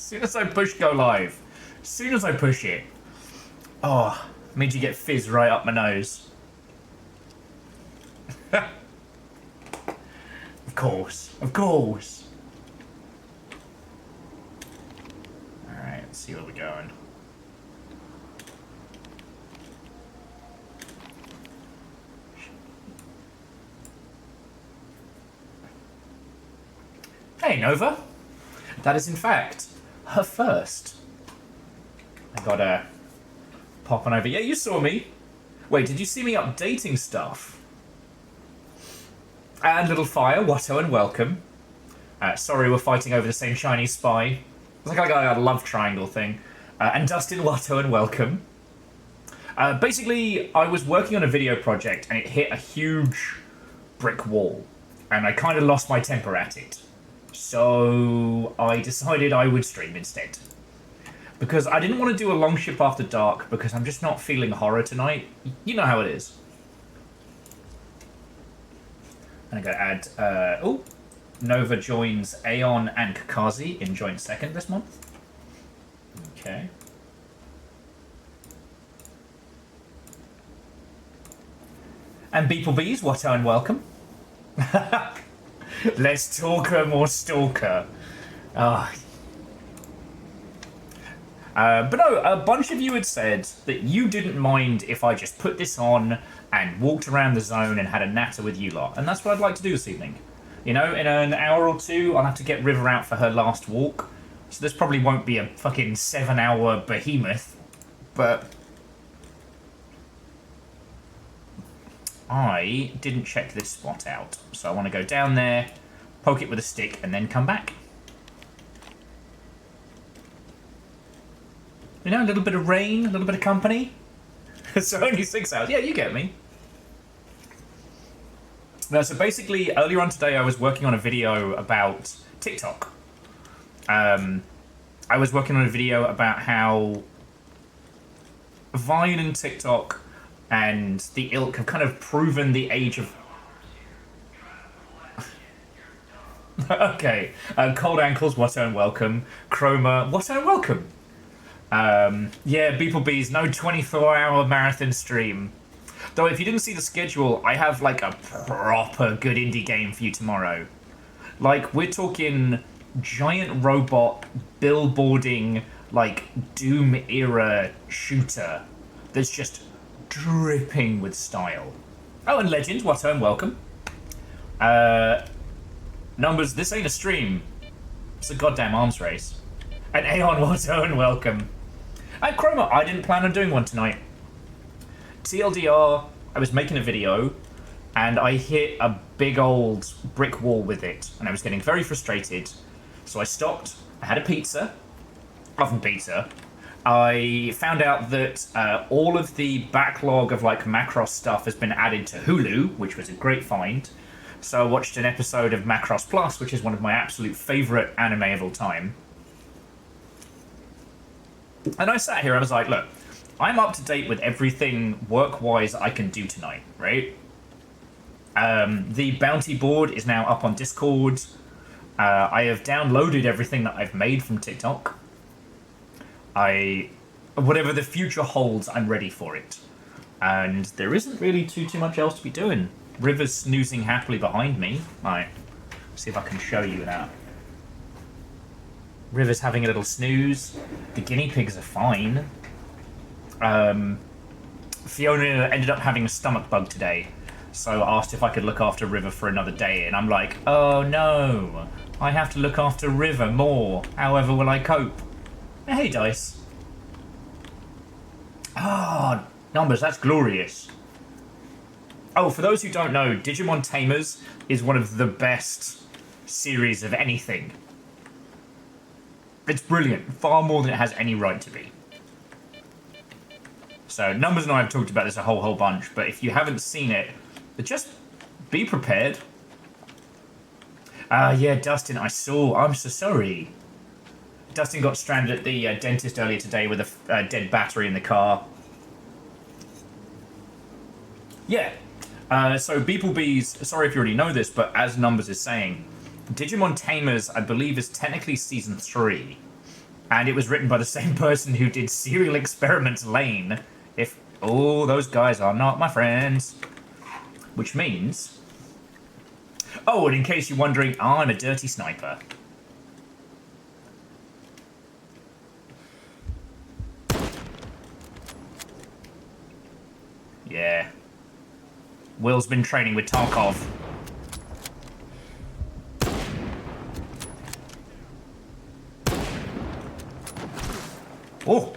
soon as I push go live, as soon as I push it, oh, made you get fizz right up my nose. Of course, of course. Alright, let's see where we're going. Hey, Nova. That is, in fact, her first. I gotta pop on over. Yeah, you saw me. Wait, did you see me updating stuff? And Little Fire, Watto, and welcome. Sorry, we're fighting over the same shiny spy. It's like I got a love triangle thing. And Dustin, Watto, and welcome. Basically, I was working on a video project and it hit a huge brick wall. And I kind of lost my temper at it. So I decided I would stream instead. Because I didn't want to do a long ship after dark because I'm just not feeling horror tonight. You know how it is. I'm going to add... Nova joins Aeon and Kakazi in joint second this month. Okay. And Beeplebees, what and welcome. Less talker, more stalker. But no, a bunch of you had said that you didn't mind if I just put this on and walked around the zone and had a natter with you lot. And that's what I'd like to do this evening. You know, in an hour or two, I'll have to get River out for her last walk. So this probably won't be a fucking 7-hour behemoth. But I didn't check this spot out. So I want to go down there, poke it with a stick, and then come back. You know, a little bit of rain, a little bit of company. It's only 6 hours. Yeah, you get me. No, so basically, earlier on today, I was working on a video about TikTok. I was working on a video about how Vine and TikTok and the ilk have kind of proven the age of... Okay. Cold Ankles, what and welcome. Chroma, what and welcome. Yeah, Beeplebees, no 24-hour marathon stream. Though if you didn't see the schedule, I have like a proper good indie game for you tomorrow. Like, we're talking giant robot billboarding, like, Doom-era shooter that's just dripping with style. Oh, and Legends, what and welcome. Numbers, this ain't a stream. It's a goddamn arms race. And Aeon, what and welcome. And Chroma, I didn't plan on doing one tonight. TLDR, I was making a video, and I hit a big old brick wall with it, and I was getting very frustrated. So I stopped, I had a pizza, oven pizza. I found out that all of the backlog of like Macross stuff has been added to Hulu, which was a great find. So I watched an episode of Macross Plus, which is one of my absolute favourite anime of all time. And I sat here, I was like, look, I'm up to date with everything work-wise I can do tonight, right? The bounty board is now up on Discord. I have downloaded everything that I've made from TikTok. Whatever the future holds, I'm ready for it. And there isn't really too much else to be doing. River's snoozing happily behind me. Right, see if I can show you that. River's having a little snooze. The guinea pigs are fine. Fiona ended up having a stomach bug today, so asked if I could look after River for another day, and I'm like, oh no, I have to look after River more. However will I cope? Hey, Dice. Ah, Numbers, that's glorious. Oh, for those who don't know, Digimon Tamers is one of the best series of anything. It's brilliant, far more than it has any right to be. So, Numbers and I have talked about this a whole bunch, but if you haven't seen it, just be prepared. Yeah, Dustin, I saw. I'm so sorry. Dustin got stranded at the dentist earlier today with a dead battery in the car. Yeah. So, Beeplebees, sorry if you already know this, but as Numbers is saying, Digimon Tamers, I believe, is technically Season 3. And it was written by the same person who did Serial Experiments Lane. If... Oh, those guys are not my friends. Which means... Oh, and in case you're wondering, I'm a dirty sniper. Yeah. Will's been training with Tarkov. Oh!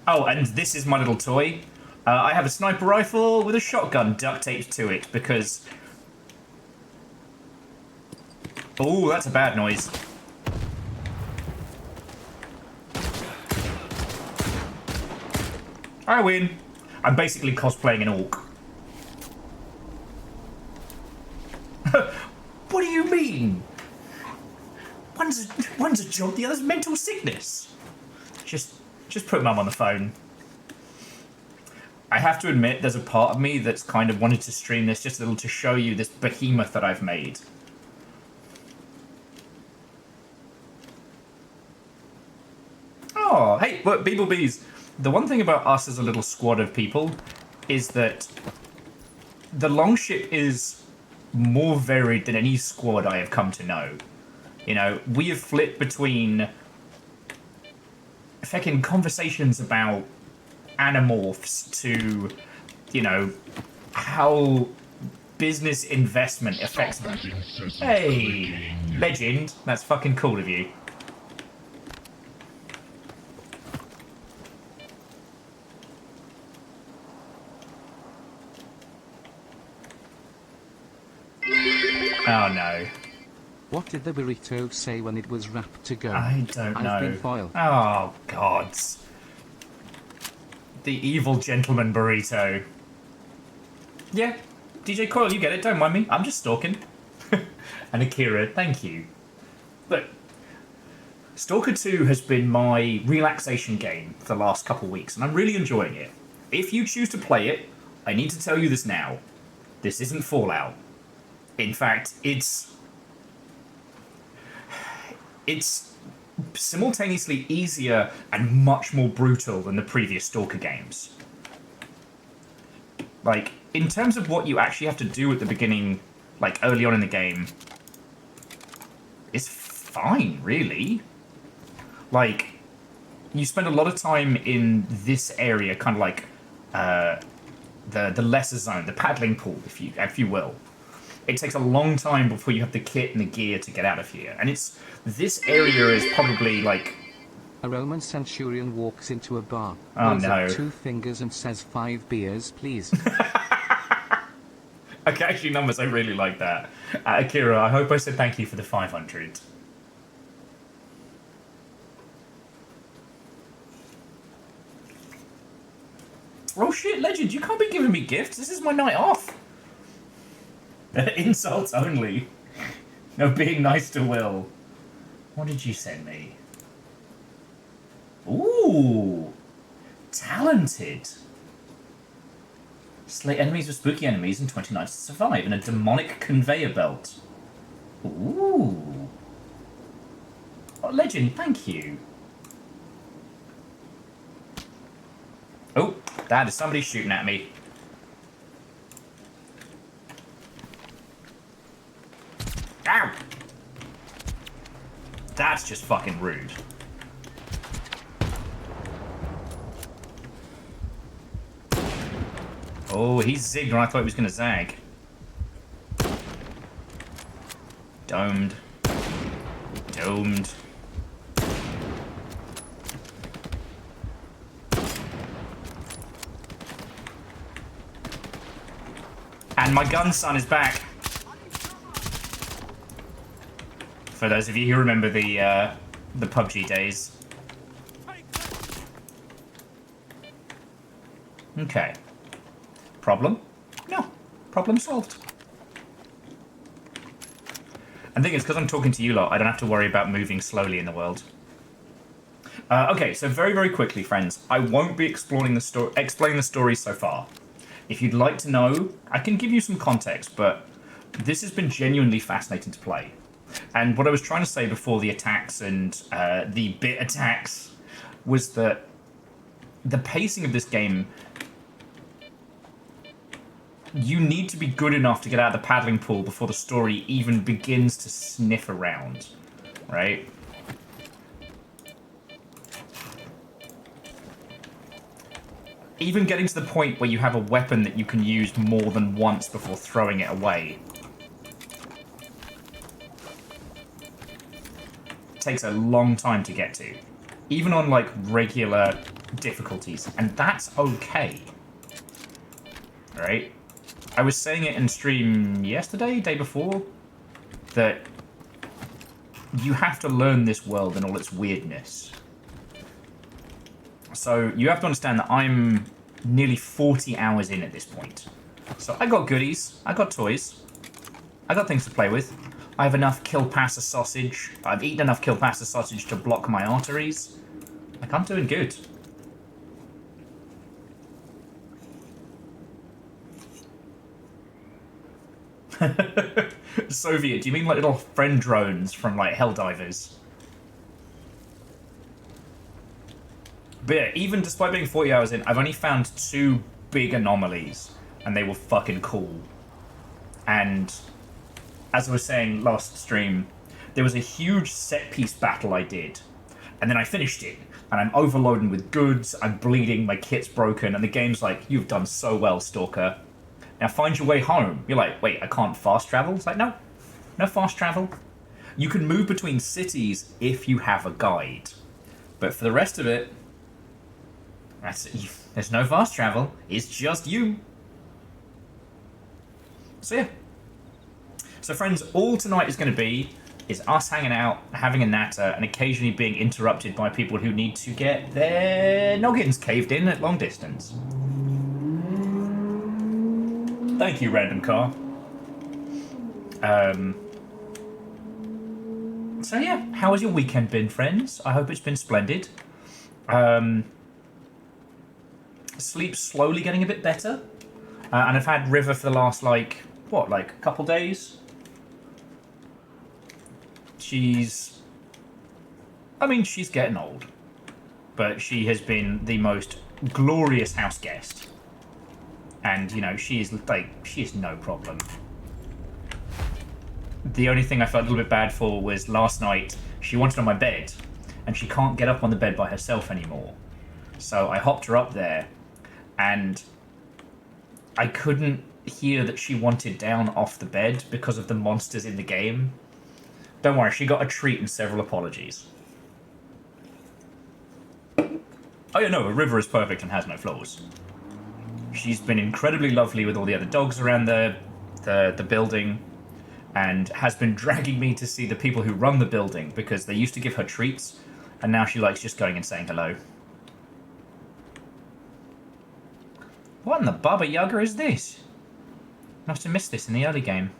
Oh, and this is my little toy. I have a sniper rifle with a shotgun duct taped to it because... Oh, that's a bad noise. I win. I'm basically cosplaying an orc. What do you mean? One's a job, the other's mental sickness. Just put Mum on the phone. I have to admit, there's a part of me that's kind of wanted to stream this just a little to show you this behemoth that I've made. Oh, hey, look, Beebles. The one thing about us as a little squad of people is that the Longship is more varied than any squad I have come to know. You know, we have flipped between fucking conversations about Animorphs to, you know, how business investment affects them. Hey, legend, that's fucking cool of you. Oh no. What did the burrito say when it was wrapped to go? I don't know. I've been foiled. Oh, gods. The evil gentleman burrito. Yeah, DJ Coil, you get it, don't mind me. I'm just stalking. And Akira, thank you. Look, Stalker 2 has been my relaxation game for the last couple of weeks, and I'm really enjoying it. If you choose to play it, I need to tell you this now. This isn't Fallout. In fact, it's simultaneously easier and much more brutal than the previous Stalker games. Like, in terms of what you actually have to do at the beginning, like early on in the game, it's fine, really. Like, you spend a lot of time in this area, kind of like the lesser zone, the paddling pool, if you will. It takes a long time before you have the kit and the gear to get out of here. And this area is probably like... A Roman centurion walks into a bar, oh holds no. up 2 fingers and says 5 beers, please. Okay, actually, numbers, I really like that. Akira, I hope I said thank you for the 500. Oh shit, Legend, you can't be giving me gifts. This is my night off. Insults only. No being nice to Will. What did you send me? Ooh. Talented. Slay enemies with spooky enemies in 20 nights to survive. And a demonic conveyor belt. Ooh. Oh, Legend, thank you. Oh, that is somebody shooting at me. Ow! That's just fucking rude. Oh, he zigged when I thought he was going to zag. Domed. Domed. And my gun son is back. For those of you who remember the PUBG days. Okay. Problem? No. Problem solved. And the thing is, because I'm talking to you lot, I don't have to worry about moving slowly in the world. Okay, so very, very quickly, friends, I won't be explaining the story so far. If you'd like to know, I can give you some context, but this has been genuinely fascinating to play. And what I was trying to say before the attacks and the bit attacks was that the pacing of this game, you need to be good enough to get out of the paddling pool before the story even begins to sniff around, right? Even getting to the point where you have a weapon that you can use more than once before throwing it away takes a long time to get to. Even on, like, regular difficulties. And that's okay. Right? I was saying it in stream yesterday, day before, that you have to learn this world and all its weirdness. So you have to understand that I'm nearly 40 hours in at this point. So I got goodies, I got toys, I got things to play with. I have enough kill pasta sausage. I've eaten enough kill pasta sausage to block my arteries. Like, I'm doing good. Soviet, do you mean like little friend drones from like Helldivers? But yeah, even despite being 40 hours in, I've only found 2 big anomalies, and they were fucking cool. And as I was saying last stream, there was a huge set-piece battle I did, and then I finished it, and I'm overloading with goods, I'm bleeding, my kit's broken, and the game's like, you've done so well, Stalker. Now find your way home. You're like, wait, I can't fast travel? It's like, no. No fast travel. You can move between cities if you have a guide. But for the rest of it, there's no fast travel. It's just you. So yeah. So friends, all tonight is going to be is us hanging out, having a natter, and occasionally being interrupted by people who need to get their noggins caved in at long distance. Thank you, random car. So yeah, how has your weekend been, friends? I hope it's been splendid. Sleep's slowly getting a bit better. And I've had River for the last, like a couple days? She's getting old. But she has been the most glorious house guest. And, you know, she is no problem. The only thing I felt a little bit bad for was last night, she wanted on my bed, and she can't get up on the bed by herself anymore. So I hopped her up there, and I couldn't hear that she wanted down off the bed because of the monsters in the game. Don't worry, she got a treat and several apologies. Oh yeah, no, a River is perfect and has no flaws. She's been incredibly lovely with all the other dogs around the building, and has been dragging me to see the people who run the building because they used to give her treats, and now she likes just going and saying hello. What in the Baba Yaga is this? Must have missed this in the early game.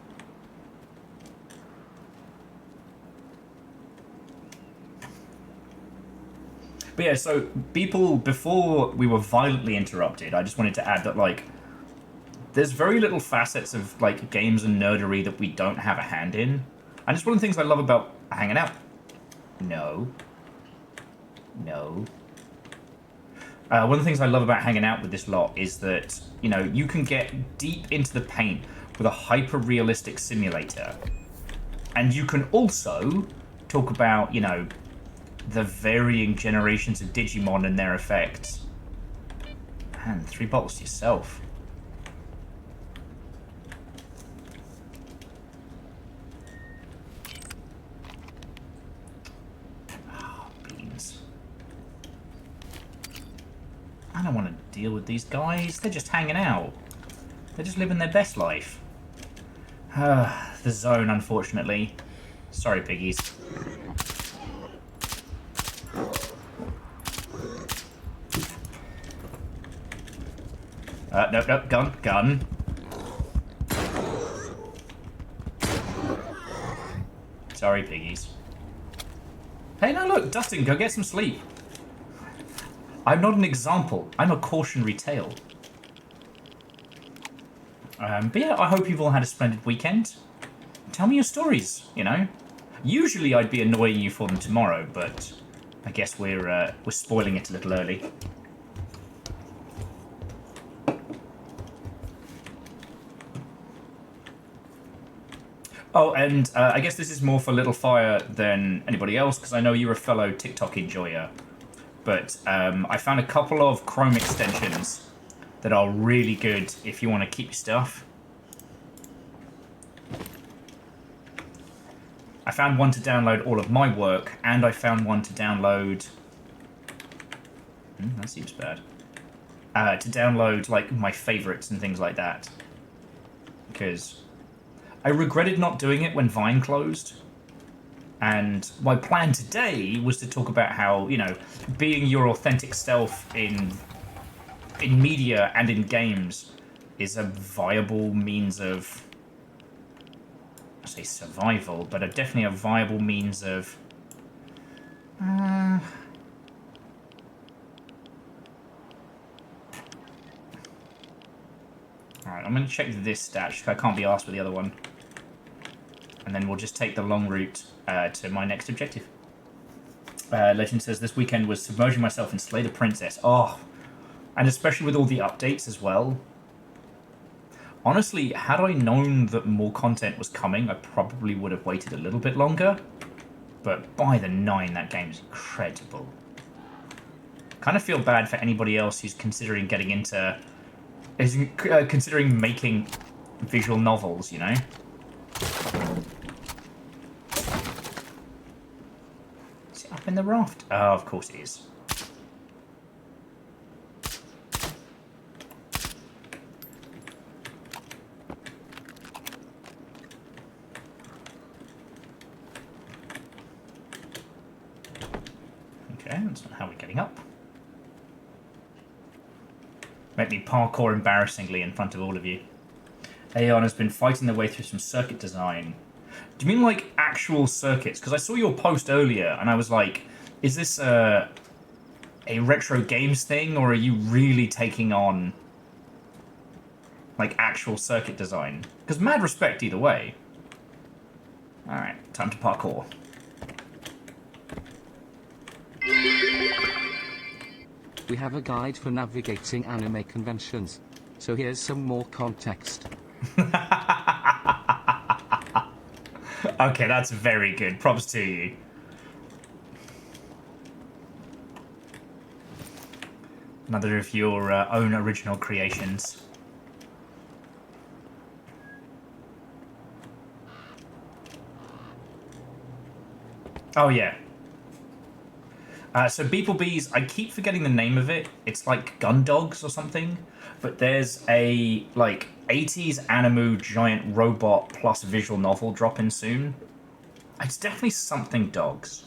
But yeah, so people, before we were violently interrupted, I just wanted to add that, like, there's very little facets of, like, games and nerdery that we don't have a hand in. And it's one of the things I love about hanging out. No. One of the things I love about hanging out with this lot is that, you know, you can get deep into the paint with a hyper-realistic simulator. And you can also talk about, you know, the varying generations of Digimon and their effects. Man, 3 bottles to yourself. I don't want to deal with these guys. They're just hanging out. They're just living their best life. The zone, unfortunately. Sorry, piggies. Nope, gun. Sorry, piggies. Hey, no, look, Dustin, go get some sleep. I'm not an example. I'm a cautionary tale. But yeah, I hope you've all had a splendid weekend. Tell me your stories, you know. Usually I'd be annoying you for them tomorrow, but I guess we're spoiling it a little early. Oh, and I guess this is more for Little Fire than anybody else, because I know you're a fellow TikTok enjoyer. But I found a couple of Chrome extensions that are really good if you want to keep your stuff. I found one to download all of my work, and I found one to download... that seems bad. To download, like, my favourites and things like that. Because I regretted not doing it when Vine closed. And my plan today was to talk about how, you know, being your authentic self in media and in games is a viable means of, I say survival, but definitely a viable means of alright, I'm going to check this stat. I can't be asked with the other one. And then we'll just take the long route to my next objective. Legend says, this weekend was submerging myself in Slay the Princess. Oh, and especially with all the updates as well. Honestly, had I known that more content was coming, I probably would have waited a little bit longer. But by the 9, that game is incredible. Kind of feel bad for anybody else who's considering getting into... considering making visual novels, you know? Is it up in the raft? Oh, of course it is. Okay, that's not how we're getting up. Make me parkour embarrassingly in front of all of you. Aeon has been fighting their way through some circuit design. Do you mean like actual circuits? Because I saw your post earlier and I was like, is this a retro games thing, or are you really taking on like actual circuit design? Because mad respect either way. Alright, time to parkour. We have a guide for navigating anime conventions. So here's some more context. Okay, that's very good. Props to you. Another of your own original creations. Oh, yeah. So Beeplebees, I keep forgetting the name of it. It's like Gun Dogs or something. But there's a, like, 80s anime giant robot plus visual novel dropping soon. It's definitely something dogs.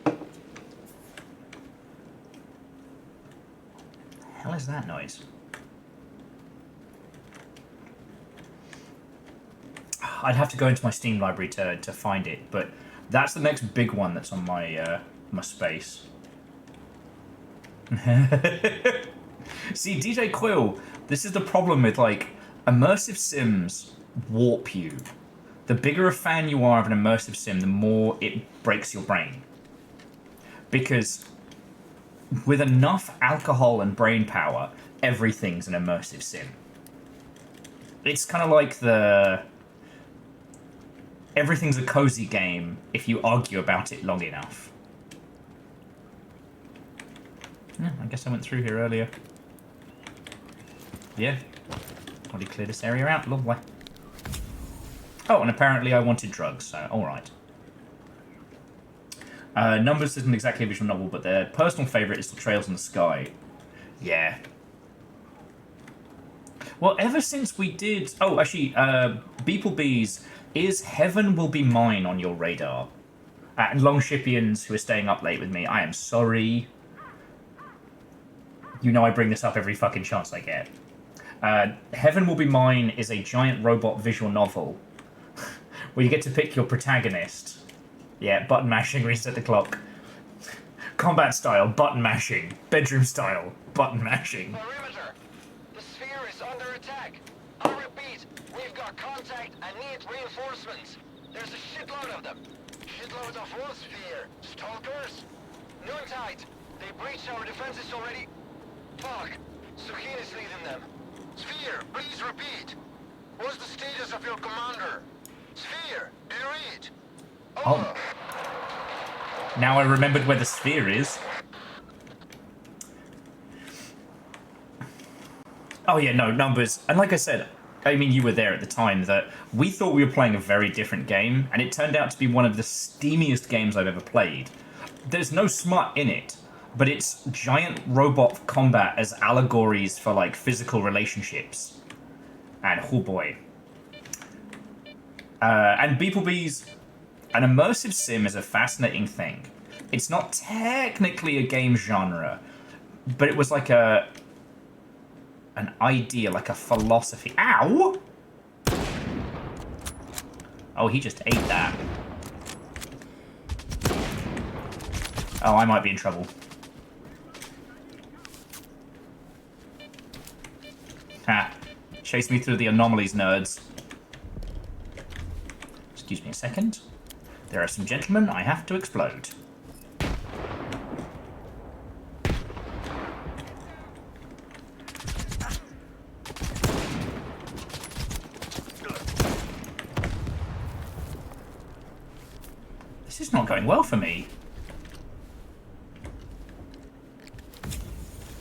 The hell is that noise? I'd have to go into my Steam library to find it, but that's the next big one that's on my my space. See, DJ Quill, this is the problem with, like, immersive sims warp you. The bigger a fan you are of an immersive sim, the more it breaks your brain. Because with enough alcohol and brain power, everything's an immersive sim. It's kind of like the... everything's a cozy game if you argue about it long enough. Yeah, I guess I went through here earlier. Yeah. Already cleared this area out. Lovely. Oh, and apparently I wanted drugs, so alright. Numbers isn't exactly a visual novel, but their personal favourite is The Trails in the Sky. Yeah. Well, ever since we did... oh, actually, Beeplebees, is Heaven Will Be Mine on your radar? And Longshipians who are staying up late with me, I am sorry. You know I bring this up every fucking chance I get. Heaven Will Be Mine is a giant robot visual novel where you get to pick your protagonist. Yeah, button mashing, reset the clock. Combat style, button mashing. Bedroom style, button mashing. Perimeter! The sphere is under attack! I repeat, we've got contact and need reinforcements. There's a shitload of them. Shitload of what, Sphere? Stalkers? Noontide. They breached our defenses already. Fuck. Suhin is leading them. Sphere, please repeat. What's the status of your commander? Sphere, do you read? Oh. Now I remembered where the sphere is. Oh yeah, no, numbers. And like I said, I mean, you were there at the time, that we thought we were playing a very different game, and it turned out to be one of the steamiest games I've ever played. There's no smut in it, but it's giant robot combat as allegories for, like, physical relationships. And, oh boy. And Beeplebee's... An immersive sim is a fascinating thing. It's not technically a game genre, but it was like an idea, like a philosophy. Ow! Oh, he just ate that. Oh, I might be in trouble. Ha. Chase me through the anomalies, nerds. Excuse me a second. There are some gentlemen I have to explode. This is not going well for me.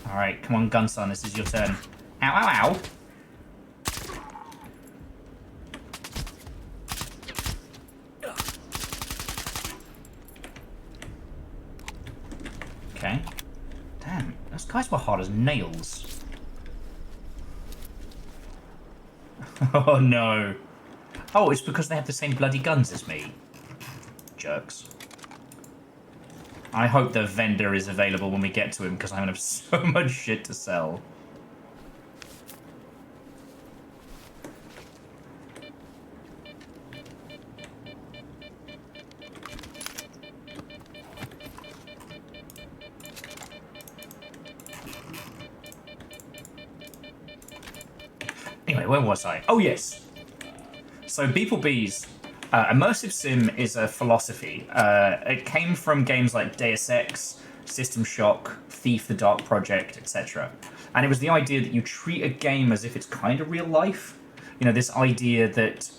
Alright, come on, Gunson, this is your turn. Ow, ow, ow! Okay. Damn, those guys were hard as nails. Oh no. Oh, it's because they have the same bloody guns as me. Jerks. I hope the vendor is available when we get to him, because I'm going to have so much shit to sell. Anyway, where was I? Oh, yes. So, Beeplebee's immersive sim is a philosophy. It came from games like Deus Ex, System Shock, Thief: The Dark Project, etc. And it was the idea that you treat a game as if it's kind of real life. You know, this idea that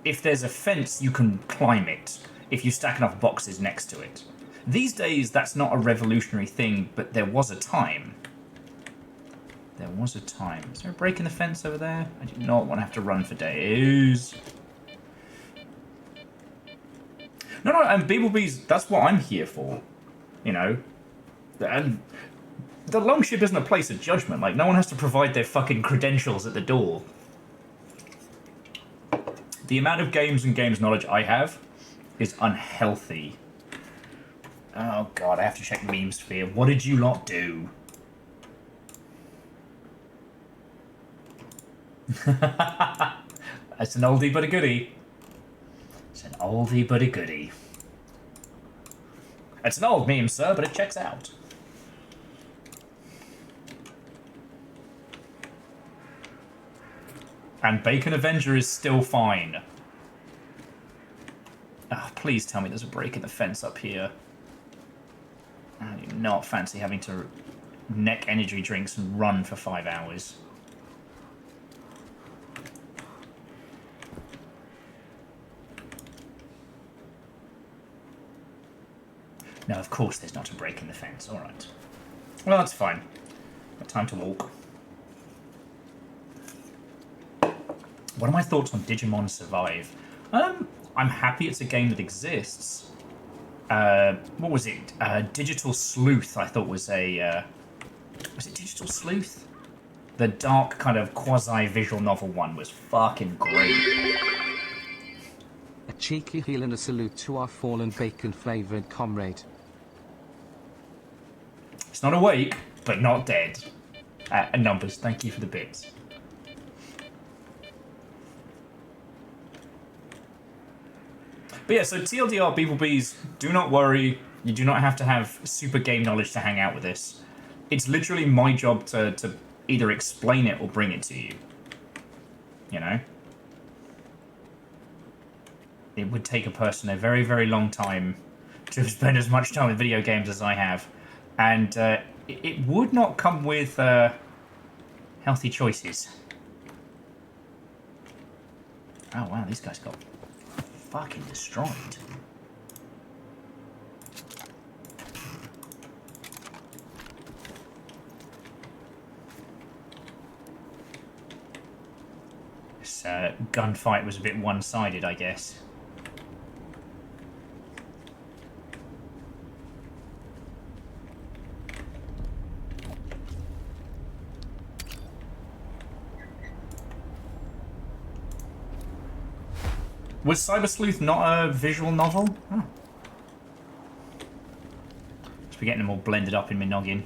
if there's a fence, you can climb it if you stack enough boxes next to it. These days, that's not a revolutionary thing, but there was a time. There was a time. Is there a break in the fence over there? I do not want to have to run for days. No, and Beeplebee's, that's what I'm here for. You know? And the Longship isn't a place of judgment. Like, no one has to provide their fucking credentials at the door. The amount of games and games knowledge I have is unhealthy. Oh god, I have to check meme sphere. What did you lot do? It's an oldie but a goodie. It's an oldie but a goodie. It's an old meme, sir, but it checks out. And Bacon Avenger is still fine. Oh, please tell me there's a break in the fence up here. I do not fancy having to neck energy drinks and run for 5 hours. No, of course there's not a break in the fence. Alright. Well, that's fine. Got time to walk. What are my thoughts on Digimon Survive? I'm happy it's a game that exists. What was it? Digital Sleuth, I thought was a... was it Digital Sleuth? The dark kind of quasi-visual novel one was fucking great. A cheeky heel and a salute to our fallen bacon-flavoured comrade. It's not awake, but not dead. And Numbers, thank you for the bits. But yeah, so TLDR, Beeplebees, do not worry. You do not have to have super game knowledge to hang out with this. It's literally my job to either explain it or bring it to you. you know? It would take a person a very, very long time to spend as much time with video games as I have. And it would not come with healthy choices. Oh, wow, these guys got fucking destroyed. This gunfight was a bit one-sided, I guess. Was Cyber Sleuth not a visual novel? Oh. Just be getting them all blended up in my noggin.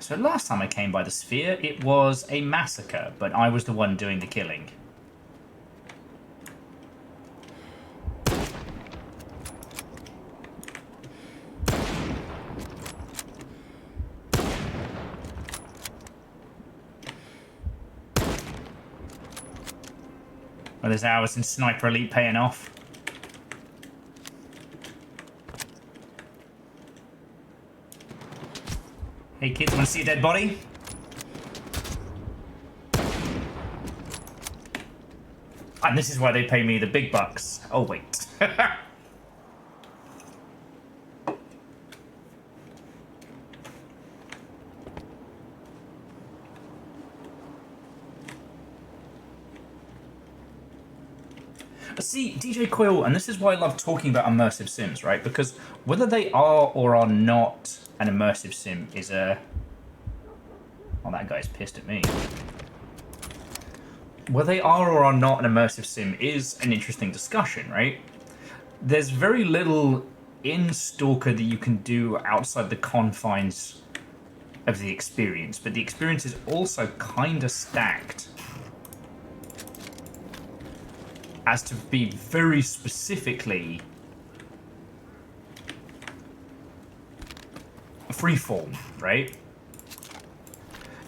So last time I came by the sphere, it was a massacre, but I was the one doing the killing. Well, there's hours in Sniper Elite paying off. Hey kids, want to see a dead body? And this is why they pay me the big bucks. Oh, wait. See, DJ Quill, and this is why I love talking about immersive sims, right? Because whether they are or are not an immersive sim is a... Oh, that guy's pissed at me. Whether they are or are not an immersive sim is an interesting discussion, right? There's very little in Stalker that you can do outside the confines of the experience, but the experience is also kind of stacked as to be very specifically freeform, right?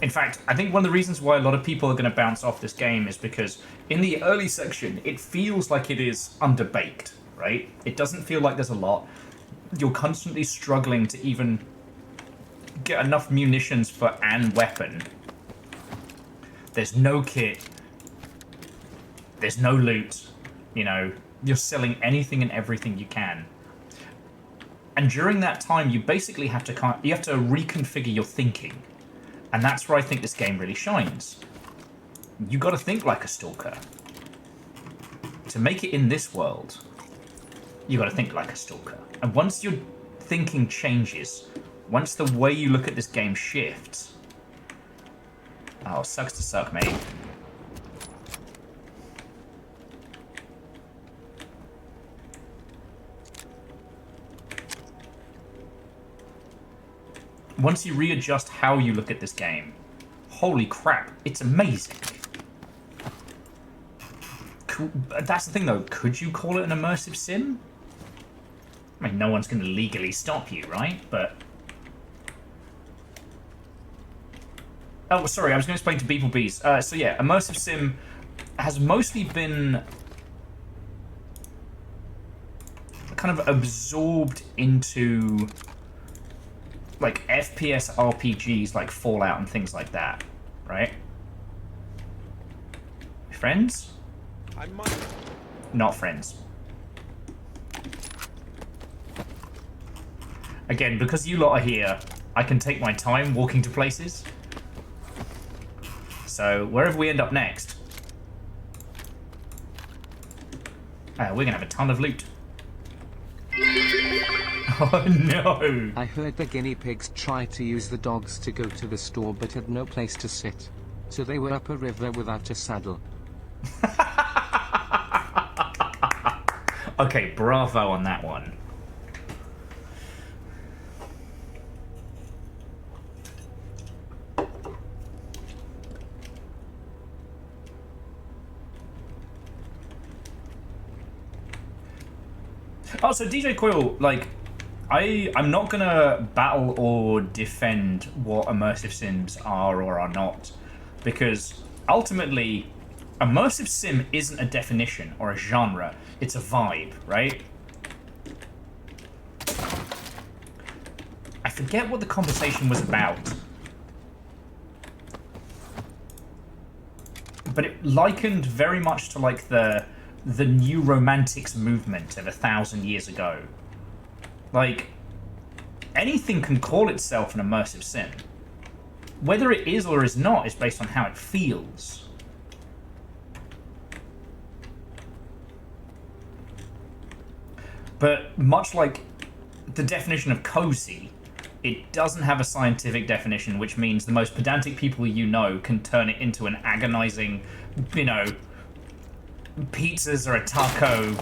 In fact, I think one of the reasons why a lot of people are going to bounce off this game is because in the early section, it feels like it is underbaked, right? It doesn't feel like there's a lot. You're constantly struggling to even get enough munitions for an weapon. There's no kit. There's no loot. You know, you're selling anything and everything you can. And during that time, you basically have to reconfigure your thinking. And that's where I think this game really shines. You got to think like a stalker. To make it in this world, you got to think like a stalker. And once your thinking changes, once the way you look at this game shifts... Oh, sucks to suck, mate. Once you readjust how you look at this game, holy crap, it's amazing. That's the thing though, could you call it an immersive sim? I mean, no one's going to legally stop you, right? But... Oh, sorry, I was going to explain to Beeple Bees. So yeah, immersive sim has mostly been kind of absorbed into... like FPS RPGs like Fallout and things like that, right? Friends? Not friends. Again, because you lot are here, I can take my time walking to places. So, wherever we end up next, we're gonna have a ton of loot. Oh no! I heard the guinea pigs tried to use the dogs to go to the store but had no place to sit. So they were up a river without a saddle. Okay, bravo on that one. Oh, so DJ Coil, like, I'm not gonna battle or defend what immersive sims are or are not, because ultimately, immersive sim isn't a definition or a genre, it's a vibe, right? I forget what the conversation was about, but it likened very much to like the new romantics movement of 1,000 years ago. Like, anything can call itself an immersive sim. Whether it is or is not is based on how it feels. But much like the definition of cozy, it doesn't have a scientific definition, which means the most pedantic people you know can turn it into an agonizing, you know, pizzas or a taco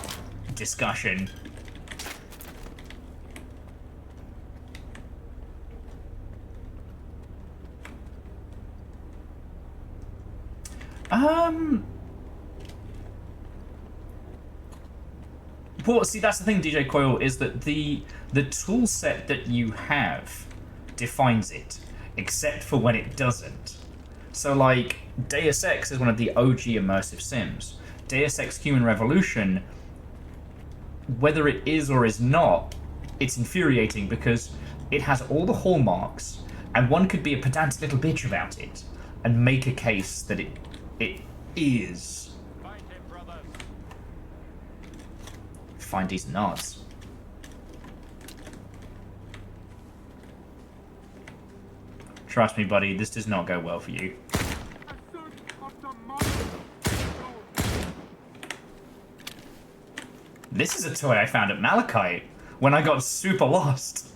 discussion. Well, see, that's the thing, DJ Coil, is that the tool set that you have defines it, except for when it doesn't. So, like, Deus Ex is one of the OG immersive sims. Deus Ex Human Revolution, whether it is or is not, it's infuriating because it has all the hallmarks, and one could be a pedantic little bitch about it and make a case that it is. Find decent nods. Trust me, buddy, this does not go well for you. This is a toy I found at Malachite when I got super lost.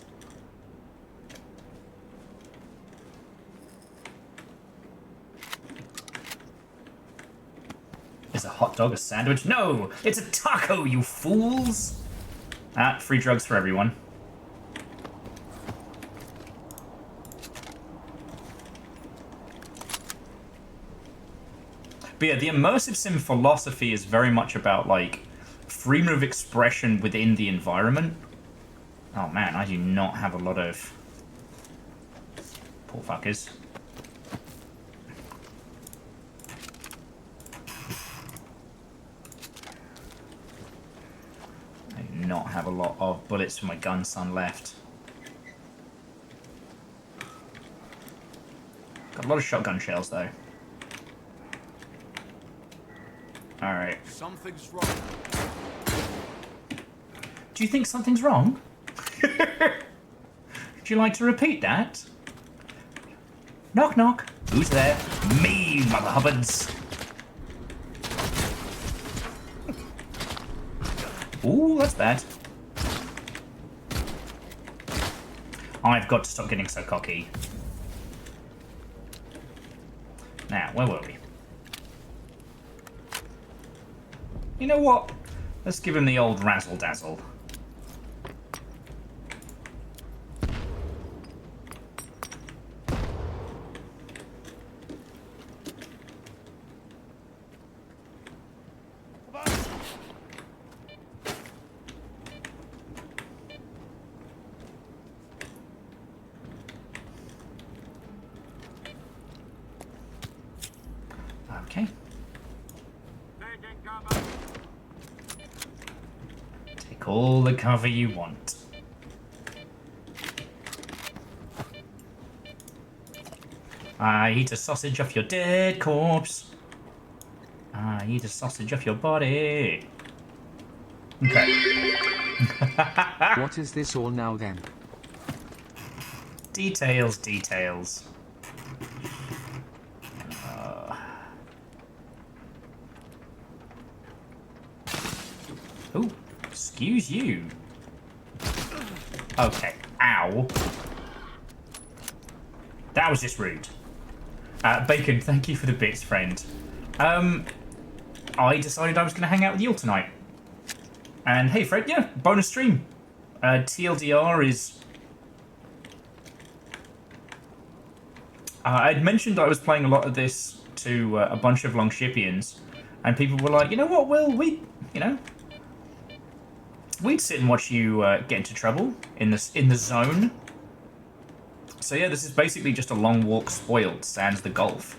Is a hot dog a sandwich? No! It's a taco, you fools! Ah, free drugs for everyone. But yeah, the immersive sim philosophy is very much about, like, freedom of expression within the environment. Oh man, I do not have a lot of... Poor fuckers. Not have a lot of bullets for my gun son left. Got a lot of shotgun shells though. Alright. Something's wrong. Do you think something's wrong? Would you like to repeat that? Knock knock. Who's there? Me, mother hubbards. Ooh, that's bad. I've got to stop getting so cocky. Now, where were we? You know what? Let's give him the old razzle-dazzle. Okay. Take all the cover you want. I eat a sausage off your dead corpse. I eat a sausage off your body. Okay. What is this all now then? Details, details. Oh, excuse you. Okay. Ow. That was just rude. Bacon, thank you for the bits, friend. I decided I was going to hang out with you all tonight. And hey, Fred, yeah, bonus stream. TLDR is... I'd mentioned I was playing a lot of this to a bunch of Longshipians, and people were like, you know what, Will, we, you know... we'd sit and watch you get into trouble in the zone. So yeah, this is basically just a long walk spoiled, sans the golf.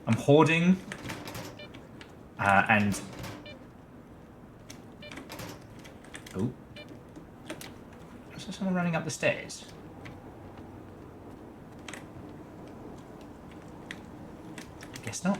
I'm hoarding, and... Oh. Is there someone running up the stairs? Guess not.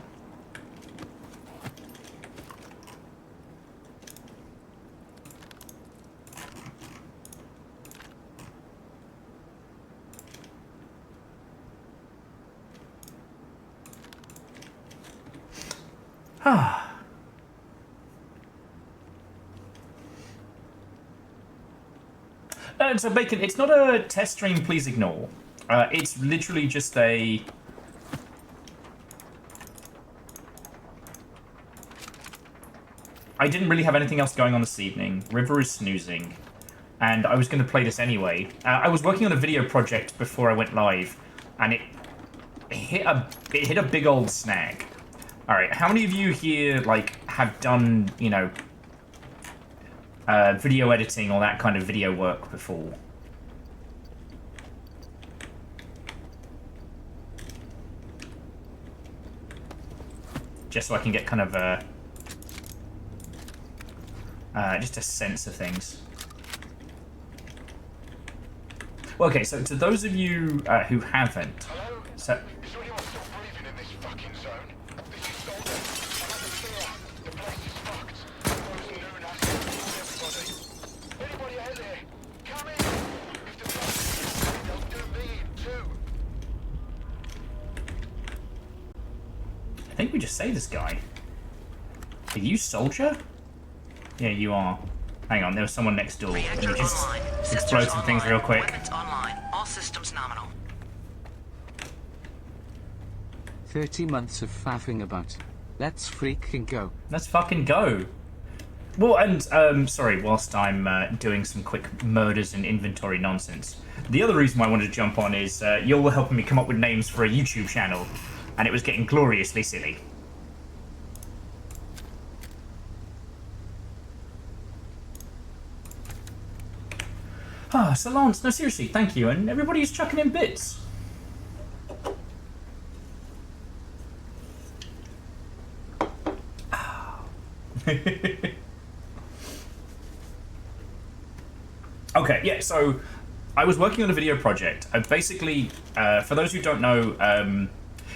So Bacon, it's not a test stream, please ignore. It's literally just a... I didn't really have anything else going on this evening. River is snoozing. And I was going to play this anyway. I was working on a video project before I went live. And it hit a big old snag. Alright, how many of you here, like, have done, you know... video editing or that kind of video work before? Just so I can get kind of just a sense of things. Well, okay, so to those of you who haven't... Hello? So, Is anyone still breathing in this fucking zone? This is Soldier. I'm at the pier. The place is fucked. Those noon assholes killed everybody. Anybody out there? Come in! If the place is fucked, they'll do me in too. I think we just saved this guy. Are you Soldier? Yeah, you are. Hang on, there was someone next door. Let me just explode some things real quick. Weapons online. All systems nominal. 30 months of faffing about. Let's freaking go. Let's fucking go. Well, and, sorry, whilst I'm doing some quick murders and inventory nonsense, the other reason why I wanted to jump on is you were helping me come up with names for a YouTube channel, and it was getting gloriously silly. Ah, so Lance, no seriously, thank you, and everybody's chucking in bits. Okay, yeah, so I was working on a video project. Basically, for those who don't know,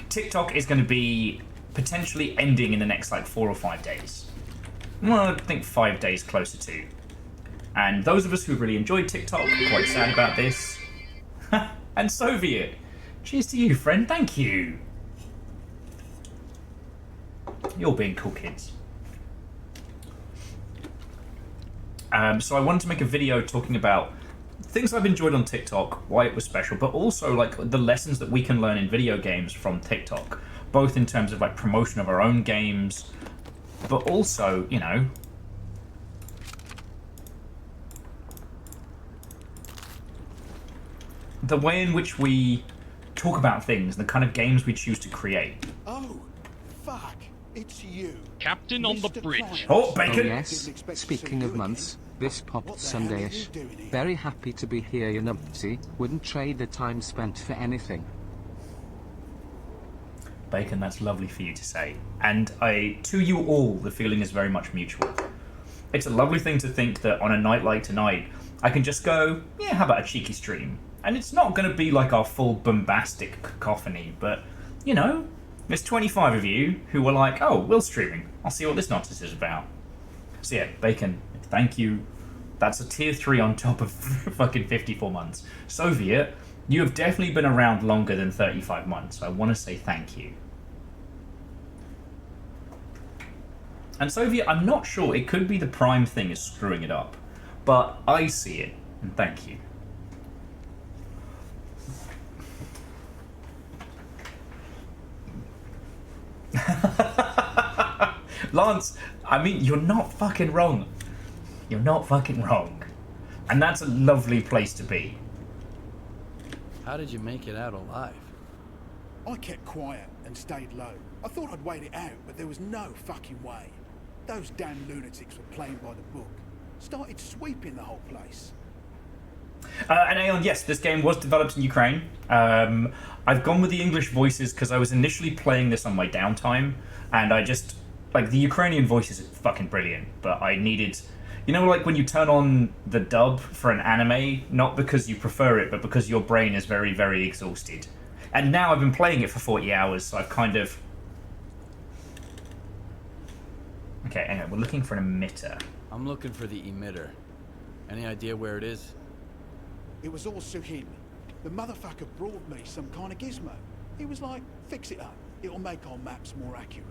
TikTok is going to be potentially ending in the next, like, 4 or 5 days. Well, I think 5 days closer to. And those of us who really enjoyed TikTok are quite sad about this. And Soviet, cheers to you, friend. Thank you. You're being cool kids. So I wanted to make a video talking about things I've enjoyed on TikTok, why it was special, but also like the lessons that we can learn in video games from TikTok, both in terms of like promotion of our own games, but also, you know, the way in which we talk about things, the kind of games we choose to create. Oh, fuck. It's you. Captain on the Mr. bridge. Client. Oh, Oh bacon! yes, speaking of months, this popped What the hell are you Sunday-ish. doing here? Very happy to be here, you know. See, wouldn't trade the time spent for anything. Bacon, that's lovely for you to say. And to you all, the feeling is very much mutual. It's a lovely thing to think that on a night like tonight, I can just go, yeah, how about a cheeky stream? And it's not going to be like our full bombastic cacophony, but, you know, there's 25 of you who were like, oh, Will's streaming. I'll see what this nonsense is about. So yeah, Bacon, thank you. That's a tier 3 on top of fucking 54 months. Soviet, you have definitely been around longer than 35 months, so I want to say thank you. And Soviet, I'm not sure, it could be the Prime thing is screwing it up, but I see it, and thank you. Lance, I mean, you're not fucking wrong. You're not fucking wrong. And that's a lovely place to be. How did you make it out alive? I kept quiet and stayed low. I thought I'd wait it out, but there was no fucking way. Those damn lunatics were playing by the book. Started sweeping the whole place. And Aeon, yes, this game was developed in Ukraine. I've gone with the English voices because I was initially playing this on my downtime, and I just like the Ukrainian voices are fucking brilliant. But I needed, you know, like when you turn on the dub for an anime, not because you prefer it, but because your brain is very, very exhausted. And now I've been playing it for 40 hours, so I've kind of. Okay, anyway, we're looking for an emitter. I'm looking for the emitter. Any idea where it is? It was all Suhin. The motherfucker brought me some kind of gizmo. He was like, fix it up. It'll make our maps more accurate.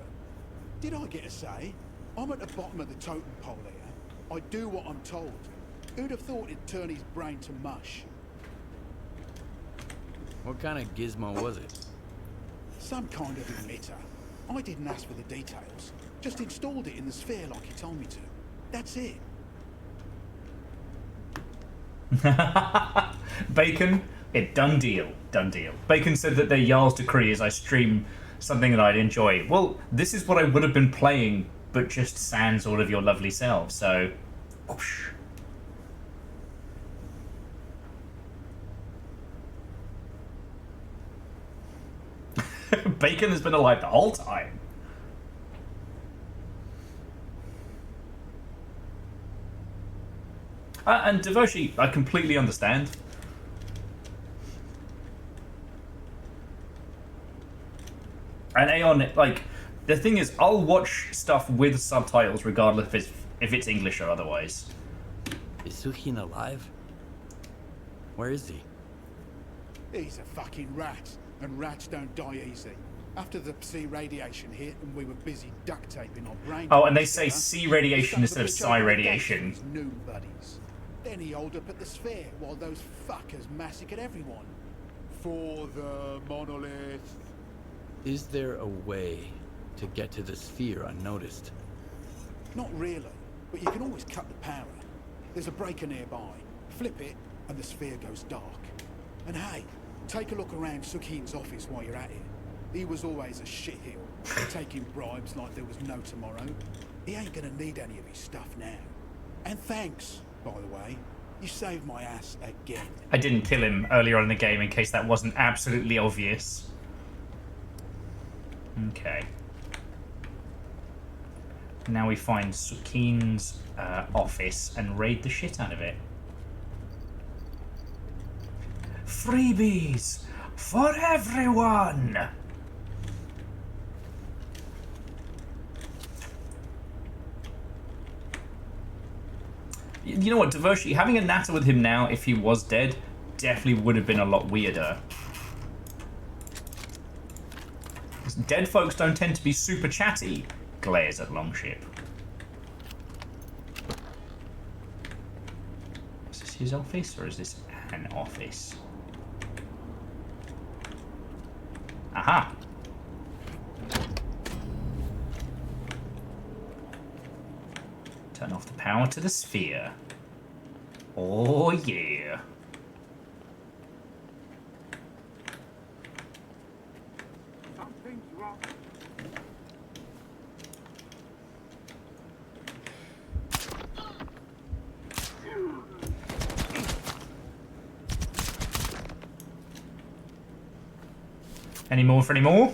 Did I get a say? I'm at the bottom of the totem pole here. I do what I'm told. Who'd have thought it'd turn his brain to mush? What kind of gizmo was it? Some kind of emitter. I didn't ask for the details. Just installed it in the sphere like he told me to. That's it. Bacon, done deal. Bacon said that their Jarl's decree is I stream something that I'd enjoy. Well, this is what I would have been playing, but just sans all of your lovely selves, so... Whoosh. Bacon has been alive the whole time. And Devoshi, I completely understand. And Aeon, like, the thing is, I'll watch stuff with subtitles regardless if it's English or otherwise. Is Suhin alive? Where is he? He's a fucking rat, and rats don't die easy. After the Psi radiation hit and we were busy duct taping our brains. Oh, and they say C radiation instead of Psi radiation. Noon buddies. Then he holed up at the sphere while those fuckers massacred everyone. For the monolith. Is there a way to get to the sphere unnoticed? Not really, but you can always cut the power. There's a breaker nearby. Flip it, and the sphere goes dark. And hey, take a look around Sukhin's office while you're at it. He was always a shithill, taking bribes like there was no tomorrow. He ain't gonna need any of his stuff now. And thanks, by the way. You saved my ass again. I didn't kill him earlier on in the game in case that wasn't absolutely obvious. Okay. Now we find Sukhin's office and raid the shit out of it. Freebies for everyone! You know what, Devoshi, having a natter with him now, if he was dead, definitely would have been a lot weirder. Dead folks don't tend to be super chatty, glares at Longship. Is this his office, or is this an office? Aha! Turn off the power to the sphere. Oh yeah. Something's wrong. Any more for any more?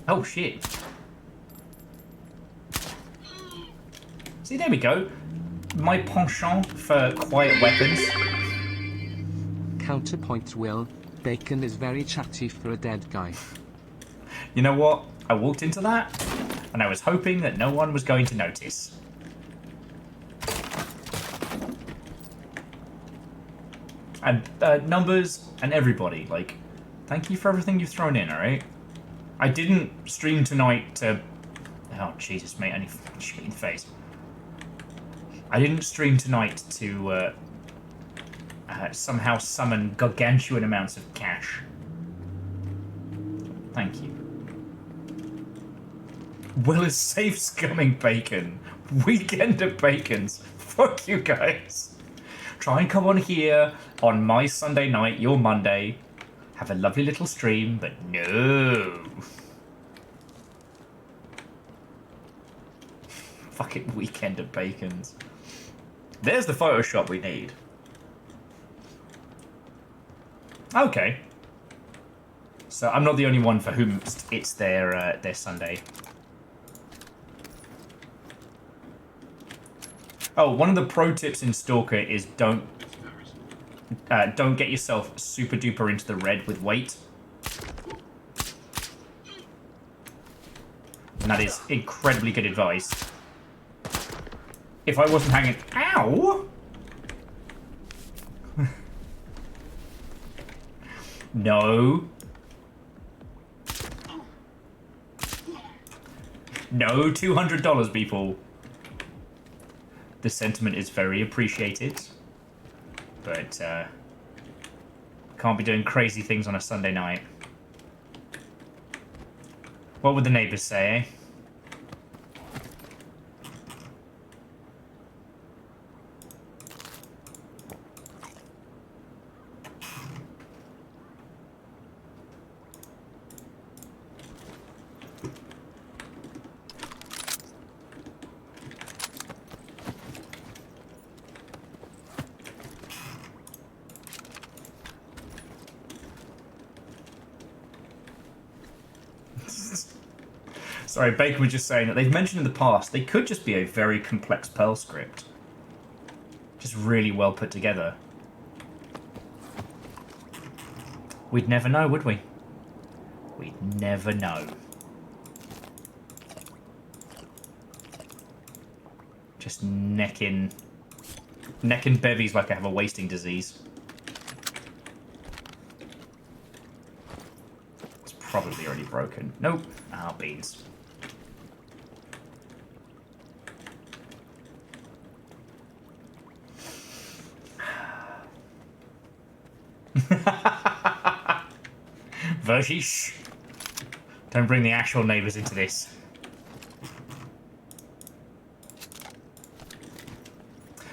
Oh shit. See, there we go. My penchant for quiet weapons. Counterpoint, Will. Bacon is very chatty for a dead guy. You know what? I walked into that, and I was hoping that no one was going to notice. And Numbers and everybody, like, thank you for everything you've thrown in, alright? I didn't stream tonight to... Oh, Jesus, mate, I need to shoot you in the face. I didn't stream tonight to somehow summon gargantuan amounts of cash. Thank you. Will is safe scumming bacon. Weekend of bacons. Fuck you guys. Try and come on here on my Sunday night, your Monday. Have a lovely little stream, but no. Fucking weekend at Bacon's. There's the Photoshop we need. Okay. So I'm not the only one for whom it's their Sunday. Oh, one of the pro tips in Stalker is don't get yourself super duper into the red with weight. And that is incredibly good advice. If I wasn't hanging... Ow! No. No $200, people. The sentiment is very appreciated. But, can't be doing crazy things on a Sunday night. What would the neighbours say, eh? Sorry, Baker was just saying that they've mentioned in the past they could just be a very complex Perl script. Just really well put together. We'd never know, would we? We'd never know. Just necking bevies like I have a wasting disease. It's probably already broken. Nope. Ah, beans. Vershish. Don't bring the actual neighbours into this.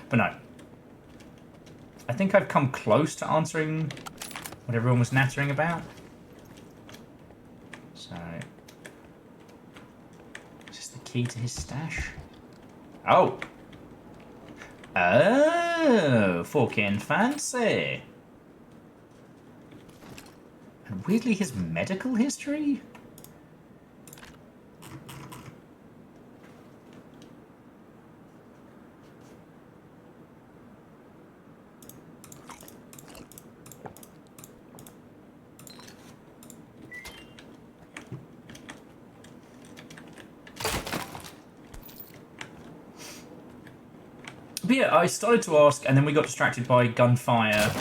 But no. I think I've come close to answering what everyone was nattering about. So... is this the key to his stash? Oh! Oh! Fucking fancy! And weirdly, his medical history? But yeah, I started to ask, and then we got distracted by gunfire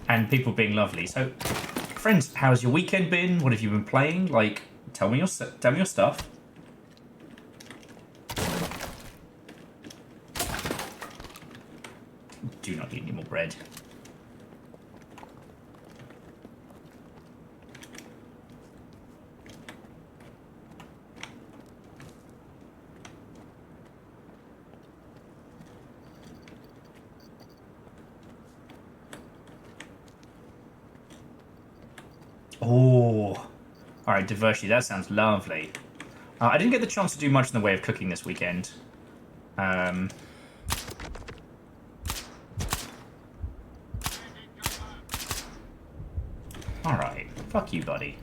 and people being lovely. So, friends, how's your weekend been? What have you been playing? Like, tell me your stuff. Do not eat any more bread. Oh, alright, diversity, that sounds lovely. I didn't get the chance to do much in the way of cooking this weekend. Alright, fuck you, buddy.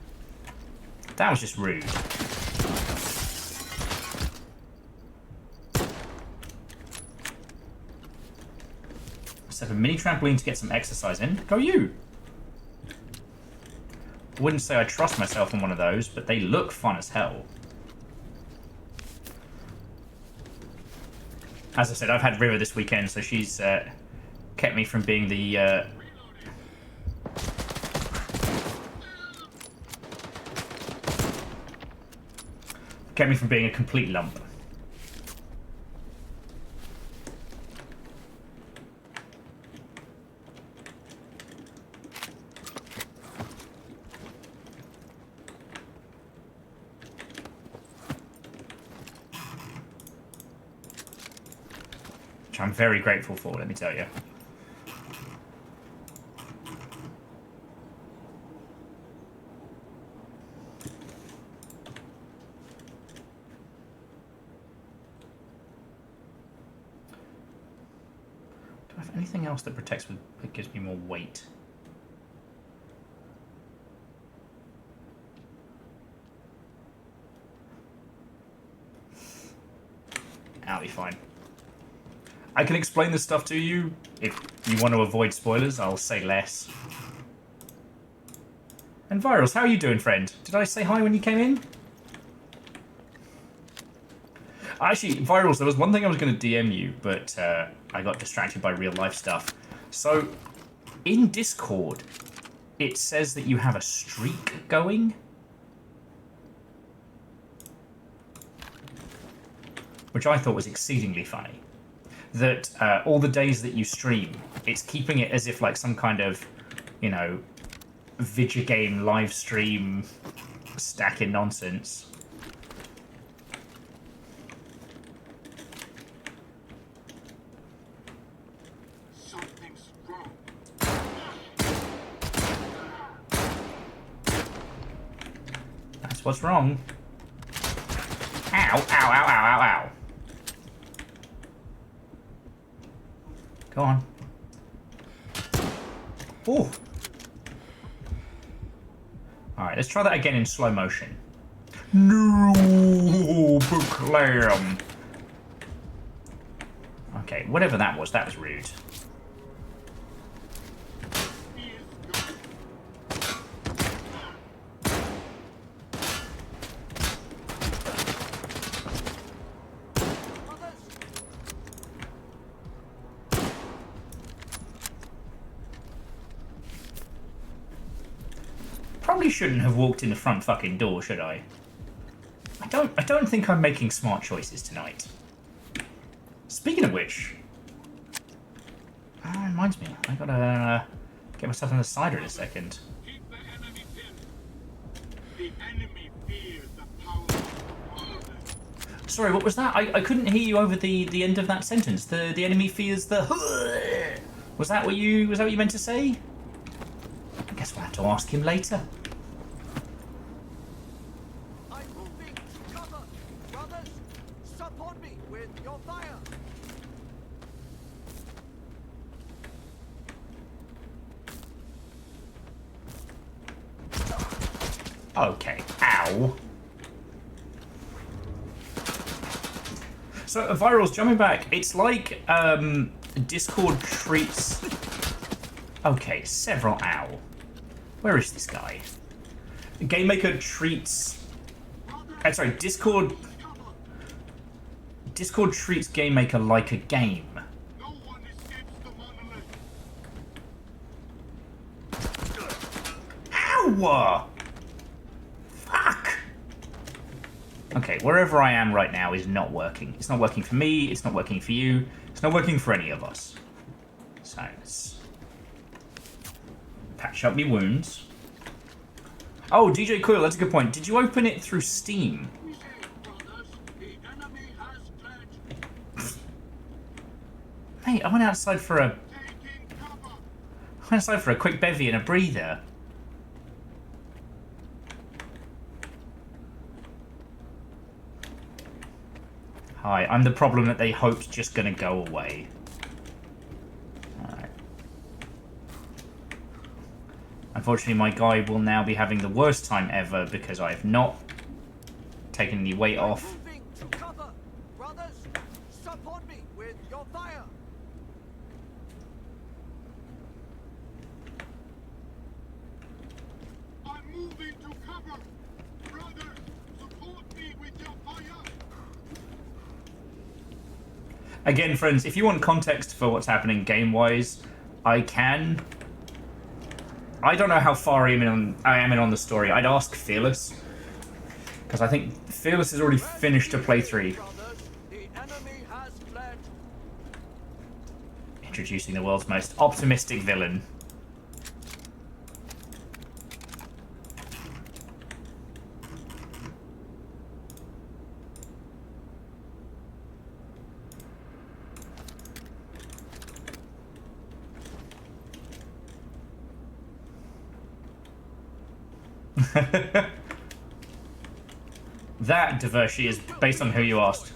That was just rude. Set up a mini trampoline to get some exercise in. Go you! I wouldn't say I trust myself on one of those, but they look fun as hell. As I said, I've had River this weekend, so she's kept me from being the... kept me from being a complete lump. Which I'm very grateful for, let me tell you. have anything else that protects with that gives me more weight? I'll be fine. I can explain this stuff to you. If you want to avoid spoilers, I'll say less. And Virals, how are you doing, friend? Did I say hi when you came in? Actually, Virals, there was one thing I was going to DM you, but I got distracted by real life stuff. So, in Discord, it says that you have a streak going. Which I thought was exceedingly funny. That all the days that you stream, it's keeping it as if like some kind of, you know, video game live stream stacking nonsense. Something's wrong. That's what's wrong. Ow, ow, ow, ow, ow, ow. Go on. Ooh. Alright, let's try that again in slow motion. No, Buklam. Okay, whatever that was rude. Probably shouldn't have walked in the front fucking door, should I? I don't think I'm making smart choices tonight. Speaking of which, reminds me, I gotta get myself on the cider in a second. Keep the enemy pinned. The enemy fears the power of honor. Sorry, what was that? I couldn't hear you over the end of that sentence. The enemy fears the. Was that what you meant to say? I guess we'll have to ask him later. I'm moving to cover. Brothers, support me with your fire. Okay. Ow. So, Virals, jumping back, it's like Discord treats. Okay, several ow. Where is this guy? Game Maker treats. Sorry, Discord treats Game Maker like a game. No one escapes the monolith. Ow! Fuck! Okay, wherever I am right now is not working. It's not working for me, it's not working for you, it's not working for any of us. So, let's patch up my wounds. Oh, DJ Coil, that's a good point. Did you open it through Steam? We say, brothers, the enemy has fled. Mate, I went outside for a Taking cover. quick bevy and a breather. Hi, I'm the problem that they hoped just gonna go away. Alright. Unfortunately, my guy will now be having the worst time ever because I have not taken any weight off. Moving to cover. Brothers, support me with your fire. I'm moving to cover. Brothers, support me with your fire. Again, friends, if you want context for what's happening game-wise, I can. I don't know how far I am in on the story. I'd ask Fearless, because I think Fearless has already finished a playthrough. Brothers, the enemy has fled. Introducing the world's most optimistic villain. That, Divershi, is based on who you asked.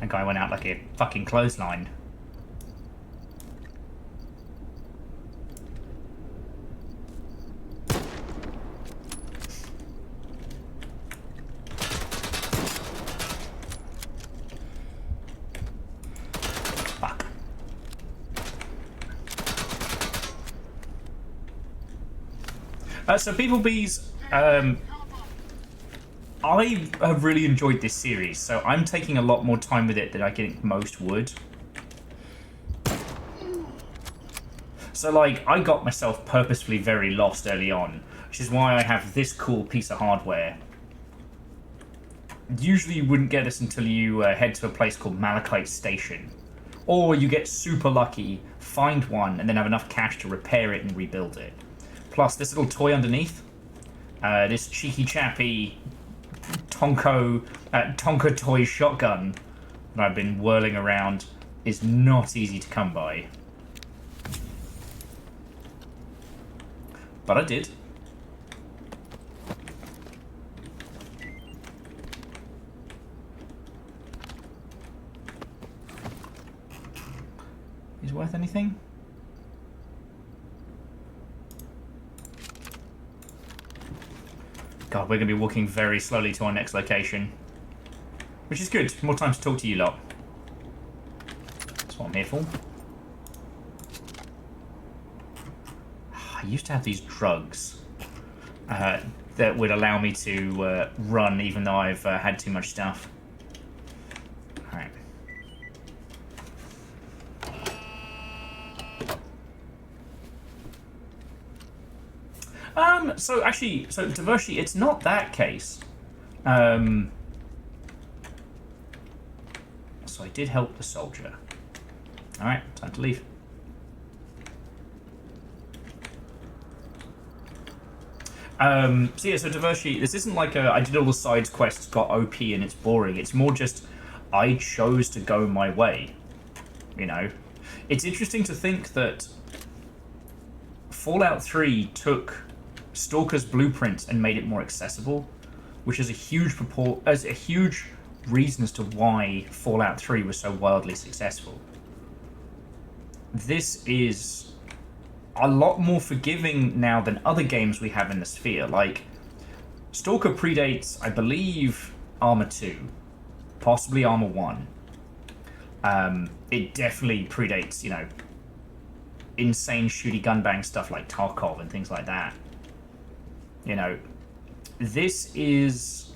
That guy went out like a fucking clothesline. Fuck. So People Bees, I have really enjoyed this series, so I'm taking a lot more time with it than I think most would. So, like, I got myself purposefully very lost early on, which is why I have this cool piece of hardware. Usually you wouldn't get this until you head to a place called Malachite Station. Or you get super lucky, find one, and then have enough cash to repair it and rebuild it. Plus, this little toy underneath, this cheeky chappy Tonka toy shotgun that I've been whirling around is not easy to come by. But I did. Is it worth anything? God, we're going to be walking very slowly to our next location. Which is good. More time to talk to you lot. That's what I'm here for. I used to have these drugs that would allow me to run even though I've had too much stuff. Alright. So Devershi, it's not that case. So I did help the soldier. Alright, time to leave. So Devershi, this isn't like I did all the side quests, got OP and it's boring. It's more just, I chose to go my way. You know? It's interesting to think that Fallout 3 took Stalker's blueprint and made it more accessible, which is a huge reason as to why Fallout 3 was so wildly successful. This is a lot more forgiving now than other games we have in the sphere. Like, Stalker predates, I believe, Arma 2, possibly Arma 1. It definitely predates, you know, insane shooty gunbang stuff like Tarkov and things like that. You know, this is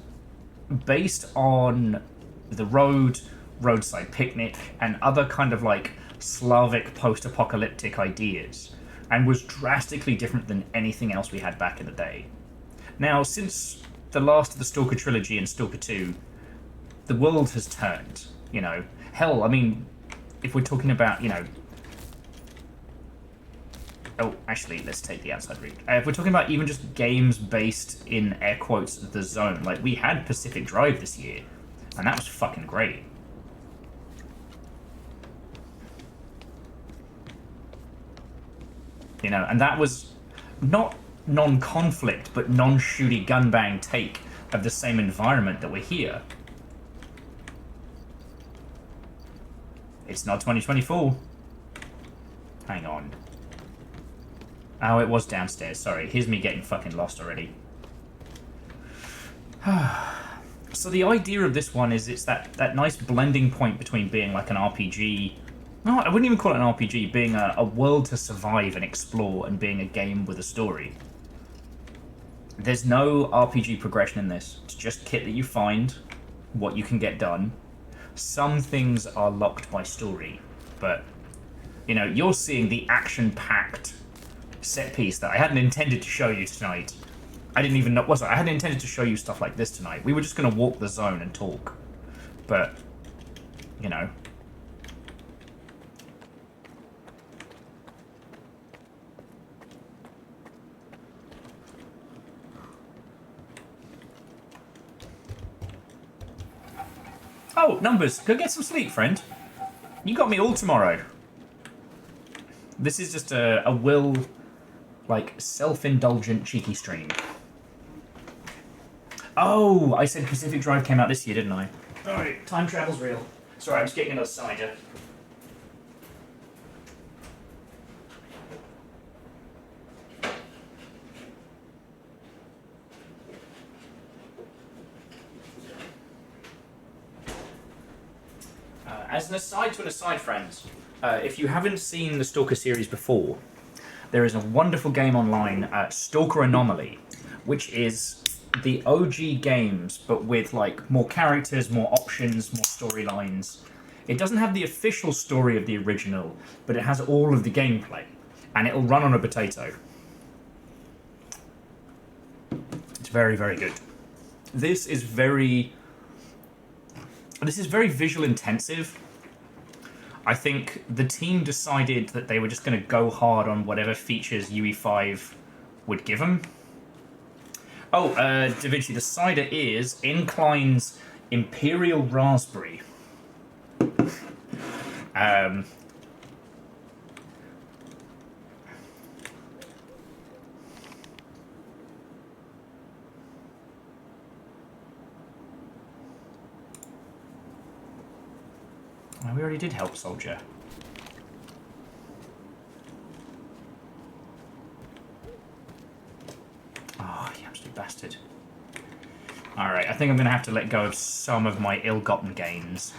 based on The Road, Roadside Picnic, and other kind of like Slavic post-apocalyptic ideas, and was drastically different than anything else we had back in the day. Now, since the last of the Stalker trilogy and Stalker 2, the world has turned, you know. Hell, I mean, if we're talking about, you know... Oh, actually, let's take the outside route. If we're talking about even just games based in, air quotes, the zone, like, we had Pacific Drive this year, and that was fucking great. You know, and that was not non-conflict, but non-shooty gunbang take of the same environment that we're here. It's not 2024. Hang on. Oh, it was downstairs. Sorry. Here's me getting fucking lost already. So the idea of this one is it's that nice blending point between being like an RPG... No, I wouldn't even call it an RPG, being a world to survive and explore, and being a game with a story. There's no RPG progression in this. It's just kit that you find, what you can get done. Some things are locked by story, but, you know, you're seeing the action-packed set piece that I hadn't intended to show you tonight. I didn't even know... I hadn't intended to show you stuff like this tonight. We were just going to walk the zone and talk. But, you know... Oh, Numbers, go get some sleep, friend. You got me all tomorrow. This is just a will, like, self-indulgent, cheeky stream. Oh, I said Pacific Drive came out this year, didn't I? Alright, time travel's real. Sorry, I'm just getting another cider. As an aside to an aside, friends, if you haven't seen the Stalker series before, there is a wonderful game online, Stalker Anomaly, which is the OG games, but with like more characters, more options, more storylines. It doesn't have the official story of the original, but it has all of the gameplay, and it'll run on a potato. It's very, very good. This is very visual intensive. I think the team decided that they were just going to go hard on whatever features UE5 would give them. Oh, Da Vinci, the cider is Incline's Imperial Raspberry. We already did help Soldier. Oh, you absolute bastard. Alright, I think I'm going to have to let go of some of my ill-gotten gains.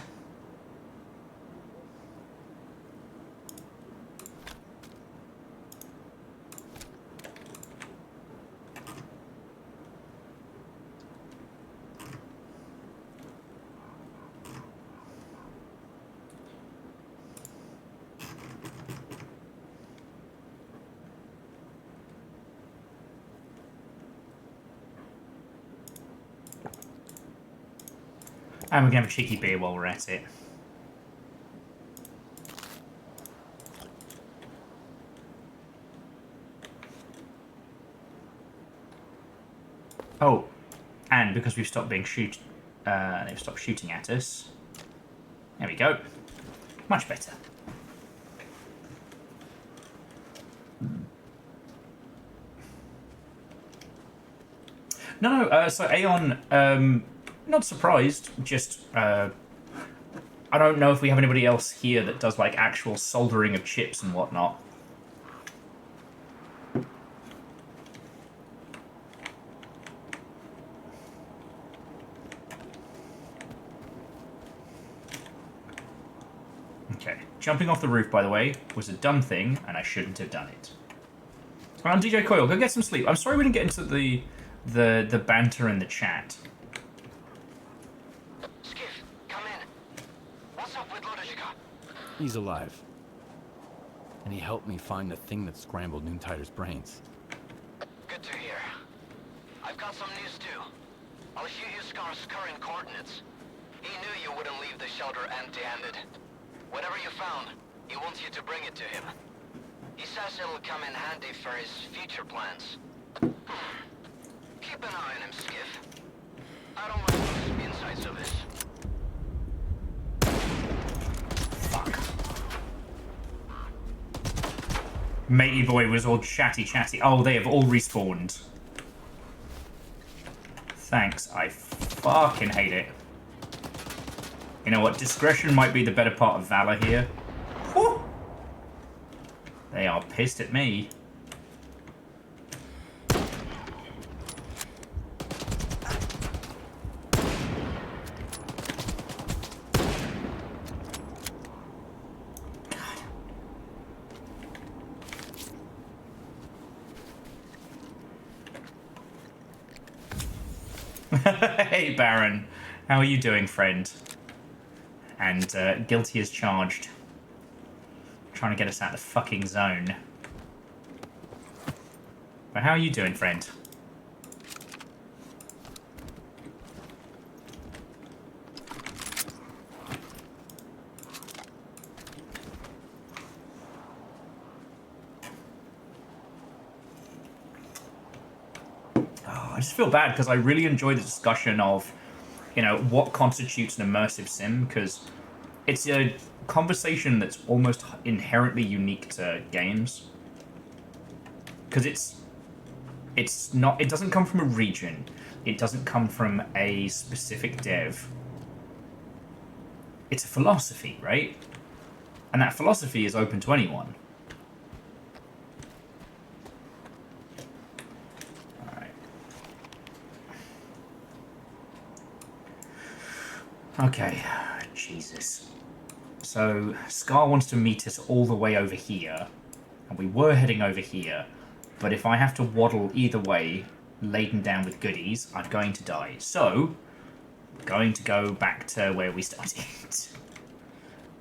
And we can have a cheeky beer while we're at it. Oh, and because we've stopped being they've stopped shooting at us. There we go. Much better. No, so Aeon, not surprised, just, I don't know if we have anybody else here that does, like, actual soldering of chips and whatnot. Okay, jumping off the roof, by the way, was a dumb thing, and I shouldn't have done it. Come on, DJ Coil, go get some sleep. I'm sorry we didn't get into the banter in the chat. Skiff, come in. What's up with Lodajika? He's alive. And he helped me find the thing that scrambled Noontider's brains. Good to hear. I've got some news too. I'll shoot you Scar's current coordinates. He knew you wouldn't leave the shelter empty-handed. Whatever you found, he wants you to bring it to him. He says it'll come in handy for his future plans. Keep an eye on him, Skiff. I don't want to lose the insights of this. Fuck. Matey boy was all chatty. Oh, they have all respawned. Thanks, I fucking hate it. You know what, discretion might be the better part of valor here. Whew. They are pissed at me. Hey Baron, how are you doing, friend? And guilty as charged. Trying to get us out of the fucking zone. But how are you doing, friend? I just feel bad because I really enjoy the discussion of, you know, what constitutes an immersive sim, because it's a conversation that's almost inherently unique to games. Because it's not, it doesn't come from a region, it doesn't come from a specific dev. it's a philosophy, right? And that philosophy is open to anyone. Alright. Okay, Jesus. So, Scar wants to meet us all the way over here. And we were heading over here. But if I have to waddle either way, laden down with goodies, I'm going to die. So, we're going to go back to where we started.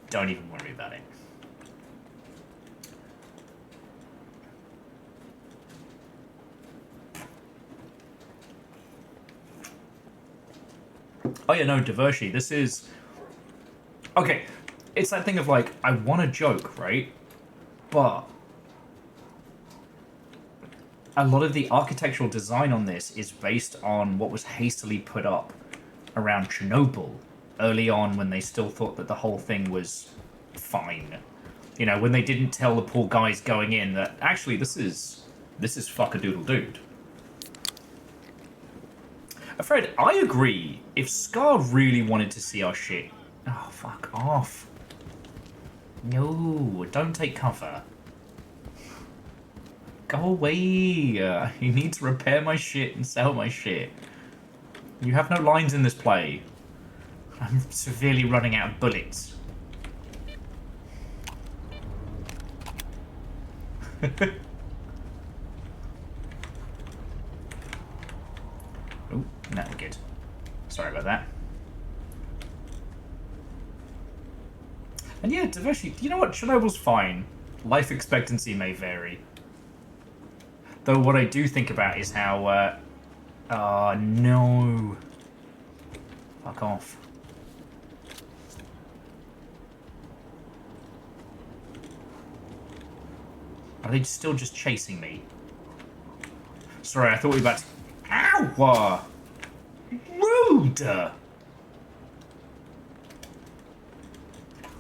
Don't even worry about it. Oh yeah, no, Divershi, this is... Okay, it's that thing of like, I want a joke, right? But... a lot of the architectural design on this is based on what was hastily put up around Chernobyl early on when they still thought that the whole thing was fine. You know, when they didn't tell the poor guys going in that, actually, this is fuck-a-doodle-dude. Fred, I agree. If Scar really wanted to see our shit... Oh, fuck off. No, don't take cover. Go away. I need to repair my shit and sell my shit. You have no lines in this play. I'm severely running out of bullets. Oh, no, we're good. Sorry about that. And yeah, diversity. You know what? Chernobyl's fine. Life expectancy may vary. Though what I do think about is how, oh no. Fuck off. Are they still just chasing me? Sorry, I thought we were about to... Ow! Rude!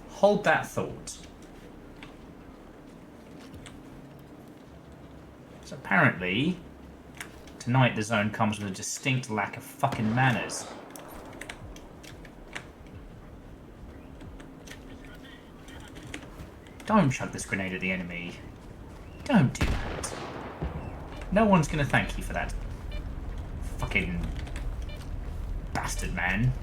Hold that thought. So apparently, tonight the zone comes with a distinct lack of fucking manners. Don't chuck this grenade at the enemy. Don't do that. No one's gonna thank you for that. Fucking bastard, man.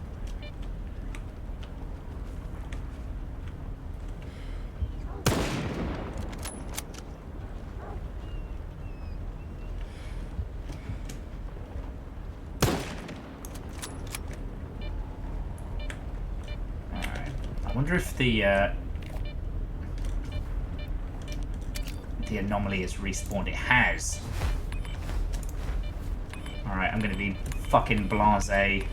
Alright. I wonder if the anomaly has respawned. It has. Alright, I'm gonna be fucking blasé.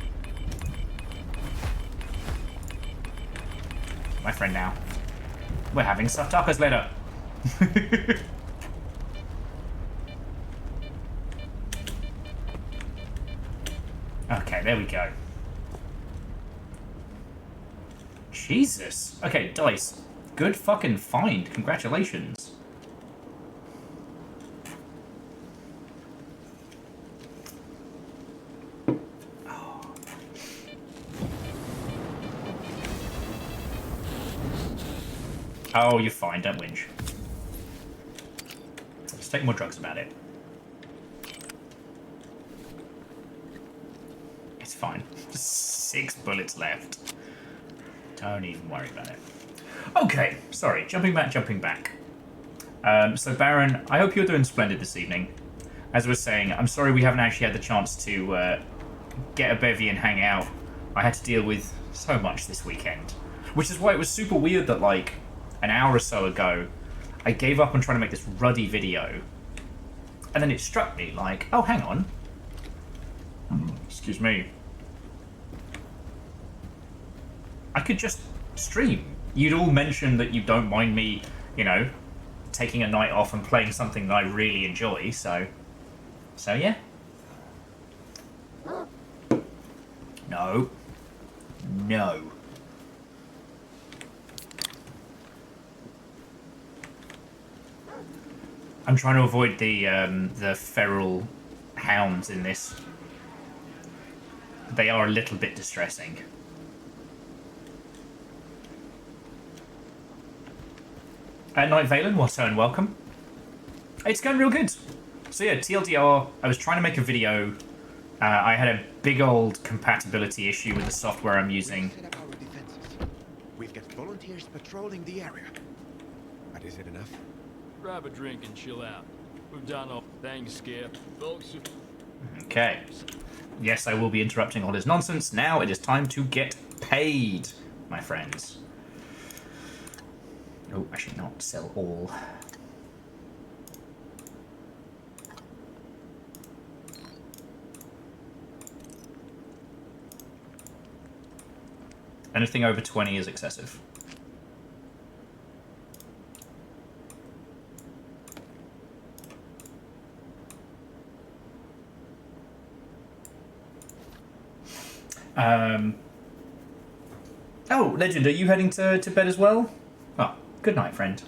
My friend now. We're having stuffed tacos later. Okay, there we go. Jesus. Okay, Dice. Good fucking find. Congratulations. Oh, you're fine. Don't whinge. Just take more drugs about it. It's fine. 6 bullets left. Don't even worry about it. Okay, sorry. Jumping back. So, Baron, I hope you're doing splendid this evening. As I was saying, I'm sorry we haven't actually had the chance to get a bevy and hang out. I had to deal with so much this weekend. Which is why it was super weird that, like, an hour or so ago, I gave up on trying to make this ruddy video. And then it struck me, like, oh, hang on. Excuse me. I could just stream. You'd all mentioned that you don't mind me, you know, taking a night off and playing something that I really enjoy, so yeah. No. No. I'm trying to avoid the feral hounds in this. They are a little bit distressing. Night Valen, Watto and welcome. It's going real good. So yeah, TLDR, I was trying to make a video. I had a big old compatibility issue with the software I'm using. We've set up our defenses. We've got volunteers patrolling the area. But is it enough? Grab a drink and chill out. We've done all things, Skip. Folks. Okay. Yes, I will be interrupting all his nonsense. Now it is time to get paid, my friends. Oh, I should not sell all. Anything over 20 is excessive. Oh, Legend, are you heading to bed as well? Oh, good night, friend.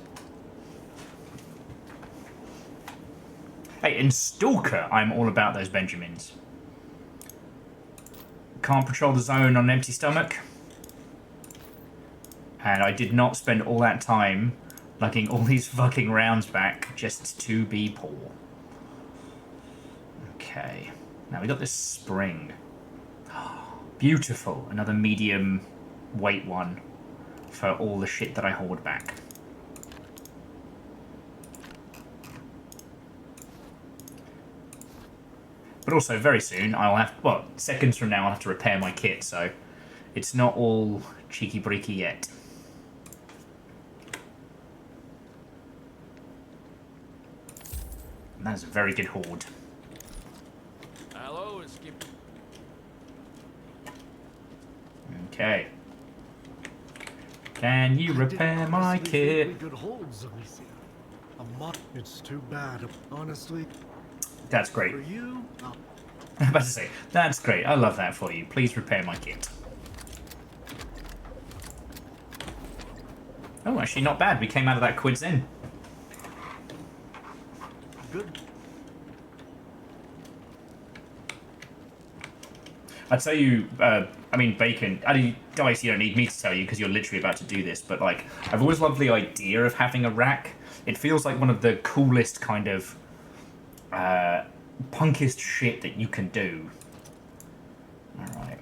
Hey, in Stalker, I'm all about those Benjamins. Can't patrol the zone on an empty stomach. And I did not spend all that time lugging all these fucking rounds back just to be poor. Okay. Now we got this spring. Beautiful. Another medium weight one for all the shit that I hoard back. But also, very soon, I'll have... Well, seconds from now, I'll have to repair my kit, so it's not all cheeky-breaky yet. And that is a very good hoard. Hello, it's Skip. Okay. Can you repair my kit? We could hold Zonicia. It's too bad, honestly. That's great. For you, I'm about to say, that's great. I love that for you. Please repair my kit. Oh, actually not bad. We came out of that quids in. good. I'd tell you, I mean, Bacon, Dice, you don't need me to tell you because you're literally about to do this, but, like, I've always loved the idea of having a rack. It feels like one of the coolest kind of punkest shit that you can do. Alright.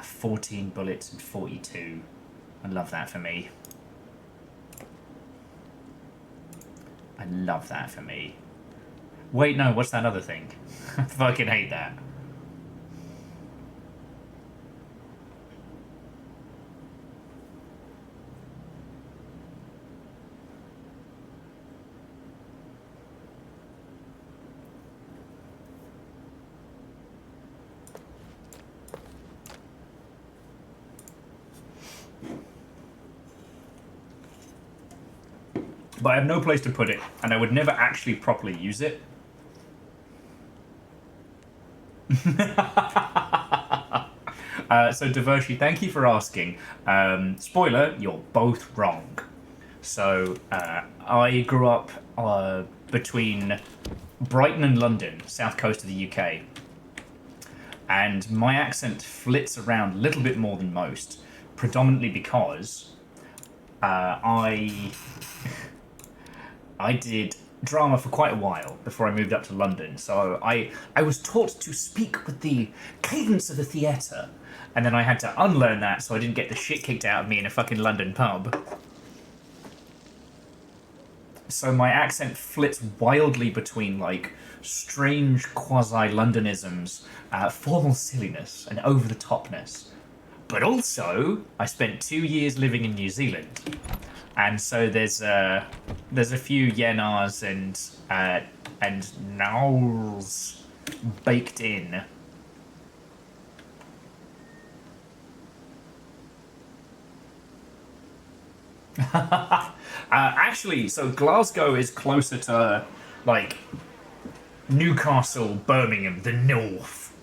14 bullets and 42. I love that for me. I love that for me. Wait, no, what's that other thing? I fucking hate that. But I have no place to put it, and I would never actually properly use it. So, Devershi, thank you for asking. Spoiler, you're both wrong. So, I grew up between Brighton and London, south coast of the UK. And my accent flits around a little bit more than most, predominantly because I did drama for quite a while before I moved up to London, so I was taught to speak with the cadence of the theatre, and then I had to unlearn that so I didn't get the shit kicked out of me in a fucking London pub. So my accent flits wildly between, like, strange quasi-Londonisms, formal silliness, and over-the-topness. But also, I spent 2 years living in New Zealand. And so there's a few yenars and nows baked in. Actually, so Glasgow is closer to, like, Newcastle, Birmingham, the north.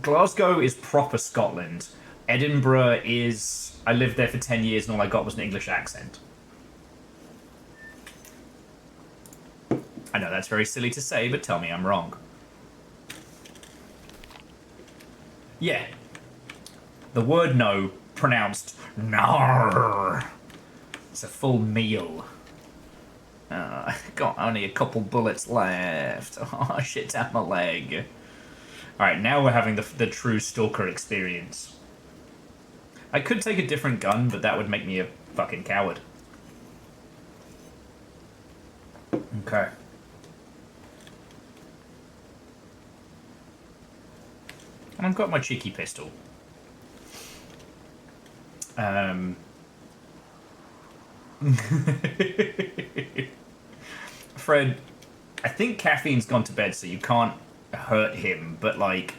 Glasgow is proper Scotland. Edinburgh is... I lived there for 10 years and all I got was an English accent. I know that's very silly to say, but tell me I'm wrong. Yeah. The word no, pronounced nar. It's a full meal. Got only a couple bullets left. Oh, shit down my leg. Alright, now we're having the true stalker experience. I could take a different gun, but that would make me a fucking coward. Okay. And I've got my cheeky pistol. Fred, I think Caffeine's gone to bed, so you can't hurt him, but like,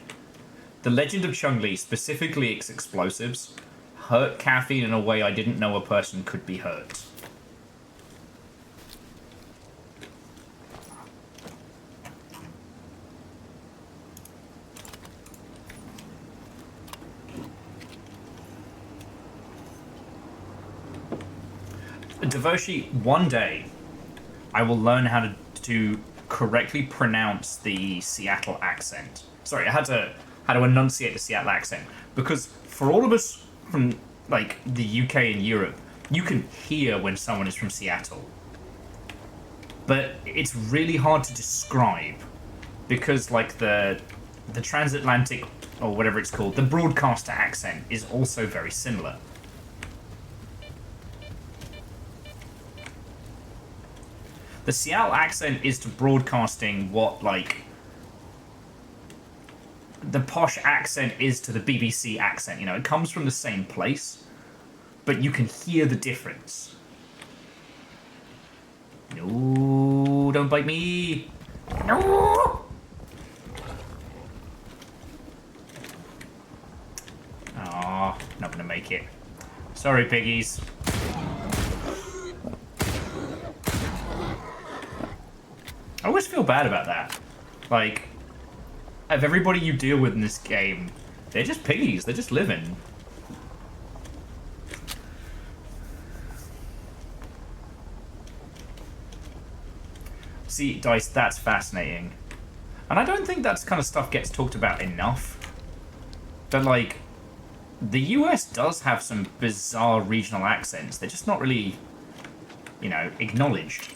the Legend of Chung-Li, specifically its explosives, hurt Caffeine in a way I didn't know a person could be hurt. Devoshi, one day I will learn how to correctly pronounce the Seattle accent. Sorry, I had to enunciate the Seattle accent, because for all of us from like the UK and Europe, you can hear when someone is from Seattle, but it's really hard to describe because like the transatlantic or whatever it's called, the broadcaster accent is also very similar. The Seattle accent is to broadcasting what, like, the posh accent is to the BBC accent. You know, it comes from the same place, but you can hear the difference. No, don't bite me. No! Aw, not gonna make it. Sorry, piggies. I always feel bad about that. Like, of everybody you deal with in this game, they're just piggies. They're just living. See, Dice, that's fascinating. And I don't think that kind of stuff gets talked about enough. But, like, the US does have some bizarre regional accents. They're just not really, you know, acknowledged.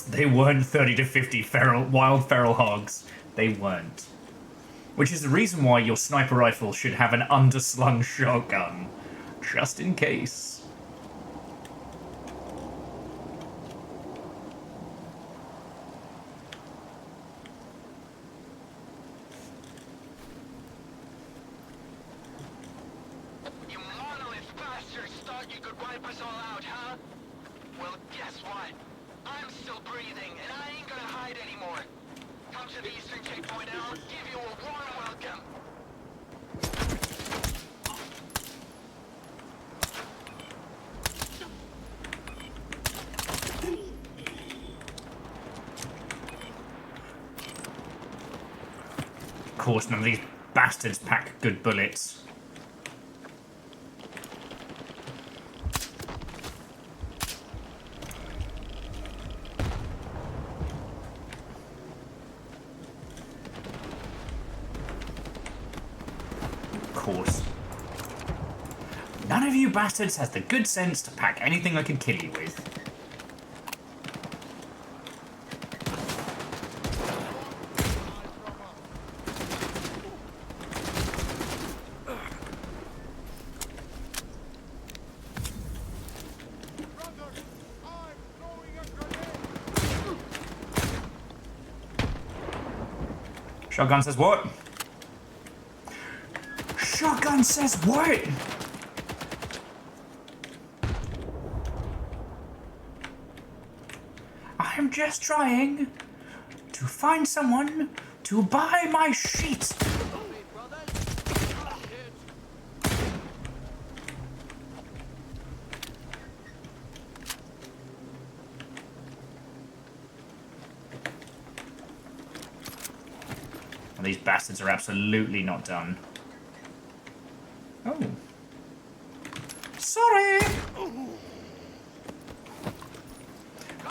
They weren't 30 to 50 wild feral hogs. They weren't. Which is the reason why your sniper rifle should have an underslung shotgun. Just in case. You monolith bastards thought you could wipe us all out, huh? Well, guess what? I'm still breathing, and I ain't gonna hide anymore. Come to the eastern checkpoint, and I'll give you a warm welcome. Of course, none of these bastards pack good bullets. Course. None of you bastards has the good sense to pack anything I can kill you with. Shotgun says what? Shotgun says what? I'm just trying to find someone to buy my shit. And these bastards are absolutely not done. Oh. Sorry!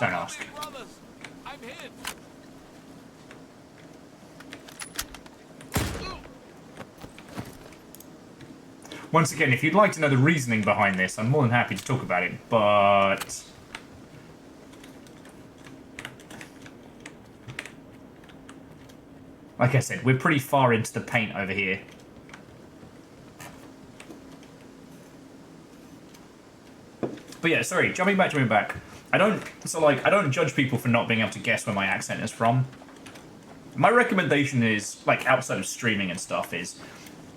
Don't ask. Brothers, I'm hit. Once again, if you'd like to know the reasoning behind this, I'm more than happy to talk about it, but... like I said, we're pretty far into the paint over here. But yeah, sorry, jumping back. I don't judge people for not being able to guess where my accent is from. My recommendation is, like, outside of streaming and stuff, is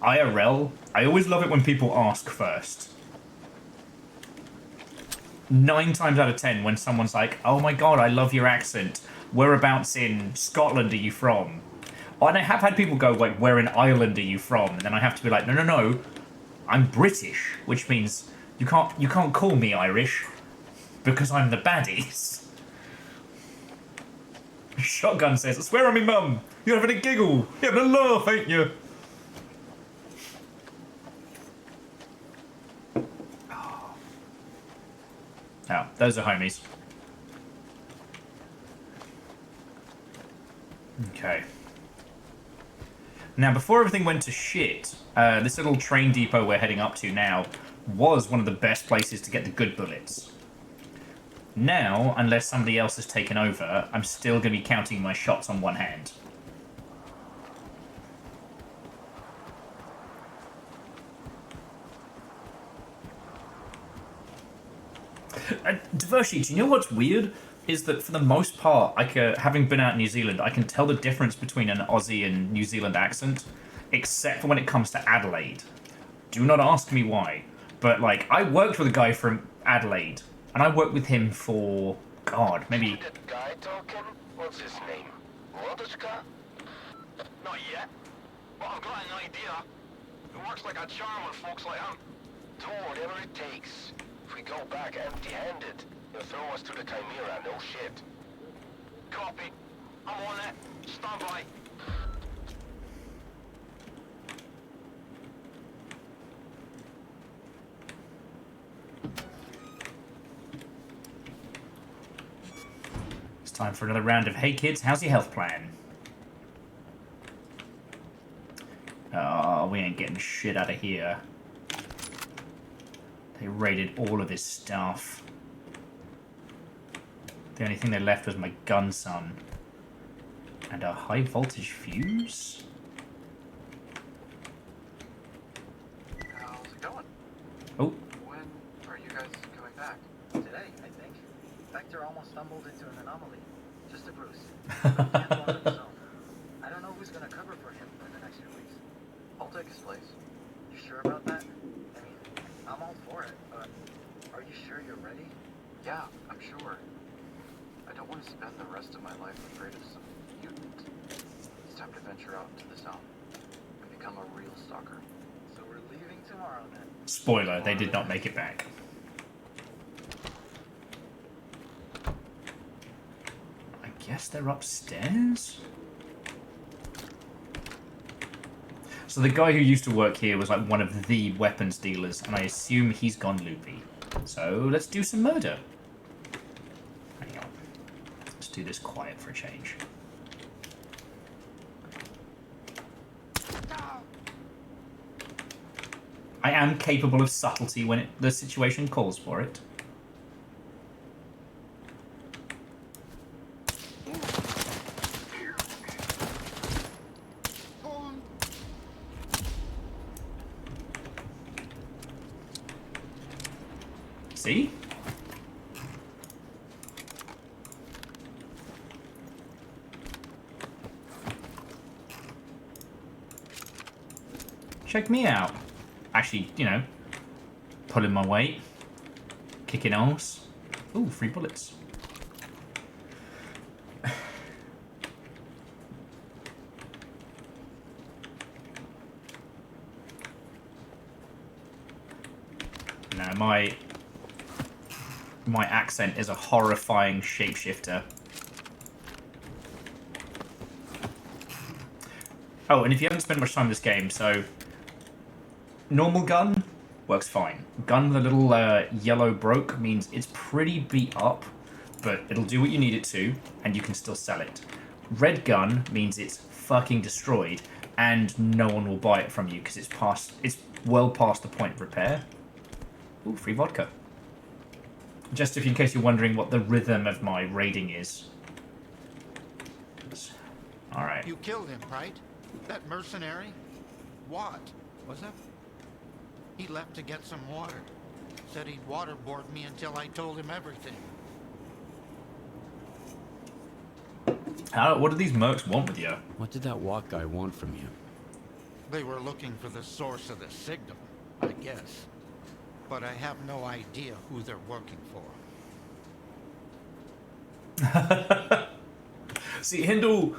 IRL. I always love it when people ask first. 9 times out of 10, when someone's like, oh my god, I love your accent. Whereabouts in Scotland are you from? And I have had people go, like, where in Ireland are you from? And then I have to be like, no, I'm British, which means you can't call me Irish because I'm the baddies. Shotgun says, I swear on me mum, you're having a giggle, you're having a laugh, ain't you? Oh, those are homies. Okay. Now, before everything went to shit, this little train depot we're heading up to now was one of the best places to get the good bullets. Now, unless somebody else has taken over, I'm still going to be counting my shots on one hand. Divershi, do you know what's weird? Is that for the most part, having been out in New Zealand, I can tell the difference between an Aussie and New Zealand accent, except for when it comes to Adelaide. Do not ask me why, but like, I worked with a guy from Adelaide, and I worked with him for, God, maybe... That guy talking? What's his name? Wodeczka? Not yet, but I've got an idea. It works like a charm with folks like him. Do whatever it takes. If we go back empty-handed, he'll throw us to the Chimera, no shit. Copy. I'm on it. Stand by. It's time for another round of, hey kids, how's your health plan? Oh, we ain't getting shit out of here. They raided all of his stuff. The only thing they left was my gun, son. And a high voltage fuse? How's it going? Oh. When are you guys coming back? Today, I think. Vector almost stumbled into an anomaly. Just a bruise. Can't go under the zone. I don't know who's gonna cover for him in the next few weeks. I'll take his place. You sure about that? I mean, I'm all for it, but are you sure you're ready? Yeah, I'm sure. I don't want to spend the rest of my life afraid of some mutant. It's time to venture out into the zone and become a real stalker. So we're leaving tomorrow then. Spoiler, they did not make it back. I guess they're upstairs? So the guy who used to work here was like one of the weapons dealers, and I assume he's gone loopy. So let's do some murder. Hang on. Let's do this quiet for a change. I am capable of subtlety when the situation calls for it. See? Check me out. Actually, you know, pulling my weight, kicking arse. Ooh, 3 bullets. No, my accent is a horrifying shapeshifter. Oh, and if you haven't spent much time in this game, so normal gun works fine. Gun with a little yellow broke means it's pretty beat up, but it'll do what you need it to, and you can still sell it. Red gun means it's fucking destroyed, and no one will buy it from you because it's well past the point of repair. Ooh, free vodka. Just in case you're wondering what the rhythm of my raiding is. Alright. You killed him, right? That mercenary? What was it? He left to get some water. Said he'd waterboard me until I told him everything. What do these mercs want with you? What did that walk guy want from you? They were looking for the source of the signal, I guess. But I have no idea who they're working for. See, Hindle,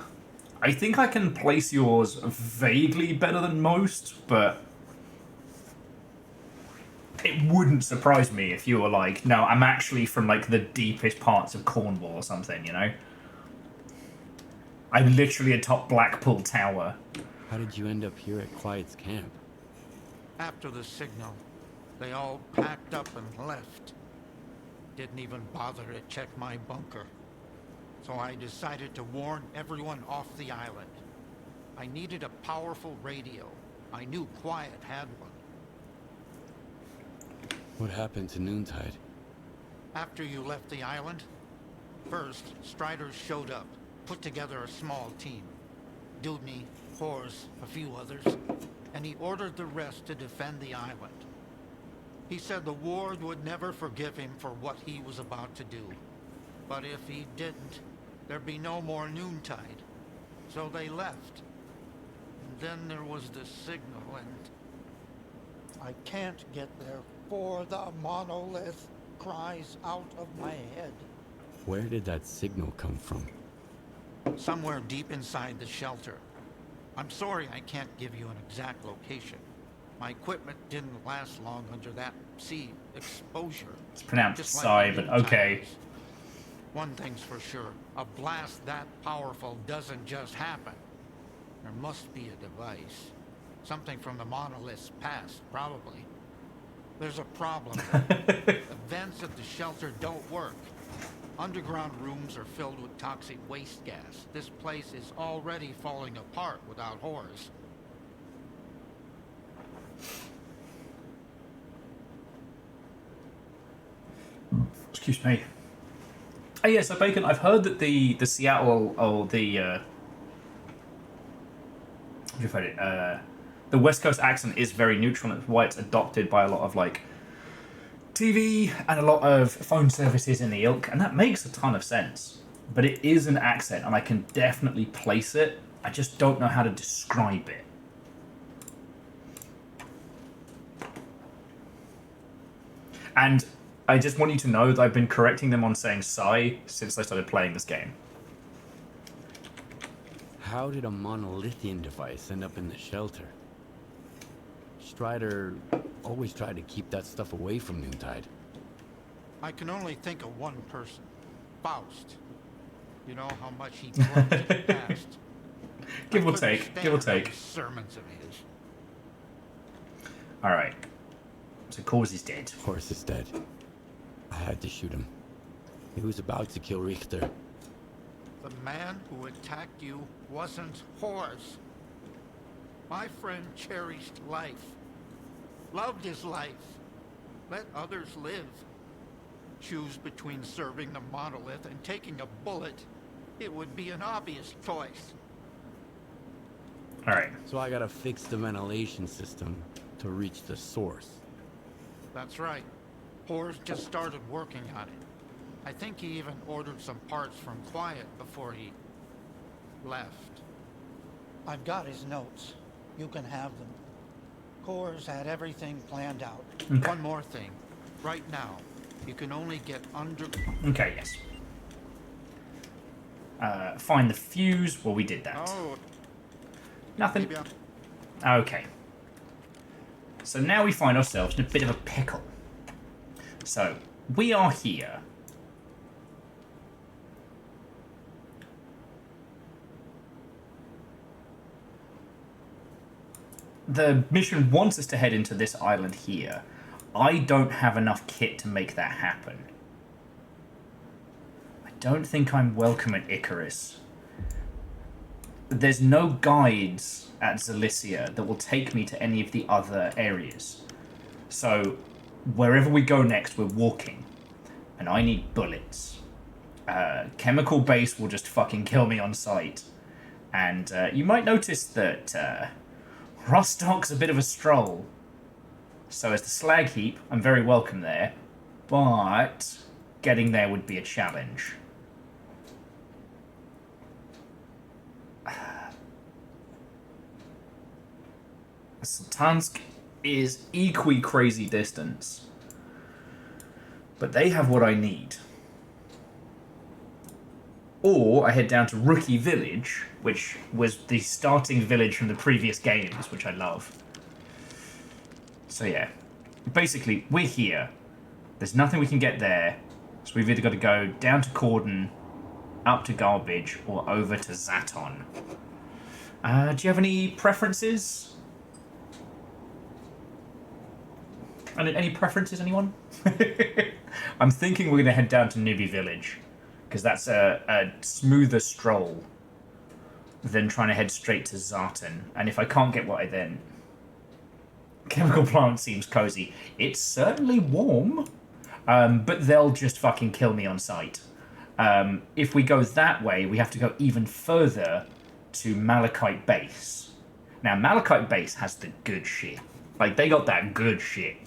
I think I can place yours vaguely better than most, but it wouldn't surprise me if you were like, no, I'm actually from like the deepest parts of Cornwall or something, you know? I'm literally atop Blackpool Tower. How did you end up here at Clyde's camp? After the signal, they all packed up and left. Didn't even bother to check my bunker. So I decided to warn everyone off the island. I needed a powerful radio. I knew Quiet had one. What happened to Noontide? After you left the island, first, Striders showed up, put together a small team. Dudney, Horse, a few others, and he ordered the rest to defend the island. He said the ward would never forgive him for what he was about to do. But if he didn't, there'd be no more Noontide. So they left. And then there was the signal, and I can't get there, for the monolith cries out of my head. Where did that signal come from? Somewhere deep inside the shelter. I'm sorry I can't give you an exact location. My equipment didn't last long under that sea exposure. It's pronounced Just Psy, like but the okay. Noontiders. One thing's for sure, a blast that powerful doesn't just happen. There must be a device. Something from the monolith's past, probably. There's a problem. The vents at the shelter don't work. Underground rooms are filled with toxic waste gas. This place is already falling apart without Horus. Excuse me. Oh yeah, so Bacon, I've heard that the Seattle, or the the West Coast accent is very neutral, and it's why it's adopted by a lot of like TV and a lot of phone services in the ilk, and that makes a ton of sense. But it is an accent, and I can definitely place it. I just don't know how to describe it. And I just want you to know that I've been correcting them on saying Psy since I started playing this game. How did a monolithian device end up in the shelter? Strider always tried to keep that stuff away from Noontide. I can only think of one person. Faust. You know how much he plunged in the past. Give I or couldn't take, give or stand take. those sermons of his. Alright. So Cause is dead. Horse is dead. I had to shoot him. He was about to kill Richter. The man who attacked you wasn't Horus. My friend cherished life. Loved his life. Let others live. Choose between serving the monolith and taking a bullet. It would be an obvious choice. Alright. So I gotta fix the ventilation system to reach the source. That's right. Horus just started working on it. I think he even ordered some parts from Quiet before he left. I've got his notes. You can have them. Core's had everything planned out. Okay. One more thing. Right now, you can only get under... Okay, yes. Find the fuse. Well, we did that. Oh, Nothing. maybe I'll... Okay. So now we find ourselves in a bit of a pickle. So, we are here. The mission wants us to head into this island here. I don't have enough kit to make that happen. don't think I'm welcome at Icarus. There's no guides at Zalicia that will take me to any of the other areas. So, wherever we go next, we're walking. And I need bullets. Chemical base will just fucking kill me on sight. And you might notice that Rostock's a bit of a stroll. So as the slag heap, I'm very welcome there. But getting there would be a challenge. Sultansk is equally crazy distance. But they have what I need. Or I head down to Rookie Village, which was the starting village from the previous games, which I love. So yeah, basically, we're here. There's nothing we can get there, so we've either got to go down to Cordon, up to Garbage, or over to Zaton. Do you have any preferences? Any preferences, anyone? I'm thinking we're going to head down to Newbie Village, because that's a smoother stroll than trying to head straight to Zartan. And if I can't get what I then... Chemical plant seems cozy. It's certainly warm, but they'll just fucking kill me on sight. If we go that way, we have to go even further to Malachite Base. Now, Malachite Base has the good shit. Like, they got that good shit.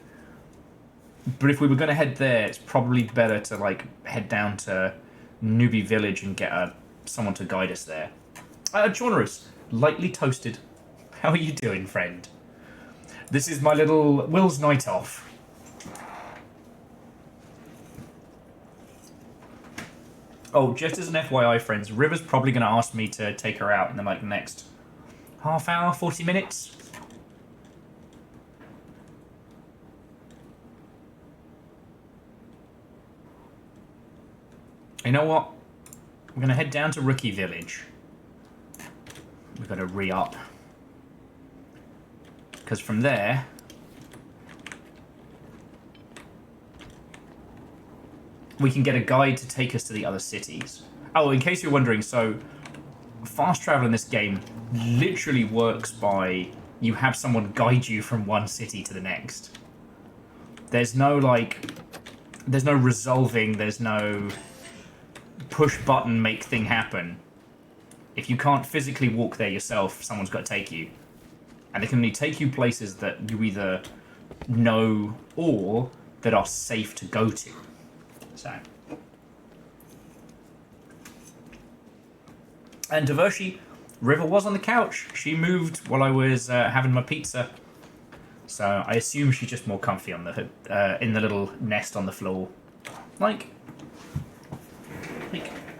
But if we were going to head there, it's probably better to, like, head down to Newbie Village and get someone to guide us there. Jonorus, lightly toasted. How are you doing, friend? This is my little Will's night off. Oh, just as an FYI, friends, River's probably going to ask me to take her out in the like next half hour, 40 minutes. You know what? We're going to head down to Rookie Village. We've got to re-up. Because from there... we can get a guide to take us to the other cities. Oh, in case you're wondering, so... fast travel in this game literally works by... you have someone guide you from one city to the next. There's no, like... there's no resolving, there's no... push button, make thing happen. If you can't physically walk there yourself, someone's got to take you. And they can only take you places that you either know or that are safe to go to. So. And Devershi, River was on the couch. She moved while I was having my pizza. So I assume she's just more comfy on the in the little nest on the floor. Like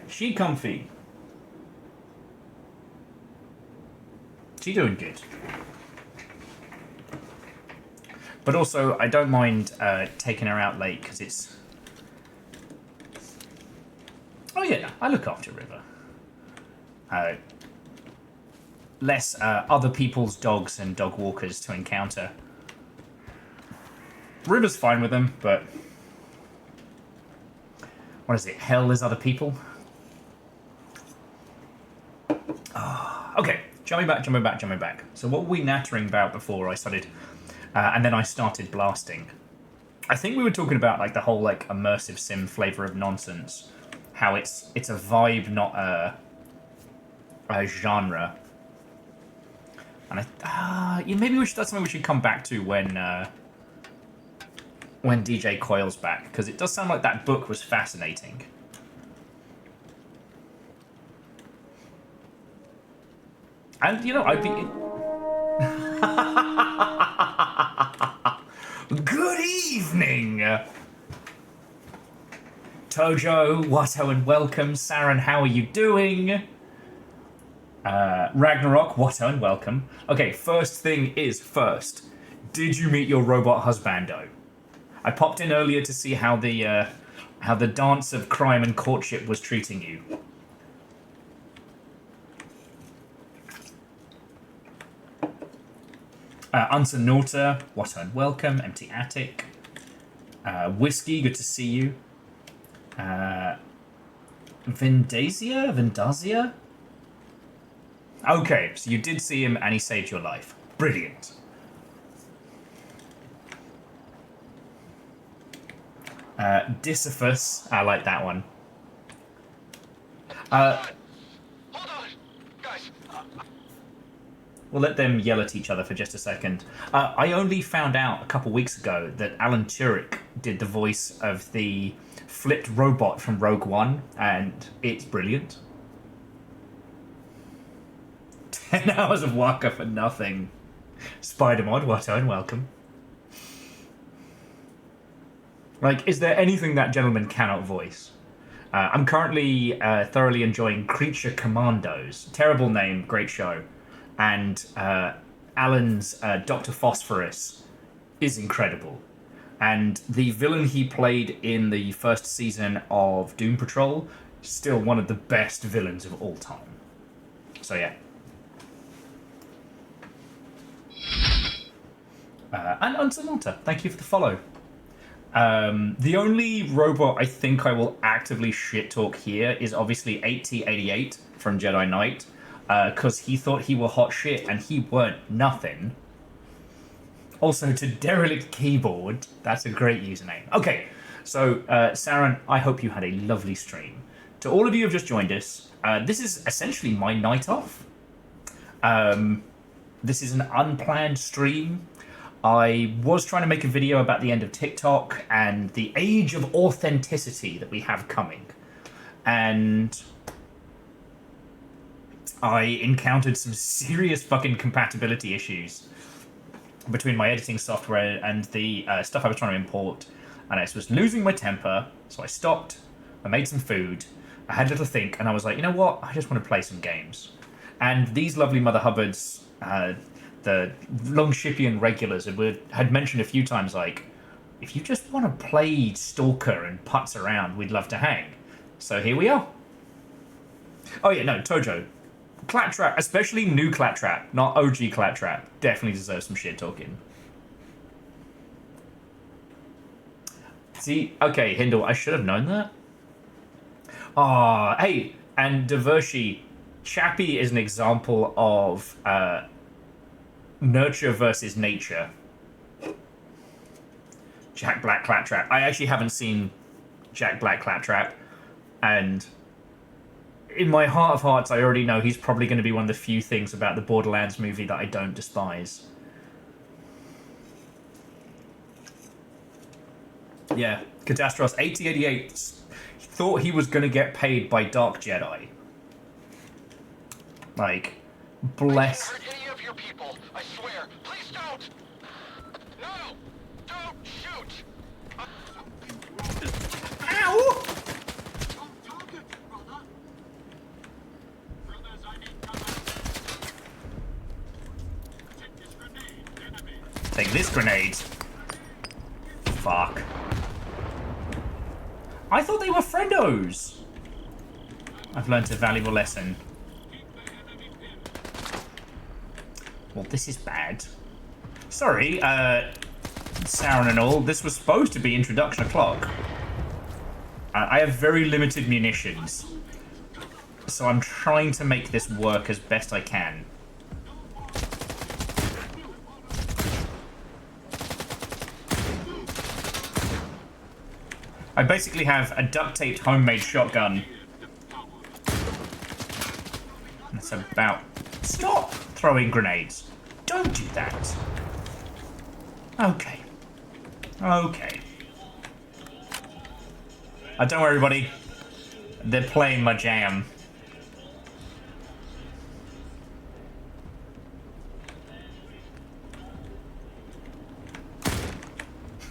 she comfy. She doing good. But also, I don't mind taking her out late because it's... oh yeah, I look after River. Less other people's dogs and dog walkers to encounter. River's fine with them, but... what is it? Hell is other people? Oh, okay, jumping back. So what were we nattering about before I started... and then I started blasting. I think we were talking about like the whole like immersive sim flavor of nonsense. How it's a vibe, not a genre. And yeah, maybe that's something we should come back to when DJ Coil's back, because it does sound like that book was fascinating. And you know, I'd be. Good evening! Tojo, Watto, and welcome. Saren, how are you doing? Ragnarok, Watto, and welcome. Okay, first thing is first. Did you meet your robot husbando? I popped in earlier to see how the dance of crime and courtship was treating you. Unsanota, what and welcome. Empty Attic. Whiskey, good to see you. Vindazia? Okay, so you did see him and he saved your life. Brilliant. Disophus, I like that one. Hold on! Guys, We'll let them yell at each other for just a second. I only found out a couple weeks ago that Alan Tudyk did the voice of the flipped robot from Rogue One, and it's brilliant. 10 hours of Waka for nothing. Spider-Mod, what and welcome. Like, is there anything that gentleman cannot voice? I'm currently thoroughly enjoying Creature Commandos. Terrible name, great show. And Alan's Dr. Phosphorus is incredible. And the villain he played in the first season of Doom Patrol, still one of the best villains of all time. So yeah. And Unsalanta, thank you for the follow. The only robot I think I will actively shit talk here is obviously 8088 from Jedi Knight, because he thought he were hot shit and he weren't nothing. Also to Derelict Keyboard, that's a great username. Okay, so Saren, I hope you had a lovely stream. To all of you who have just joined us, this is essentially my night off. This is an unplanned stream. I was trying to make a video about the end of TikTok and the age of authenticity that we have coming. And I encountered some serious fucking compatibility issues between my editing software and the stuff I was trying to import. And I was losing my temper, so I stopped, I made some food, I had a little think, and I was like, you know what, I just want to play some games. And these lovely Mother Hubbards, the Longshipian regulars had mentioned a few times, like, if you just want to play Stalker and putz around, we'd love to hang. So here we are. Oh yeah, no, Tojo. Claptrap, especially new Claptrap, not OG Claptrap, definitely deserves some shit talking. See, okay, Hindle, I should have known that. Ah, hey, and Devershi, Chappie is an example of nurture versus nature. Jack Black Claptrap. I actually haven't seen Jack Black Claptrap, and in my heart of hearts, I already know he's probably going to be one of the few things about the Borderlands movie that I don't despise. Yeah, Catastros 8088 thought he was going to get paid by Dark Jedi. Like, bless. I didn't hurt any of your people, I swear. Please don't! No! Don't shoot! Ow! Take this grenade. Fuck. I thought they were friendos. I've learnt a valuable lesson. Well, this is bad. Sorry, Sauron and all. This was supposed to be introduction o'clock. I have very limited munitions, so I'm trying to make this work as best I can. I basically have a duct-taped homemade shotgun. That's about... Stop throwing grenades. Don't do that. Okay. Okay. Don't worry, everybody. They're playing my jam.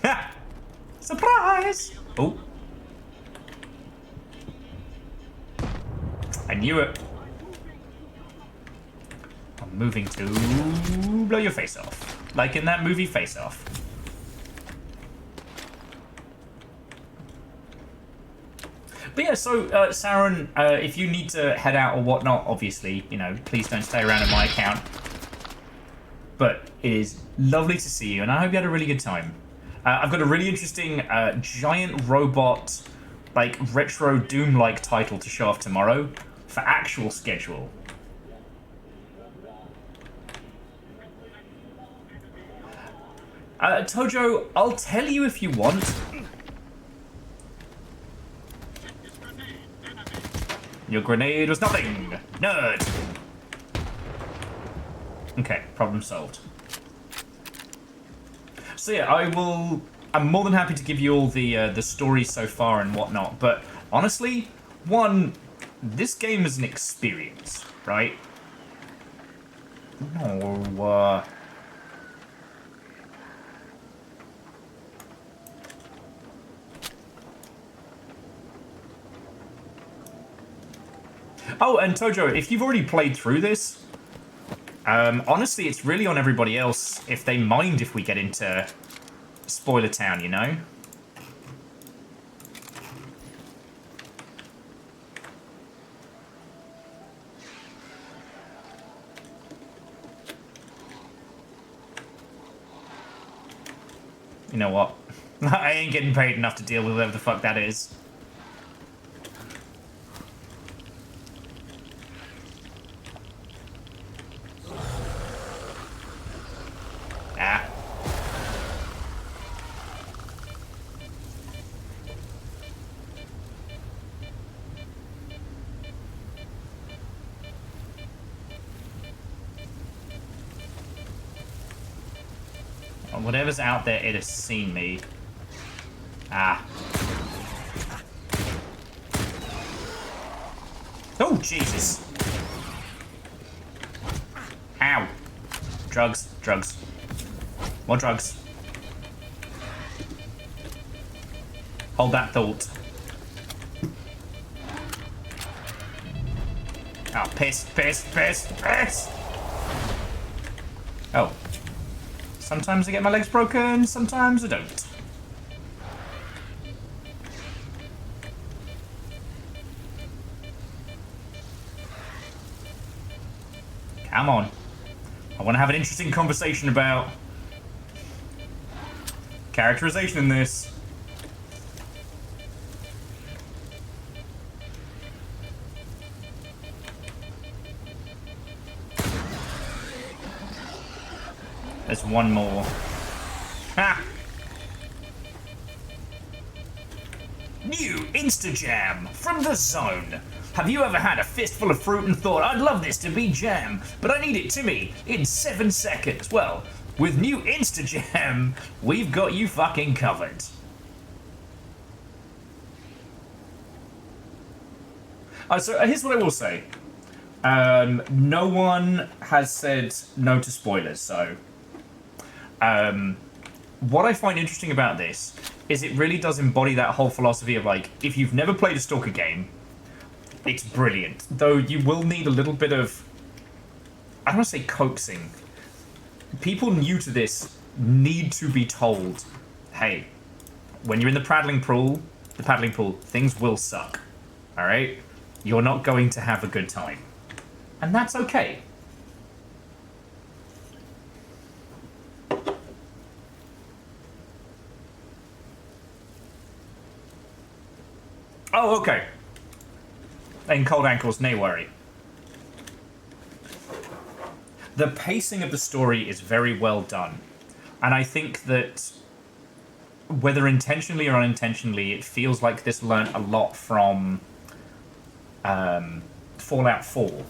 Ha! Surprise! Oh. I knew it. I'm moving to blow your face off. Like in that movie Face Off. But yeah, so Sauron, if you need to head out or whatnot, obviously, you know, please don't stay around in my account. But it is lovely to see you, and I hope you had a really good time. I've got a really interesting giant robot like retro Doom-like title to show off tomorrow for actual schedule. Tojo, I'll tell you if you want. Your grenade was nothing! Nerd! Okay, problem solved. So yeah, I'm more than happy to give you all the story so far and whatnot, but honestly, one, this game is an experience, right? No, Oh, and Tojo, if you've already played through this, honestly, it's really on everybody else if they mind if we get into Spoiler Town, you know? You know what? I ain't getting paid enough to deal with whatever the fuck that is. Whatever's out there, it has seen me. Ah. Oh, Jesus. Ow. Drugs, drugs. More drugs. Hold that thought. Oh, piss, piss, piss, piss! Oh. Sometimes I get my legs broken, sometimes I don't. Come on. I want to have an interesting conversation about characterization in this. There's one more. Ha! New Insta-Jam from the Zone. Have you ever had a fistful of fruit and thought, I'd love this to be jam, but I need it to me in 7 seconds? Well, with new Insta-Jam, we've got you fucking covered. So here's what I will say. No one has said no to spoilers, so... what I find interesting about this is it really does embody that whole philosophy of, like, if you've never played a Stalker game, it's brilliant. Though you will need a little bit of, I don't want to say coaxing. People new to this need to be told, hey, when you're in the paddling pool, things will suck. Alright? You're not going to have a good time. And that's okay. Oh, okay. In Cold Ankles, nay worry. The pacing of the story is very well done. And I think that, whether intentionally or unintentionally, it feels like this learnt a lot from Fallout 4.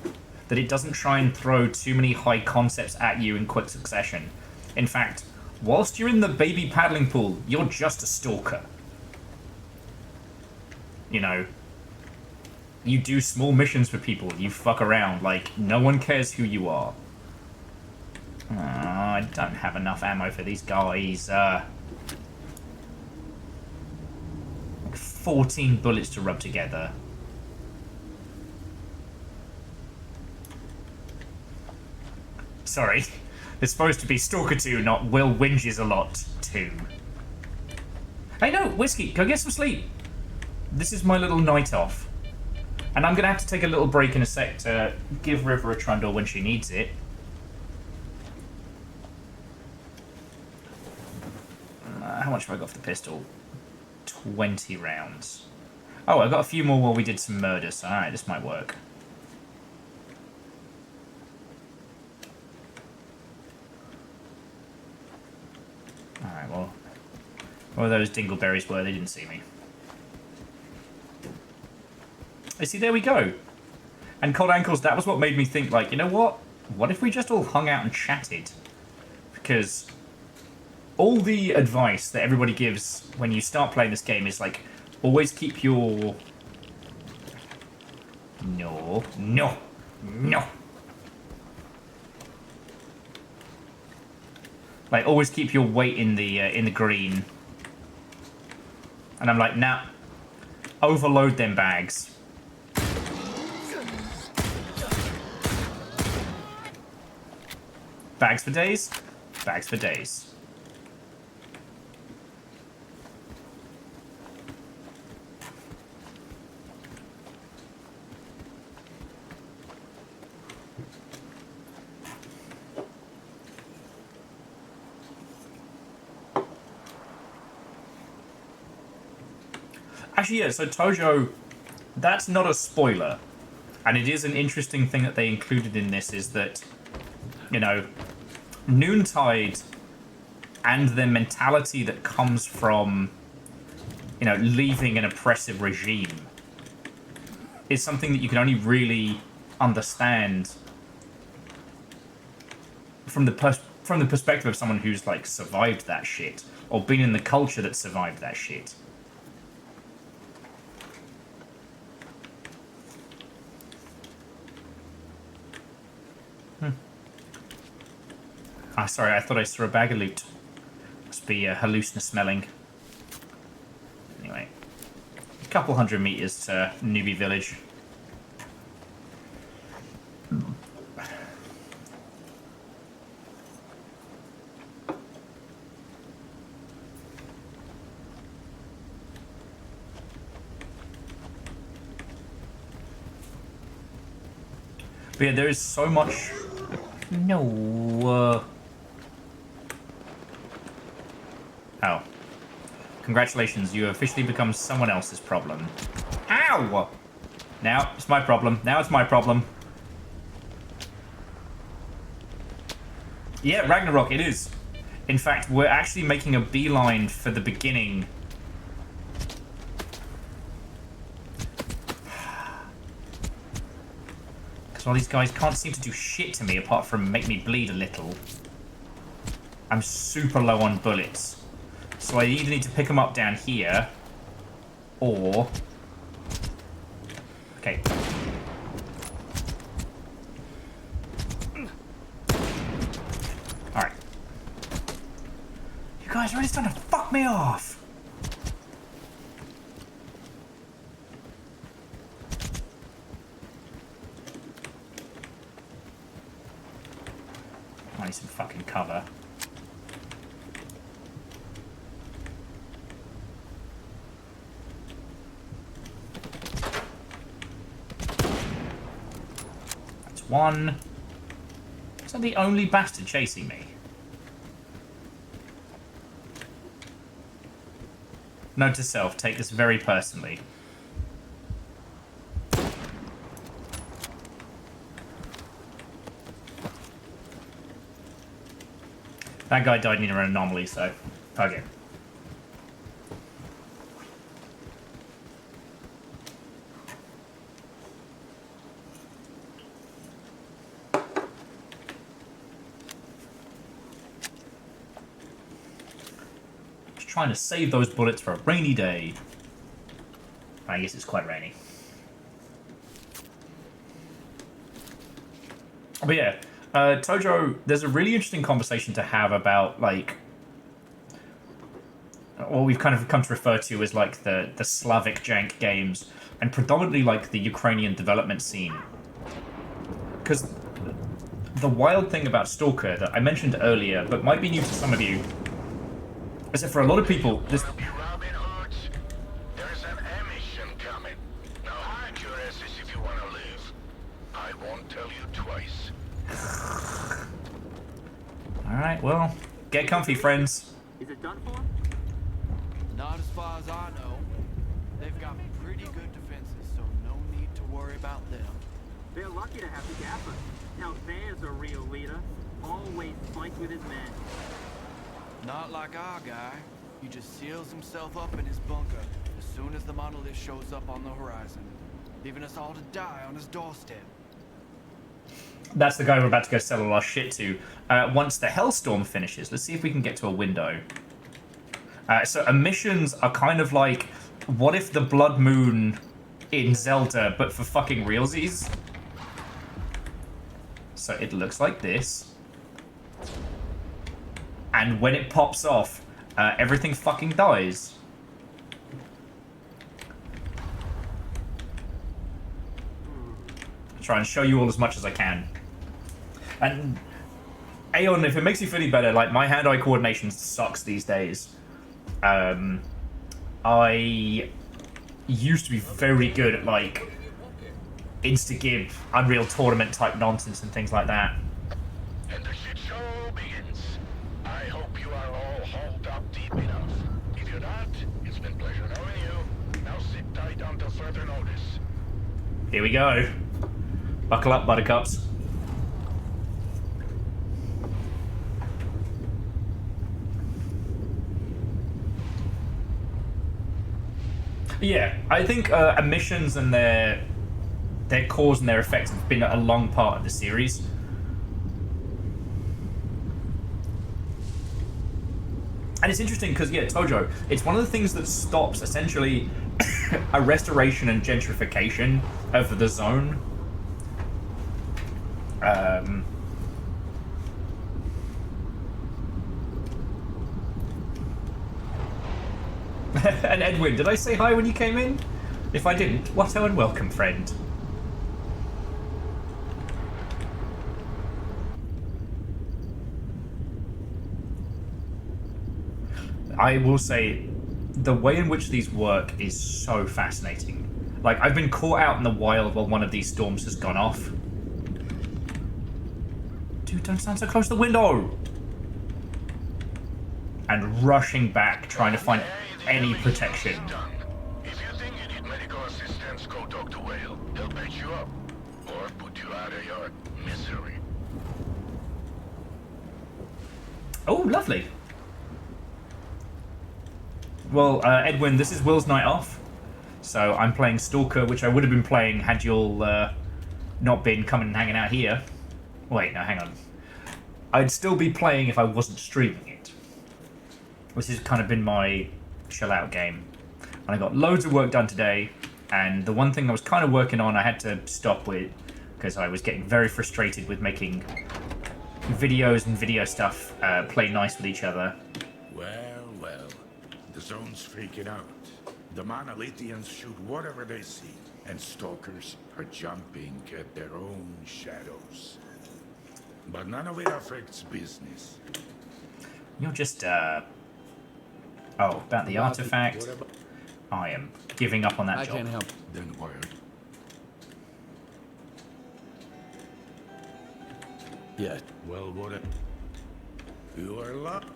That it doesn't try and throw too many high concepts at you in quick succession. In fact, whilst you're in the baby paddling pool, you're just a stalker. You know, you do small missions for people, you fuck around, like, no one cares who you are. Oh, I don't have enough ammo for these guys. Like 14 bullets to rub together. Sorry, it's supposed to be Stalker 2, not Will Whinges a Lot 2. Hey, no, Whiskey, go get some sleep. This is my little night off. And I'm going to have to take a little break in a sec to give River a trundle when she needs it. How much have I got for the pistol? 20 rounds. Oh, I got a few more while we did some murders. Alright, this might work. Alright, well... Where those dingleberries were, they didn't see me. I see, there we go. And Cold Ankles, that was what made me think, like, you know what? What if we just all hung out and chatted? Because all the advice that everybody gives when you start playing this game is, like, always keep your... No. Like, always keep your weight in the green. And I'm like, nah. Overload them bags. Bags for days? Bags for days. Actually, yeah, so Tojo, that's not a spoiler. And it is an interesting thing that they included in this is that, you know, Noontide and the mentality that comes from, you know, leaving an oppressive regime is something that you can only really understand from the perspective of someone who's, like, survived that shit or been in the culture that survived that shit. Ah, sorry, I thought I saw a bag of loot. Must be hallucina smelling. Anyway, a couple 100 meters to Newbie Village. But yeah, there is so much... No. Oh. Congratulations, you have officially become someone else's problem. Ow! Now it's my problem. Now it's my problem. Yeah, Ragnarok, it is. In fact, we're actually making a beeline for the beginning. Because all these guys can't seem to do shit to me apart from make me bleed a little. I'm super low on bullets. So I either need to pick them up down here, or... Okay. Alright. You guys are really starting to fuck me off! I need some fucking cover. One. Is that the only bastard chasing me? Note to self, take this very personally. That guy died in an anomaly, so fuck it. Trying to save those bullets for a rainy day. I guess it's quite rainy. But yeah, Tojo, there's a really interesting conversation to have about, like, what we've kind of come to refer to as, like, the Slavic jank games, and predominantly, like, the Ukrainian development scene. Because the wild thing about Stalker that I mentioned earlier, but might be new to some of you, is that for a lot of people, this... There's an emission coming. Now hide your asses if you want to live. I won't tell you twice. Alright, well, get comfy, friends. Is it done for? Not as far as I know. They've got pretty good defenses, so no need to worry about them. They're lucky to have the Gaffer. Now there's a real leader. Always fights with his men. Not like our guy. He just seals himself up in his bunker as soon as the monolith shows up on the horizon, leaving us all to die on his doorstep. That's the guy we're about to go sell all our shit to. Once the Hellstorm finishes, let's see if we can get to a window. So emissions are kind of like, what if the Blood Moon in Zelda, but for fucking realsies? So it looks like this. And when it pops off, everything fucking dies. I'll try and show you all as much as I can. And Aeon, if it makes you feel any better, like my hand-eye coordination sucks these days. I used to be very good at like Instagib, Unreal Tournament type nonsense and things like that. And the shit show begins. I hope you are all hauled up deep enough. If you're not, it's been pleasure knowing you. Now sit tight until further notice. Here we go. Buckle up, buttercups. Yeah, I think emissions and their cause and their effects have been a long part of the series. And it's interesting because, yeah, Tojo, it's one of the things that stops, essentially, a restoration and gentrification of the zone. And Edwin, did I say hi when you came in? If I didn't, what and welcome, friend. I will say, the way in which these work is so fascinating. Like, I've been caught out in the wild while one of these storms has gone off. Dude, don't stand so close to the window! And rushing back, trying to find any protection. If you think you need medical assistance, go talk to Whale. He'll patch you up. Or put you out of your misery. Oh, lovely. Well, Edwin, this is Will's night off. So I'm playing Stalker, which I would have been playing had you all not been coming and hanging out here. Wait, no, hang on. I'd still be playing if I wasn't streaming it. This has kind of been my chill out game. And I got loads of work done today, and the one thing I was kind of working on I had to stop with because I was getting very frustrated with making videos and video stuff play nice with each other. Well, the zone's freaking out. The Monolithians shoot whatever they see, and stalkers are jumping at their own shadows. But none of it affects business. You're just, Oh, about the artifact. I am giving up on that job. I can't help. Then why? Yeah. Well, what? You are lucky.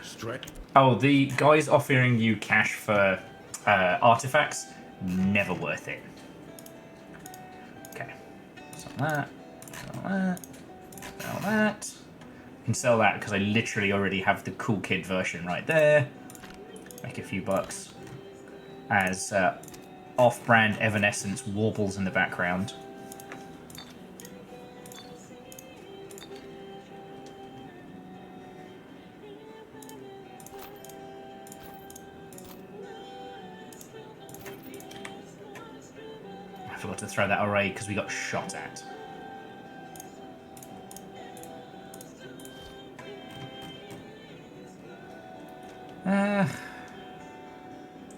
Straight. Oh, the guys offering you cash for artifacts, never worth it. Okay. Sell that. Sell that. Sell that. I can sell that because I literally already have the cool kid version right there. Make a few bucks. As off-brand Evanescence warbles in the background. I forgot to throw that array because we got shot at.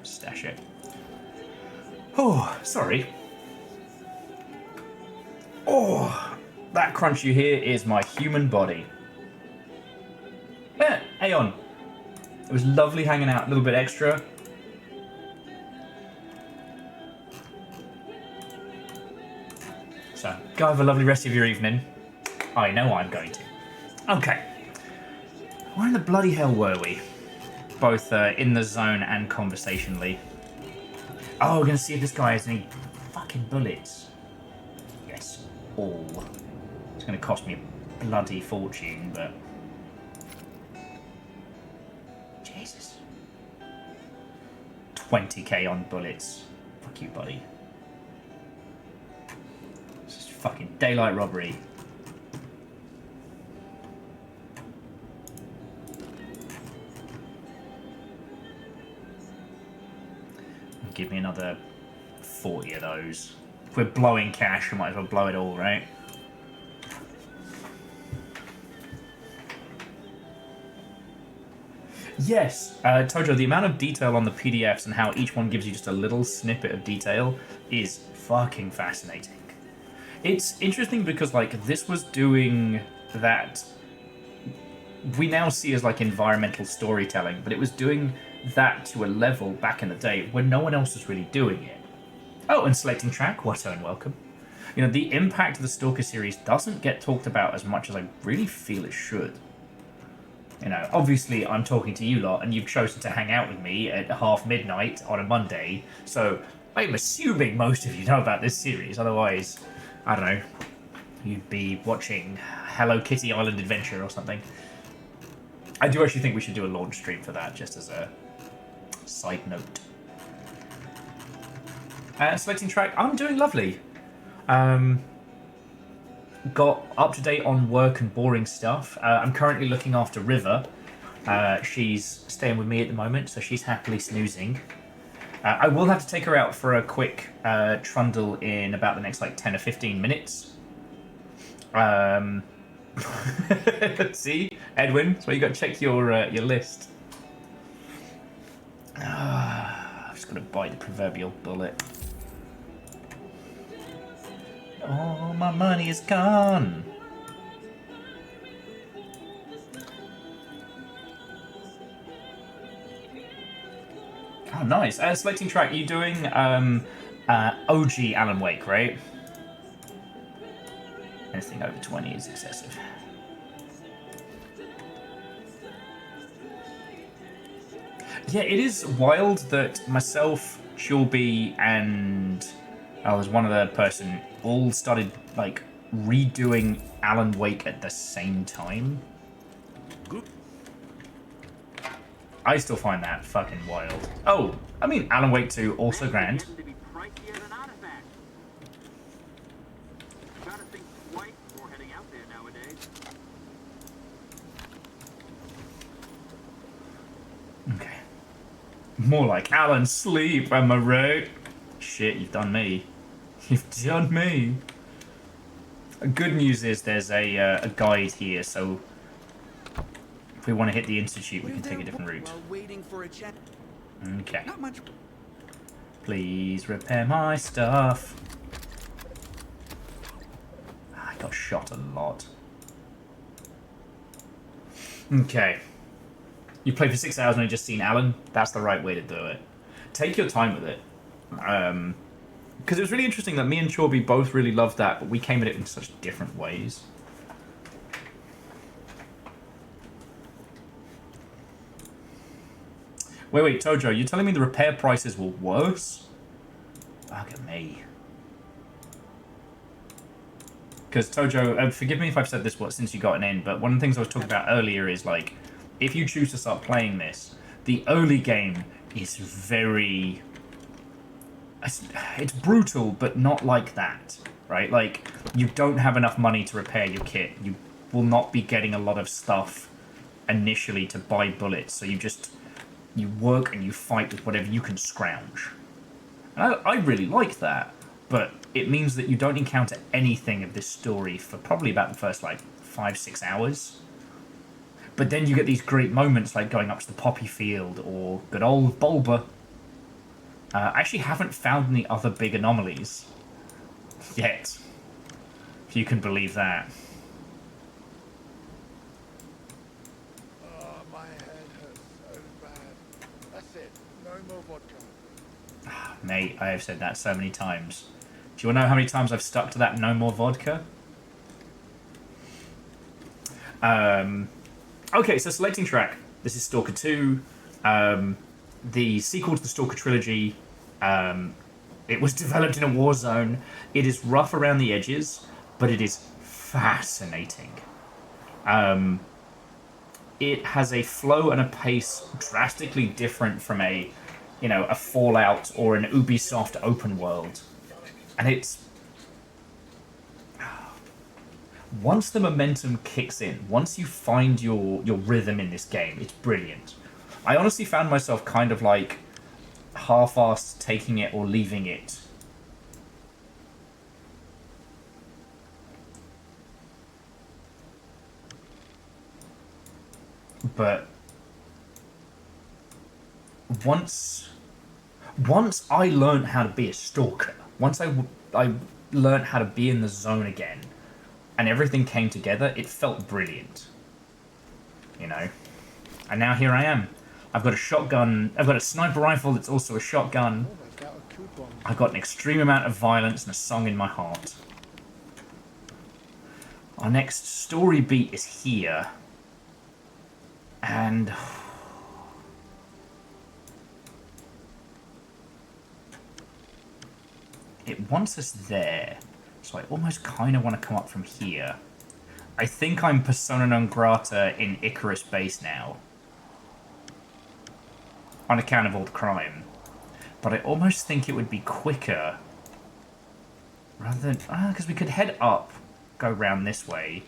Stash it. Oh, sorry. Oh, that crunch you hear is my human body. Yeah, Aeon. It was lovely hanging out a little bit extra. So, go have a lovely rest of your evening. I know I'm going to. Okay. Where in the bloody hell were we? Both in the zone and conversationally. Oh, we're gonna see if this guy has any fucking bullets. Yes, all. It's gonna cost me a bloody fortune, but... Jesus. 20k on bullets. Fuck you, buddy. This is fucking daylight robbery. Give me another 40 of those. If we're blowing cash, we might as well blow it all, right? Yes, Tojo, the amount of detail on the PDFs and how each one gives you just a little snippet of detail is fucking fascinating. It's interesting because, like, this was doing that we now see as, like, environmental storytelling, but it was doing that to a level back in the day when no one else was really doing it. Oh, and selecting track, what and welcome. You know, the impact of the Stalker series doesn't get talked about as much as I really feel it should. You know, obviously I'm talking to you lot and you've chosen to hang out with me at midnight on a Monday, so I'm assuming most of you know about this series, otherwise, I don't know, you'd be watching Hello Kitty Island Adventure or something. I do actually think we should do a launch stream for that, just as a side note. Selecting track, I'm doing lovely. Got up to date on work and boring stuff. I'm currently looking after River. She's staying with me at the moment, so she's happily snoozing. I will have to take her out for a quick trundle in about the next like 10 or 15 minutes. See, Edwin, so you got to check your list. I'm just gonna bite the proverbial bullet. All my money is gone. Oh, nice. Selecting track. You doing OG Alan Wake, right? Anything over 20 is excessive. Yeah, it is wild that myself, Shulby, and there's one other person all started like redoing Alan Wake at the same time. I still find that fucking wild. Oh, I mean, Alan Wake 2 also grand. Okay. More like Alan sleep, am I right? Shit, you've done me. You've done me. Good news is there's a guide here, so if we want to hit the Institute, we can take a different route. Okay. Please repair my stuff. I got shot a lot. Okay. You played for 6 hours and I just seen Alan. That's the right way to do it. Take your time with it. Because it was really interesting that me and Chorby both really loved that, but we came at it in such different ways. Wait, Tojo, you're telling me the repair prices were worse? Look at me. Because Tojo, forgive me if I've said this since you got in, but one of the things I was talking about earlier is like, if you choose to start playing this, the early game is very... It's brutal, but not like that, right? Like, you don't have enough money to repair your kit. You will not be getting a lot of stuff initially to buy bullets, so you work and you fight with whatever you can scrounge. And I really like that, but it means that you don't encounter anything of this story for probably about the first, like, 5-6 hours. But then you get these great moments like going up to the poppy field or good old Bulba. I actually haven't found any other big anomalies yet, if you can believe that. Oh, my head hurts so bad. That's it. No more vodka. Mate, I have said that so many times. Do you want to know how many times I've stuck to that no more vodka? Okay, so selecting track. This is Stalker 2. The sequel to the Stalker trilogy. It was developed in a war zone. It is rough around the edges, but it is fascinating. It has a flow and a pace drastically different from a Fallout or an Ubisoft open world. And it's... Once the momentum kicks in, once you find your rhythm in this game, it's brilliant. I honestly found myself kind of like half-assed taking it or leaving it. But once I learned how to be a stalker, once I learned how to be in the zone again, and everything came together, it felt brilliant. You know? And now here I am. I've got a shotgun, I've got a sniper rifle that's also a shotgun. I've got an extreme amount of violence and a song in my heart. Our next story beat is here. And... it wants us there. So I almost kind of want to come up from here. I think I'm persona non grata in Icarus Base now. On account of all the crime. But I almost think it would be quicker. Rather than... because we could head up, go round this way.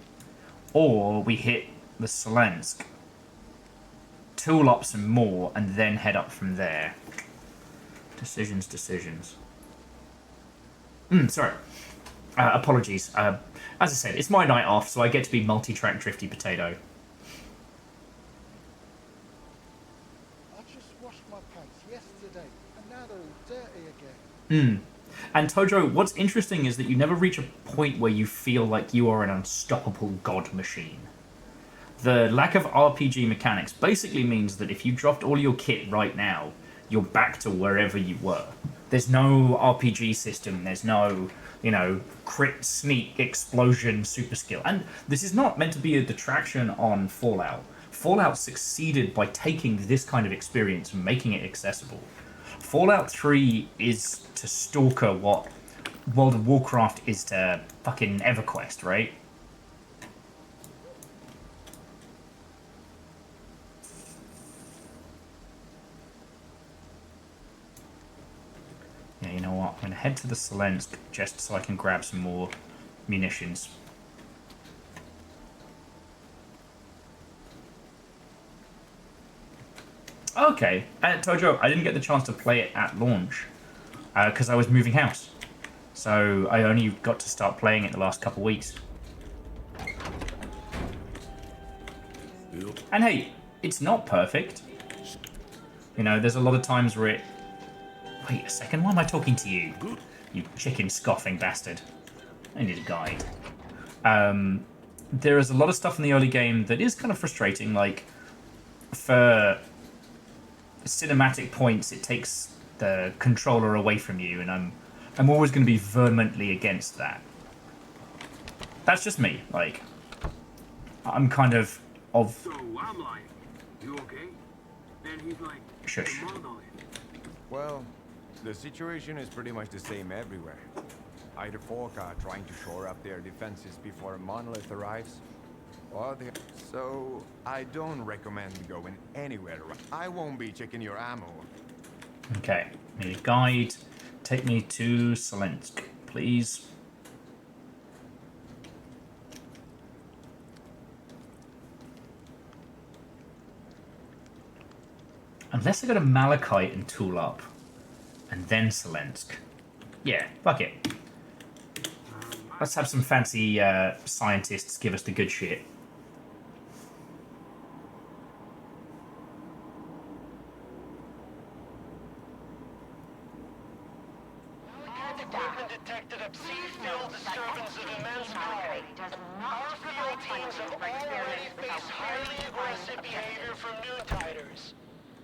Or we hit the Smolensk. Tool up some more, and then head up from there. Decisions. Sorry. Apologies. As I said, it's my night off, so I get to be multi-track Drifty Potato. I just washed my pants yesterday, and now they're all dirty again. And Tojo, what's interesting is that you never reach a point where you feel like you are an unstoppable god machine. The lack of RPG mechanics basically means that if you dropped all your kit right now, you're back to wherever you were. There's no RPG system, there's no, crit, sneak, explosion, super skill. And this is not meant to be a detraction on Fallout. Fallout succeeded by taking this kind of experience and making it accessible. Fallout 3 is to Stalker what World of Warcraft is to fucking EverQuest, right? Yeah, you know what? I'm going to head to the Smolensk just so I can grab some more munitions. Okay, Tojo, I didn't get the chance to play it at launch because I was moving house. So I only got to start playing it the last couple weeks. And hey, it's not perfect. There's a lot of times where it... Wait a second, why am I talking to you? You chicken scoffing bastard. I need a guide. There is a lot of stuff in the early game that is kind of frustrating, like for cinematic points it takes the controller away from you, and I'm always going to be vehemently against that. That's just me, like I'm kind of So I'm like, you okay? And he's like, shush. Well, the situation is pretty much the same everywhere. Either folk are trying to shore up their defenses before a monolith arrives, or they... So, I don't recommend going anywhere. I won't be checking your ammo. Okay, need a guide. Take me to Smolensk, please. Unless I go to Malachite and tool up, and then Smolensk. Yeah, fuck it. Let's have some fancy scientists give us the good shit. Equipment detected a field disturbance of immense power. Our field teams have already faced highly aggressive behavior from Noontiders.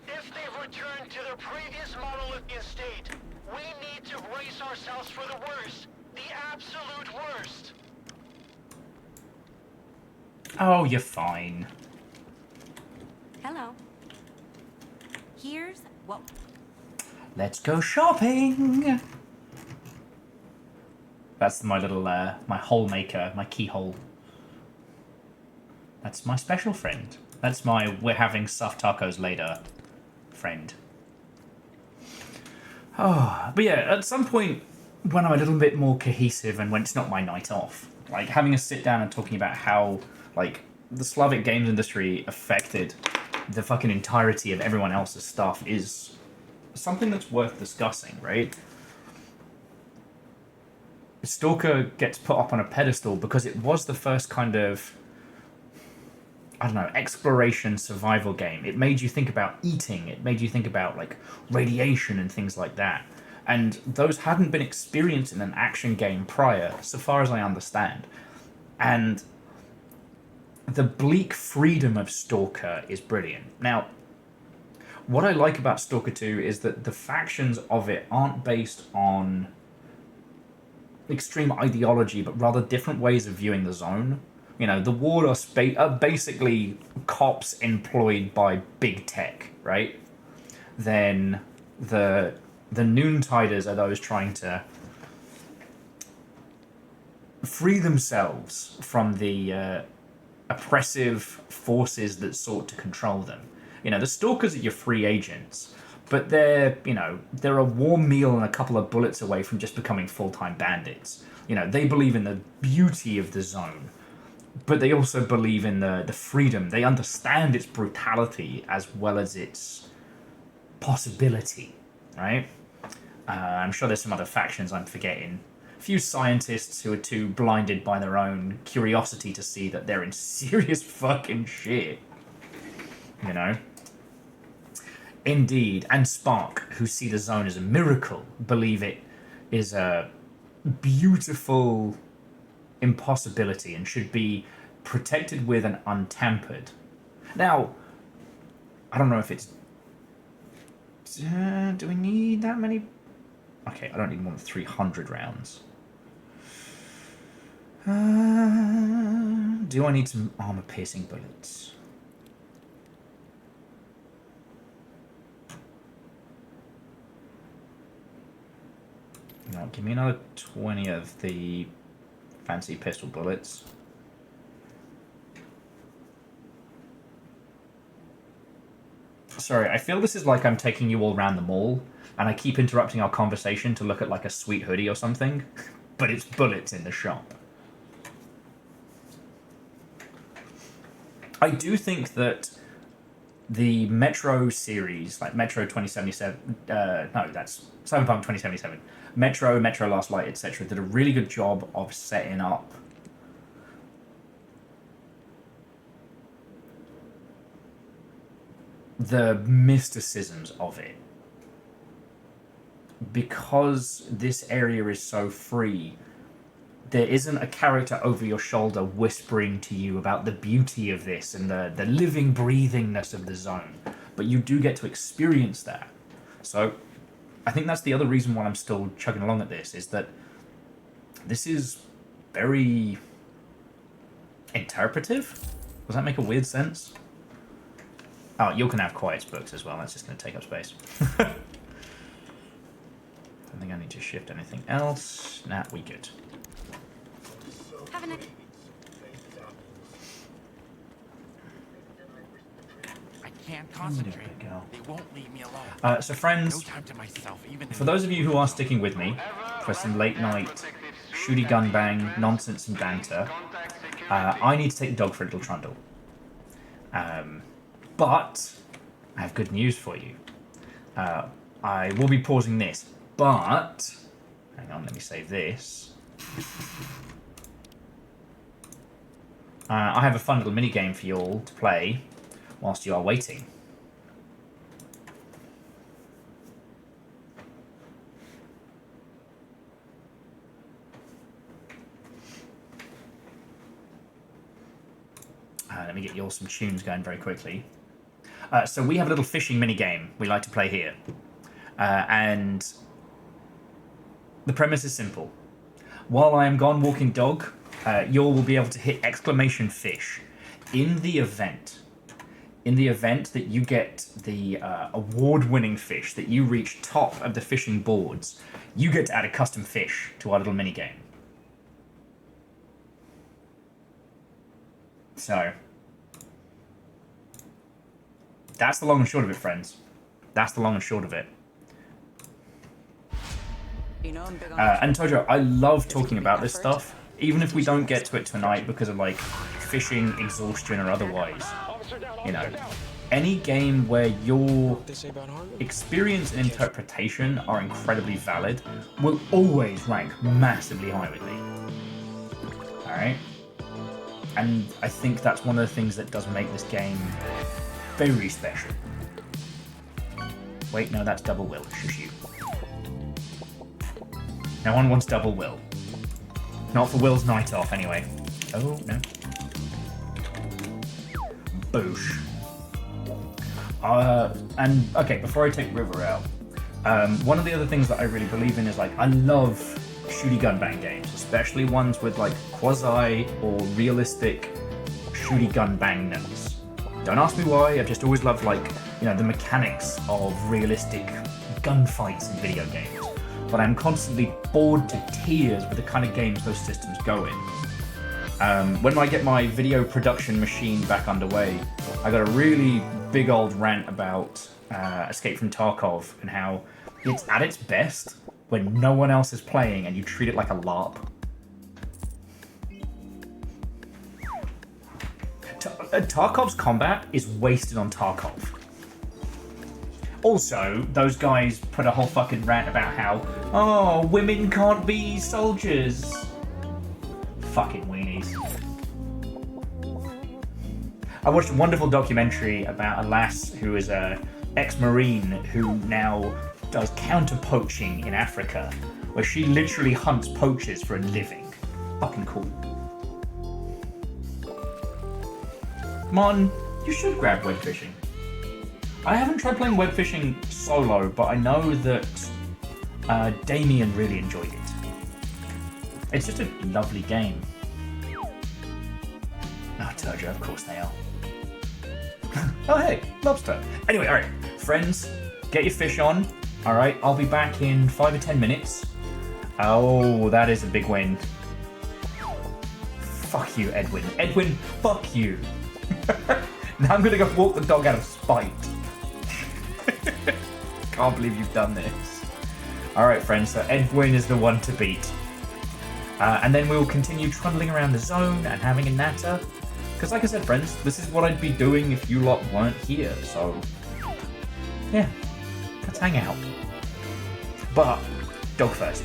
If they've returned to their previous monolithian state, we need to brace ourselves for the worst. The absolute worst. Oh, you're fine. Hello. Here's what... Let's go shopping. That's my little, my hole maker, my keyhole. That's my special friend. That's my we're having soft tacos later friend. Oh, but yeah, at some point when I'm a little bit more cohesive and when it's not my night off, like having a sit down and talking about how, like, the Slavic games industry affected the fucking entirety of everyone else's stuff is something that's worth discussing, right? Stalker gets put up on a pedestal because it was the first kind of, I don't know, exploration survival game. It made you think about eating. It made you think about, like, radiation and things like that. And those hadn't been experienced in an action game prior, so far as I understand. And the bleak freedom of Stalker is brilliant. Now, what I like about Stalker 2 is that the factions of it aren't based on extreme ideology, but rather different ways of viewing the zone. You know, the Ward are basically cops employed by big tech, right? Then the Noontiders are those trying to free themselves from the oppressive forces that sought to control them. You know, the Stalkers are your free agents, but they're a warm meal and a couple of bullets away from just becoming full-time bandits. You know, they believe in the beauty of the zone, but they also believe in the freedom. They understand its brutality as well as its possibility, right? I'm sure there's some other factions I'm forgetting. A few scientists who are too blinded by their own curiosity to see that they're in serious fucking shit. You know? Indeed. And Spark, who see the zone as a miracle, believe it is a beautiful impossibility and should be protected with and untampered. Now, I don't know if it's... do we need that many? Okay, I don't need more than 300 rounds. Do I need some armor-piercing bullets? No, give me another 20 of the fancy pistol bullets. Sorry, I feel this is like I'm taking you all around the mall, and I keep interrupting our conversation to look at like a sweet hoodie or something, but it's bullets in the shop. I do think that the Metro series, like Metro 2077, no, that's Cyberpunk 2077, Metro Last Light, etc., did a really good job of setting up the mysticisms of it. Because this area is so free, there isn't a character over your shoulder whispering to you about the beauty of this and the living breathingness of the zone. But you do get to experience that. So I think that's the other reason why I'm still chugging along at this, is that this is very interpretive. Does that make a weird sense? Oh, you can have Quiet's books as well. That's just going to take up space. Don't think I need to shift anything else. Nah, we good. Have a nice... I can't concentrate. They won't leave me alone. So friends, no time to myself, even for those of you who are sticking with me for some late night shooty gun bang nonsense and banter, I need to take the dog for a little trundle. But I have good news for you. I will be pausing this, but hang on, let me save this. I have a fun little mini game for you all to play whilst you are waiting. Let me get you all some tunes going very quickly. So we have a little fishing mini game we like to play here. And the premise is simple. While I am gone walking dog, you all will be able to hit exclamation fish in the event in the event that you get the award-winning fish, that you reach top of the fishing boards, you get to add a custom fish to our little mini-game. So, that's the long and short of it, friends. That's the long and short of it. You know, I'm big on And Tojo, I love talking about this stuff, even if we don't get to it tonight because of like fishing, exhaustion, or otherwise. You know, any game where your experience and interpretation are incredibly valid will always rank massively high with me. Alright? And I think that's one of the things that does make this game very special. Wait, no, that's double will. Shush you. No one wants double will. Not for Will's night off, anyway. Oh, no. Boosh. And, okay, before I take River out, one of the other things that I really believe in is, like, I love shooty gun bang games, especially ones with, like, quasi or realistic shooty gun bangness. Don't ask me why, I've just always loved, like, you know, the mechanics of realistic gunfights in video games. But I'm constantly bored to tears with the kind of games those systems go in. When I get my video production machine back underway, I got a really big old rant about Escape from Tarkov and how it's at its best when no one else is playing and you treat it like a LARP. Tarkov's combat is wasted on Tarkov. Also, those guys put a whole fucking rant about how, oh, women can't be soldiers. Fucking weenies. I watched a wonderful documentary about a lass who is a ex-marine who now does counter-poaching in Africa, where she literally hunts poachers for a living. Fucking cool. Martin, you should grab web fishing. I haven't tried playing web fishing solo, but I know that Damien really enjoyed it. It's just a lovely game. Oh, Turjo, of course they are. Oh, hey, lobster. Anyway, alright, friends, get your fish on. Alright, I'll be back in 5 or 10 minutes. Oh, that is a big win. Fuck you, Edwin. Edwin, fuck you. Now I'm gonna go walk the dog out of spite. Can't believe you've done this. Alright, friends, so Edwin is the one to beat. And then we'll continue trundling around the zone and having a natter. Because like I said, friends, this is what I'd be doing if you lot weren't here, so... yeah, let's hang out. But, dog first.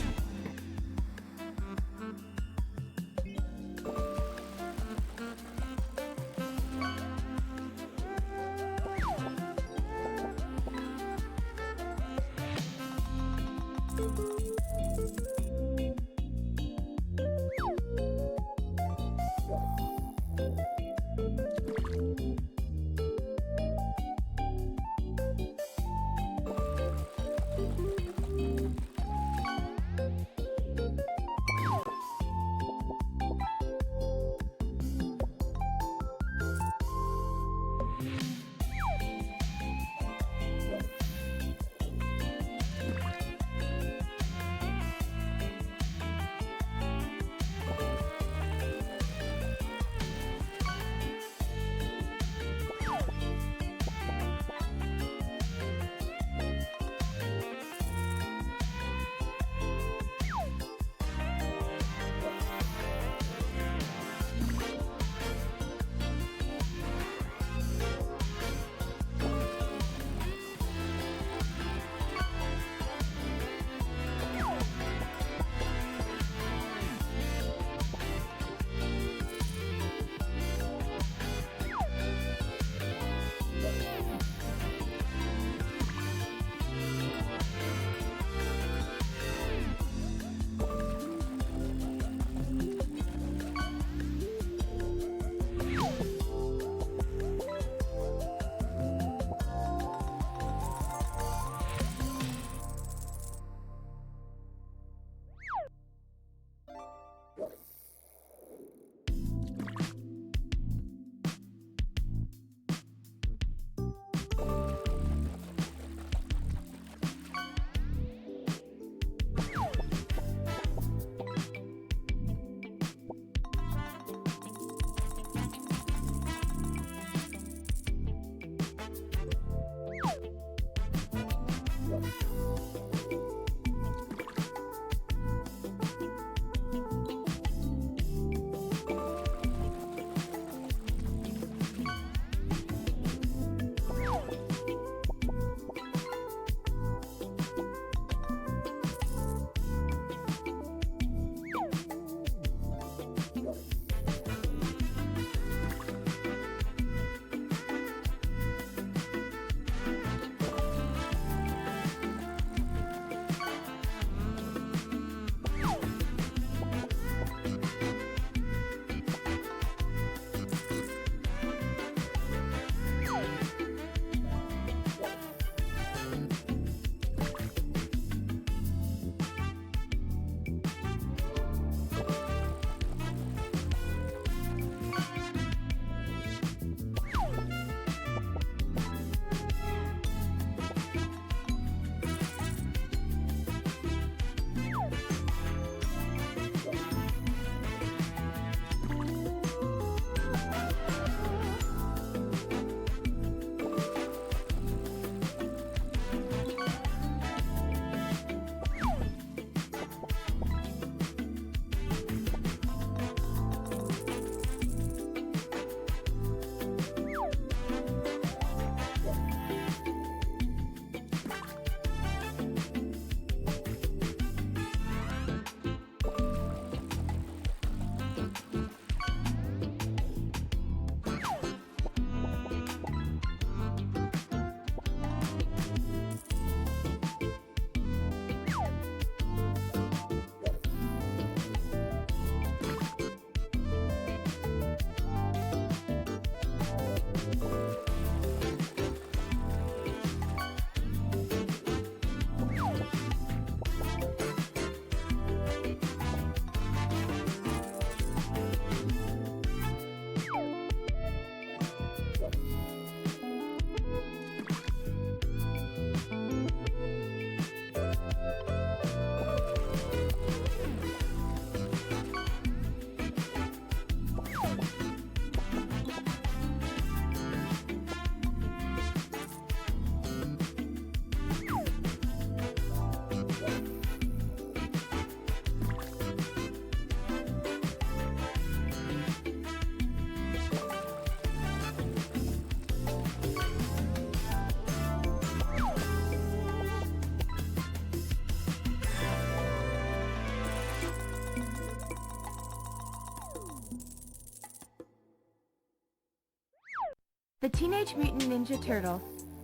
The Teenage Mutant Ninja Turtles,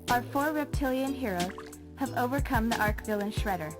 our 4 reptilian heroes, have overcome the arch villain Shredder.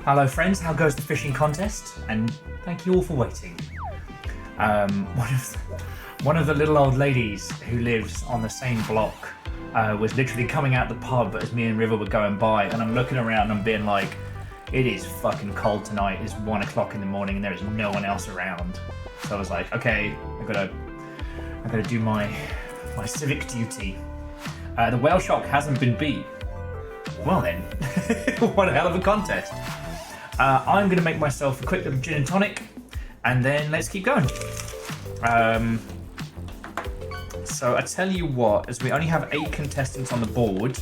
Hello friends, how goes the fishing contest? And thank you all for waiting. One of the little old ladies who lives on the same block was literally coming out the pub as me and River were going by, and I'm looking around and I'm being like, it is fucking cold tonight, it's 1 o'clock in the morning and there is no one else around. So I was like, okay, I gotta do my civic duty. The whale shark hasn't been beat. Well then, what a hell of a contest. I'm gonna make myself a quick little gin and tonic, and then let's keep going. So I tell you what, as we only have 8 contestants on the board,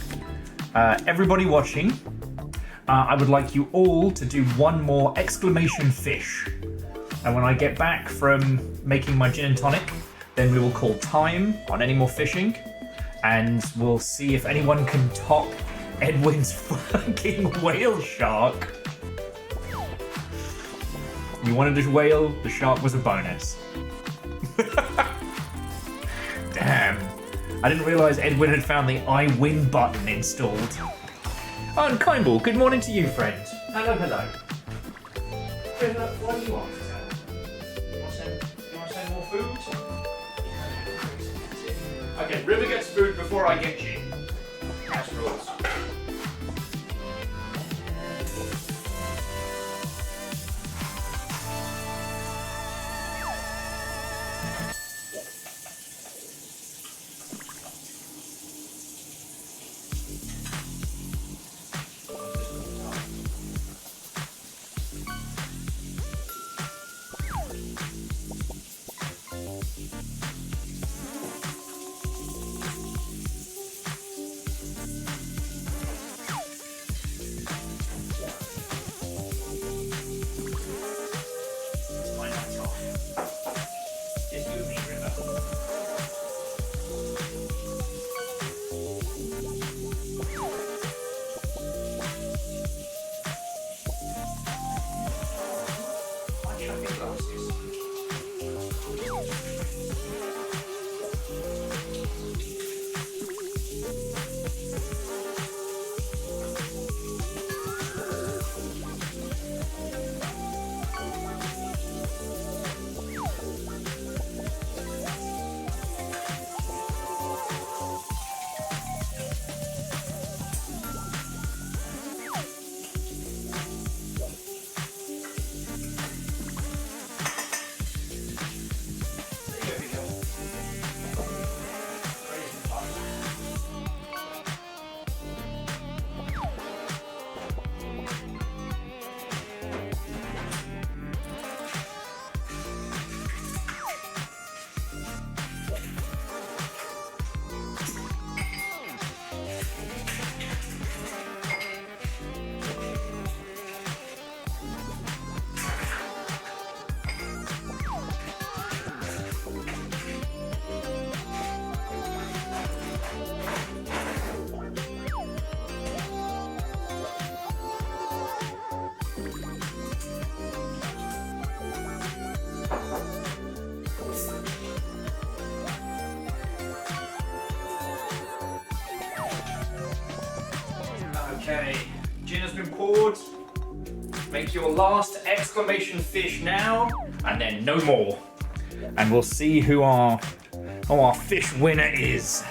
everybody watching, I would like you all to do one more exclamation fish. And when I get back from making my gin and tonic, then we will call time on any more fishing, and we'll see if anyone can top Edwin's fucking whale shark. You wanted a whale, the shark was a bonus. Damn. I didn't realise Edwin had found the I win button installed. Oh, and Kimball, good morning to you, friend. Hello, hello. What do you want? You want to send more food? Okay, River gets food before I get you. That's rules. Okay, gin has been poured. Make your last exclamation fish now, and then no more. And we'll see who our fish winner is.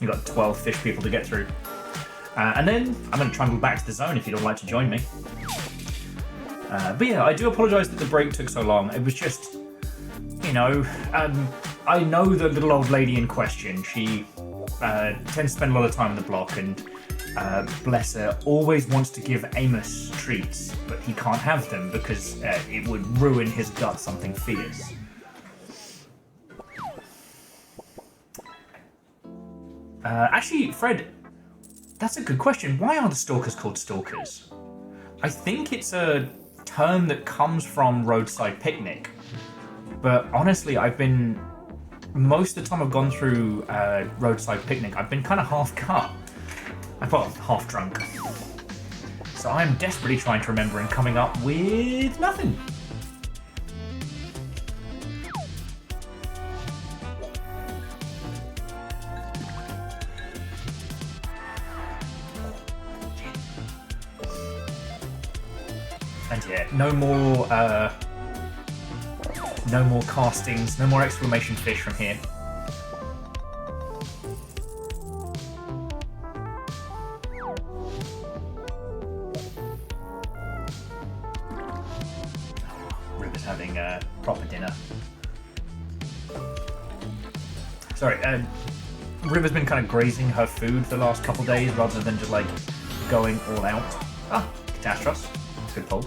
You've got 12 fish people to get through. And then I'm going to trundle back to the zone if you'd all like to join me. But yeah, I do apologise that the break took so long. It was just, you know, I know the little old lady in question. She tends to spend a lot of time on the block, and bless her, always wants to give Amos treats, but he can't have them because it would ruin his gut something fierce. Actually, Fred, that's a good question. Why are the stalkers called stalkers? I think it's a term that comes from Roadside Picnic, but honestly, most of the time I've gone through Roadside Picnic, I've been kind of half cut. Well, half drunk. So I'm desperately trying to remember and coming up with nothing. And yeah, no more castings, no more exclamation fish from here. River's having a proper dinner. Sorry, River's been kind of grazing her food for the last couple days rather than just like going all out. Ah, Catastros. Good pull.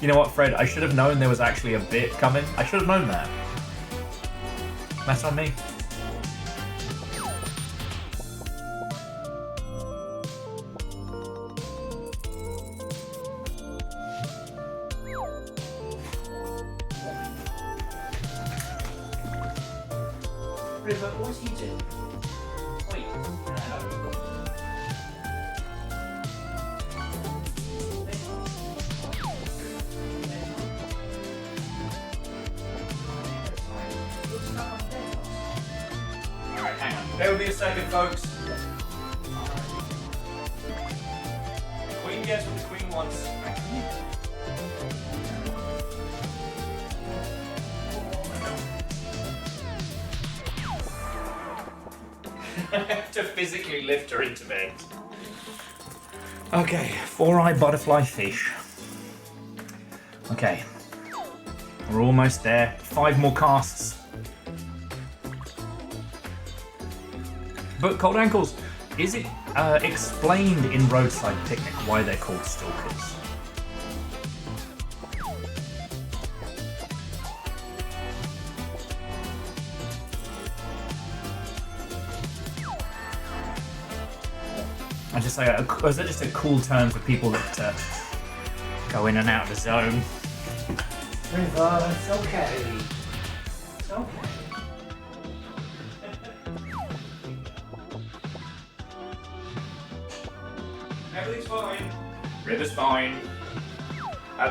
You know what, Fred? I should have known there was actually a bit coming. I should have known that. That's on me. River, what are you doing? Wait, Alright, hang on. Bear with me a second, folks. The Queen gets what the Queen wants. I have to physically lift her into bed. Okay, 4-eye butterfly fish. Okay. We're almost there. 5 more casts. But Cold Ankles, is it explained in Roadside Picnic why they're called stalkers? I just say, is that just a cool term for people that go in and out of the zone? River, it's okay. It's okay. Everything's fine. River's fine.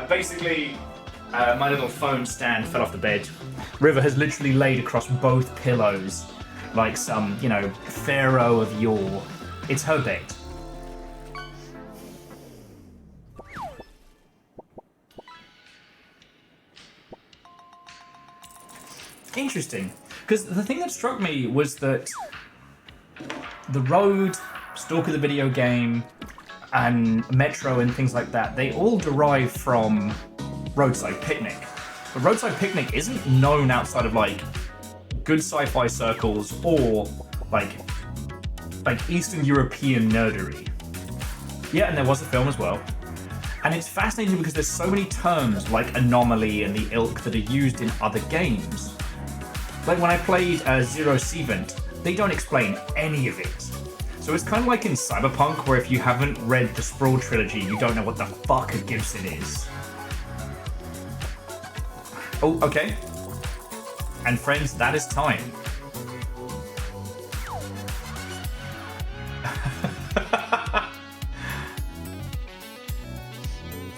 Basically, my little phone stand fell off the bed. River has literally laid across both pillows like some, you know, pharaoh of yore. It's her bed. Interesting, because the thing that struck me was that The Road, Stalker the video game, and Metro and things like that, they all derive from Roadside Picnic. But Roadside Picnic isn't known outside of like good sci-fi circles or like Eastern European nerdery. Yeah, and there was a film as well. And it's fascinating because there's so many terms like anomaly and the ilk that are used in other games. Like when I played Zero Sevent, they don't explain any of it. So it's kind of like in Cyberpunk, where if you haven't read the Sprawl trilogy, you don't know what the fuck a Gibson is. Oh, okay. And friends, that is time.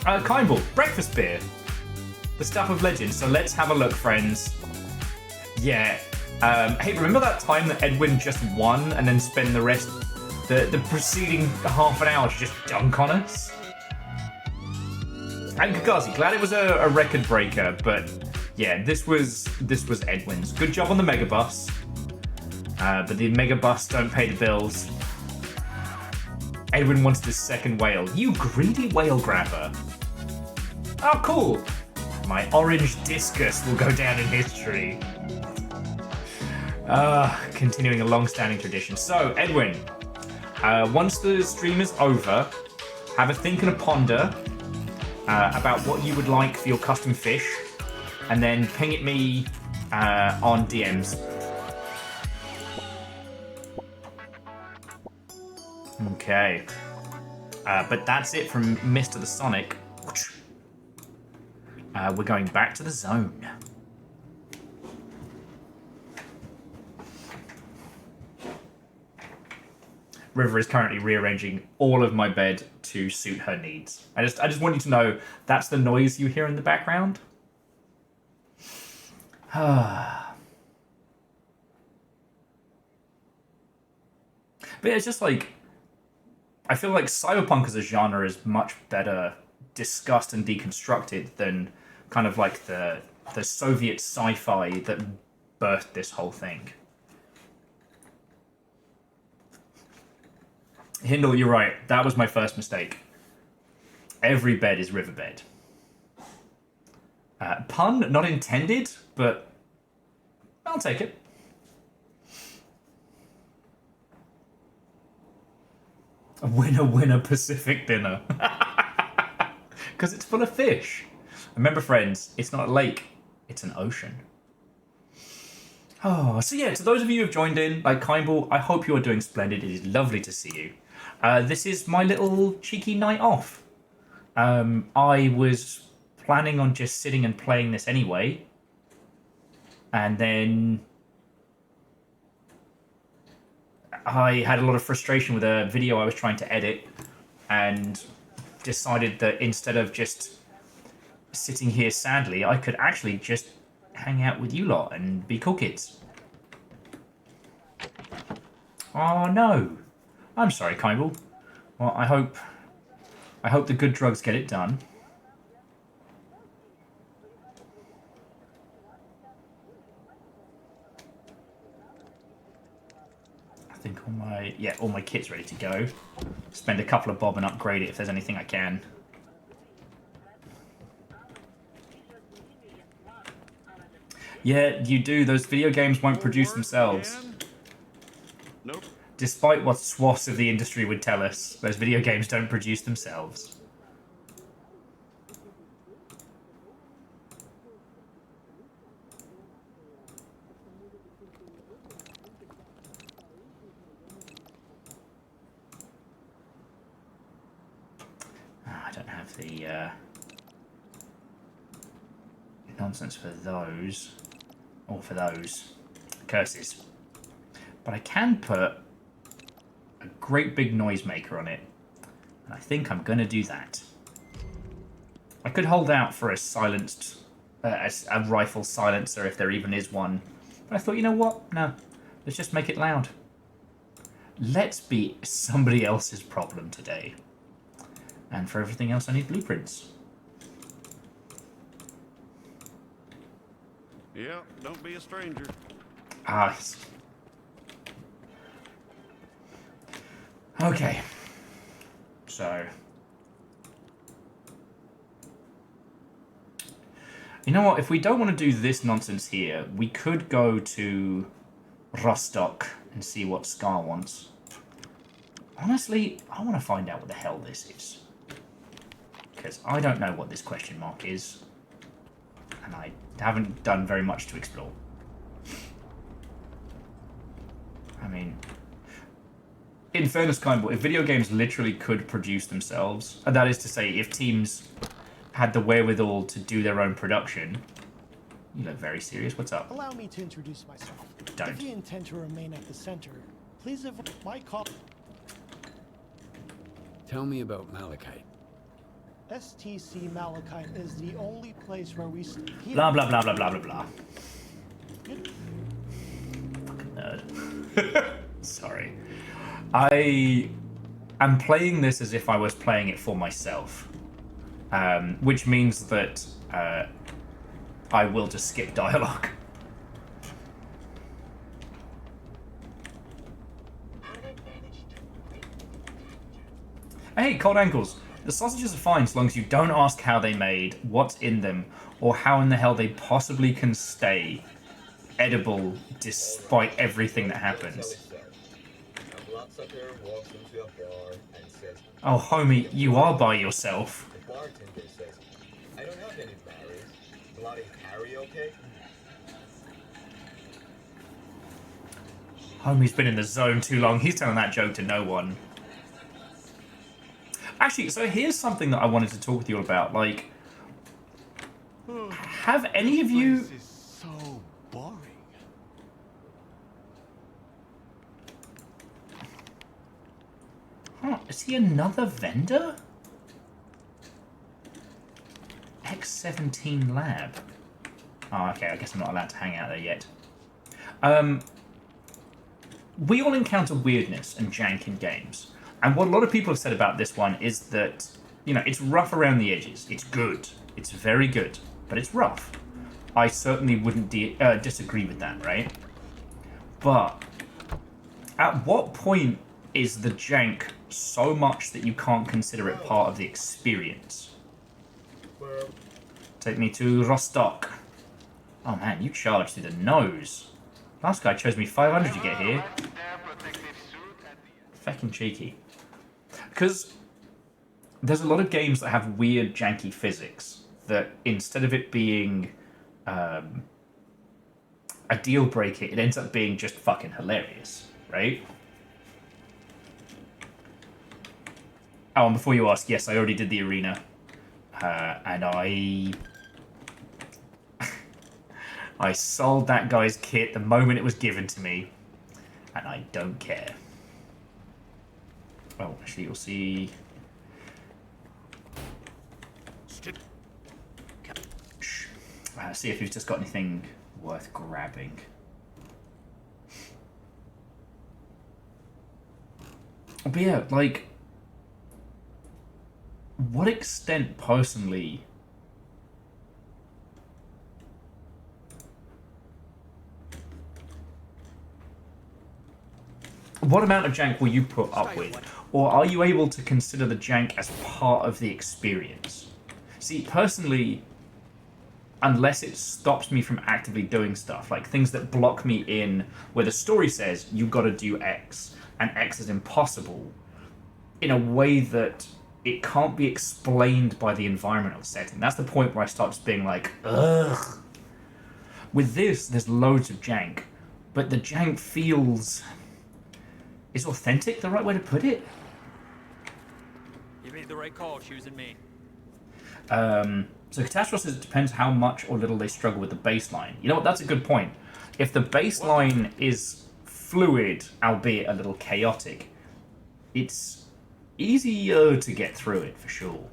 Kindball, breakfast beer. The stuff of legend. So let's have a look, friends. Yeah. Hey, remember that time that Edwin just won and then spent the rest, the preceding half an hour to just dunk on us? And Kakazi, glad it was a record breaker, but yeah, this was Edwin's. Good job on the Megabus. But the Megabus don't pay the bills. Edwin wants his second whale. You greedy whale grabber. Oh, cool. My orange discus will go down in history. Continuing a long-standing tradition. So, Edwin, once the stream is over, have a think and a ponder about what you would like for your custom fish, and then ping it me on DMs. Okay. But that's it from Mr. the Sonic. We're going back to the zone. River is currently rearranging all of my bed to suit her needs. I just want you to know that's the noise you hear in the background. But it's just like, I feel like cyberpunk as a genre is much better discussed and deconstructed than kind of like the Soviet sci-fi that birthed this whole thing. Hindle, you're right. That was my first mistake. Every bed is riverbed. Pun not intended, but I'll take it. A winner Pacific dinner. Because it's full of fish. Remember, friends, it's not a lake, it's an ocean. Oh, so yeah, to those of you who have joined in, like Kimball, I hope you are doing splendid. It is lovely to see you. This is my little cheeky night off. I was planning on just sitting and playing this anyway. And then I had a lot of frustration with a video I was trying to edit and decided that instead of just sitting here sadly, I could actually just hang out with you lot and be cool kids. Oh no. I'm sorry, Kimball. Well, I hope the good drugs get it done. I think all my kit's ready to go. Spend a couple of bob and upgrade it if there's anything I can. Yeah, you do. Those video games won't produce themselves. Nope. Despite what swaths of the industry would tell us, those video games don't produce themselves. I don't have the nonsense for those. Or for those. Curses. But I can put a great big noisemaker on it. And I think I'm going to do that. I could hold out for a silenced... a rifle silencer if there even is one. But I thought, you know what? No. Let's just make it loud. Let's be somebody else's problem today. And for everything else, I need blueprints. Yeah, don't be a stranger. Ah. Okay. So. You know what? If we don't want to do this nonsense here, we could go to Rostock and see what Scar wants. Honestly, I want to find out what the hell this is. Because I don't know what this question mark is. And I haven't done very much to explore. I mean, in fairness, Kimball, if video games literally could produce themselves, and that is to say, if teams had the wherewithal to do their own production... You look very serious. What's up? Allow me to introduce myself. Don't. If you intend to remain at the center, please avoid my call. Tell me about Malachite. STC Malachite is the only place where we... Blah, blah, blah, blah, blah, blah, blah. Fucking nerd. Sorry. I am playing this as if I was playing it for myself. Which means that I will just skip dialogue. Hey, Cold Ankles. The sausages are fine so long as you don't ask how they made, what's in them, or how in the hell they possibly can stay edible despite everything that happens. Oh, homie, you are by yourself. The bartender says, I don't have any Barrys. Bloody Harry, okay? Homie's been in the zone too long. He's telling that joke to no one. Actually, so here's something that I wanted to talk with you about. Like, have any of you... This is so boring. Huh, is he another vendor? X17 Lab. Oh, okay, I guess I'm not allowed to hang out there yet. we all encounter weirdness and jank in games. And what a lot of people have said about this one is that, you know, it's rough around the edges. It's good. It's very good. But it's rough. I certainly wouldn't disagree with that, right? But at what point is the jank so much that you can't consider it part of the experience? Take me to Rostock. Oh man, you charged through the nose. Last guy chose me 500 to get here. Fucking cheeky. Because there's a lot of games that have weird, janky physics that instead of it being a deal breaker, it ends up being just fucking hilarious, right? Oh, and before you ask, yes, I already did the arena. And I sold that guy's kit the moment it was given to me. And I don't care. Oh, actually, you'll see... see if you've just got anything worth grabbing. But yeah, like... what extent, personally... what amount of jank will you put up with? Or are you able to consider the jank as part of the experience? See, personally, unless it stops me from actively doing stuff, like things that block me in where the story says you gotta do X, and X is impossible, in a way that it can't be explained by the environmental setting. That's the point where I start just being like, ugh. With this, there's loads of jank, but the jank feels... is authentic the right way to put it? You made the right call choosing me. So Catastrophe says it depends how much or little they struggle with the baseline. You know what, that's a good point. If the baseline is fluid, albeit a little chaotic, it's easier to get through it, for sure.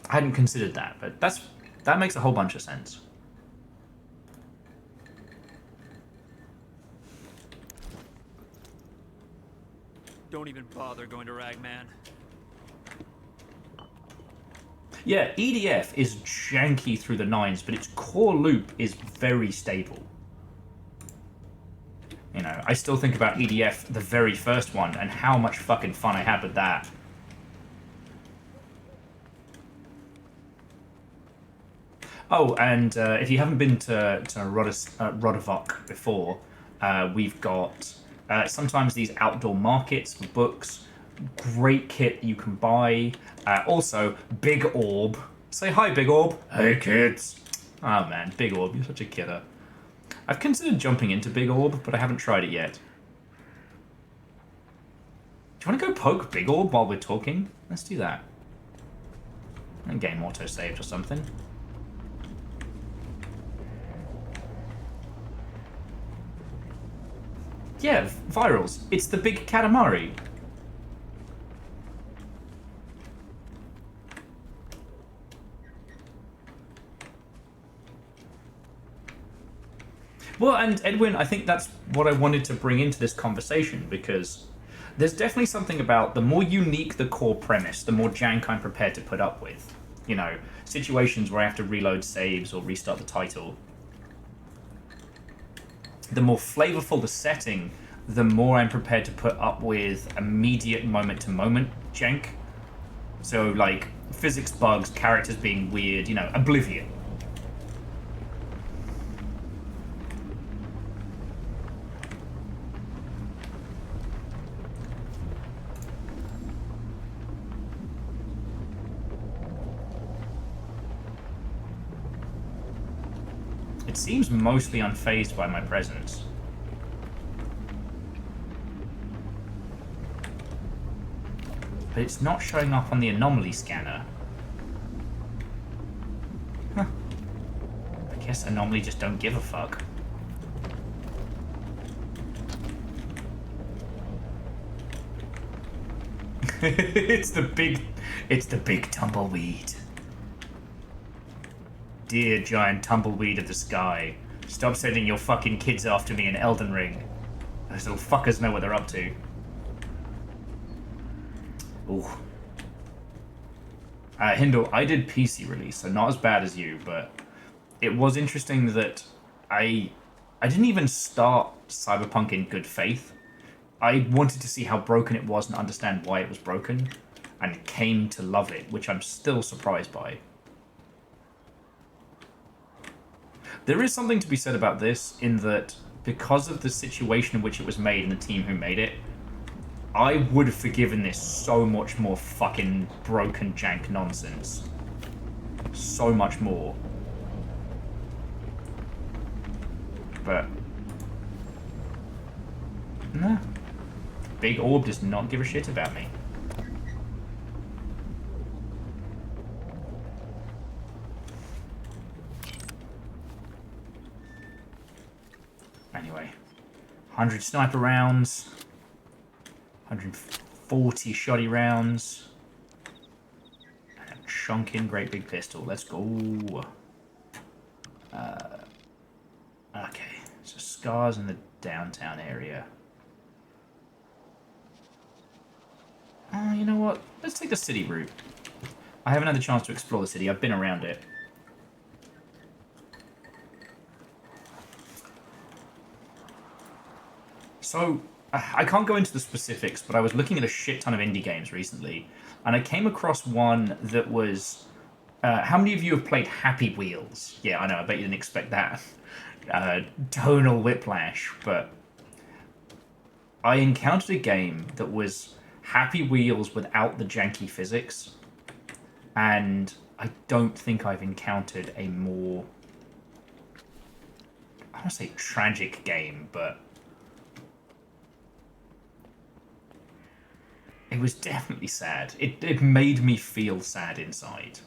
I hadn't considered that, but that makes a whole bunch of sense. Don't even bother going to Ragman. Yeah, EDF is janky through the nines, but its core loop is very stable. You know, I still think about EDF, the very first one, and how much fucking fun I had with that. Oh, and if you haven't been to Rodovok before, we've got sometimes these outdoor markets for books. Great kit you can buy. Also, Big Orb. Say hi, Big Orb. Hey, kids. Oh, man, Big Orb, you're such a kidder. I've considered jumping into Big Orb, but I haven't tried it yet. Do you want to go poke Big Orb while we're talking? Let's do that. And game auto-saved or something. Yeah, virals. It's the big Katamari. Well, and Edwin, I think that's what I wanted to bring into this conversation, because there's definitely something about the more unique the core premise, the more jank I'm prepared to put up with. You know, situations where I have to reload saves or restart the title. The more flavorful the setting, the more I'm prepared to put up with immediate moment-to-moment jank. So, like, physics bugs, characters being weird, you know, Oblivion. It seems mostly unfazed by my presence. But it's not showing up on the anomaly scanner. Huh. I guess anomaly just don't give a fuck. it's the big tumbleweed. Dear giant tumbleweed of the sky, Stop sending your fucking kids after me in Elden Ring. Those little fuckers know what they're up to. Ooh. Hindle, I did PC release, so not as bad as you, but it was interesting that I didn't even start Cyberpunk in good faith. I wanted to see how broken it was and understand why it was broken, and came to love it, which I'm still surprised by. There is something to be said about this, in that because of the situation in which it was made and the team who made it, I would have forgiven this so much more fucking broken jank nonsense. So much more. But... nah. Big Orb does not give a shit about me. Anyway. 100 sniper rounds. 140 shoddy rounds. And a chunking great big pistol. Let's go. Okay. So scars in the downtown area. You know what? Let's take the city route. I haven't had the chance to explore the city. I've been around it. So, I can't go into the specifics, but I was looking at a shit ton of indie games recently, and I came across one that was... how many of you have played Happy Wheels? Yeah, I know, I bet you didn't expect that. Tonal whiplash, but... I encountered a game that was Happy Wheels without the janky physics, and I don't think I've encountered a more... I don't want to say tragic game, but... it was definitely sad. It made me feel sad inside.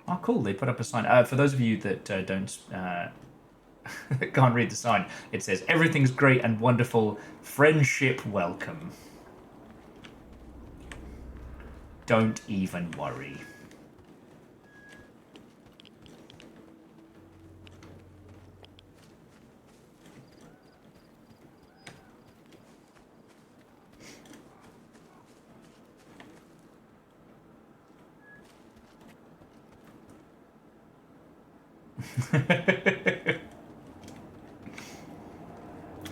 Oh, cool. They put up a sign. For those of you that don't can't read the sign, it says, "Everything's great and wonderful. Friendship welcome. Don't even worry."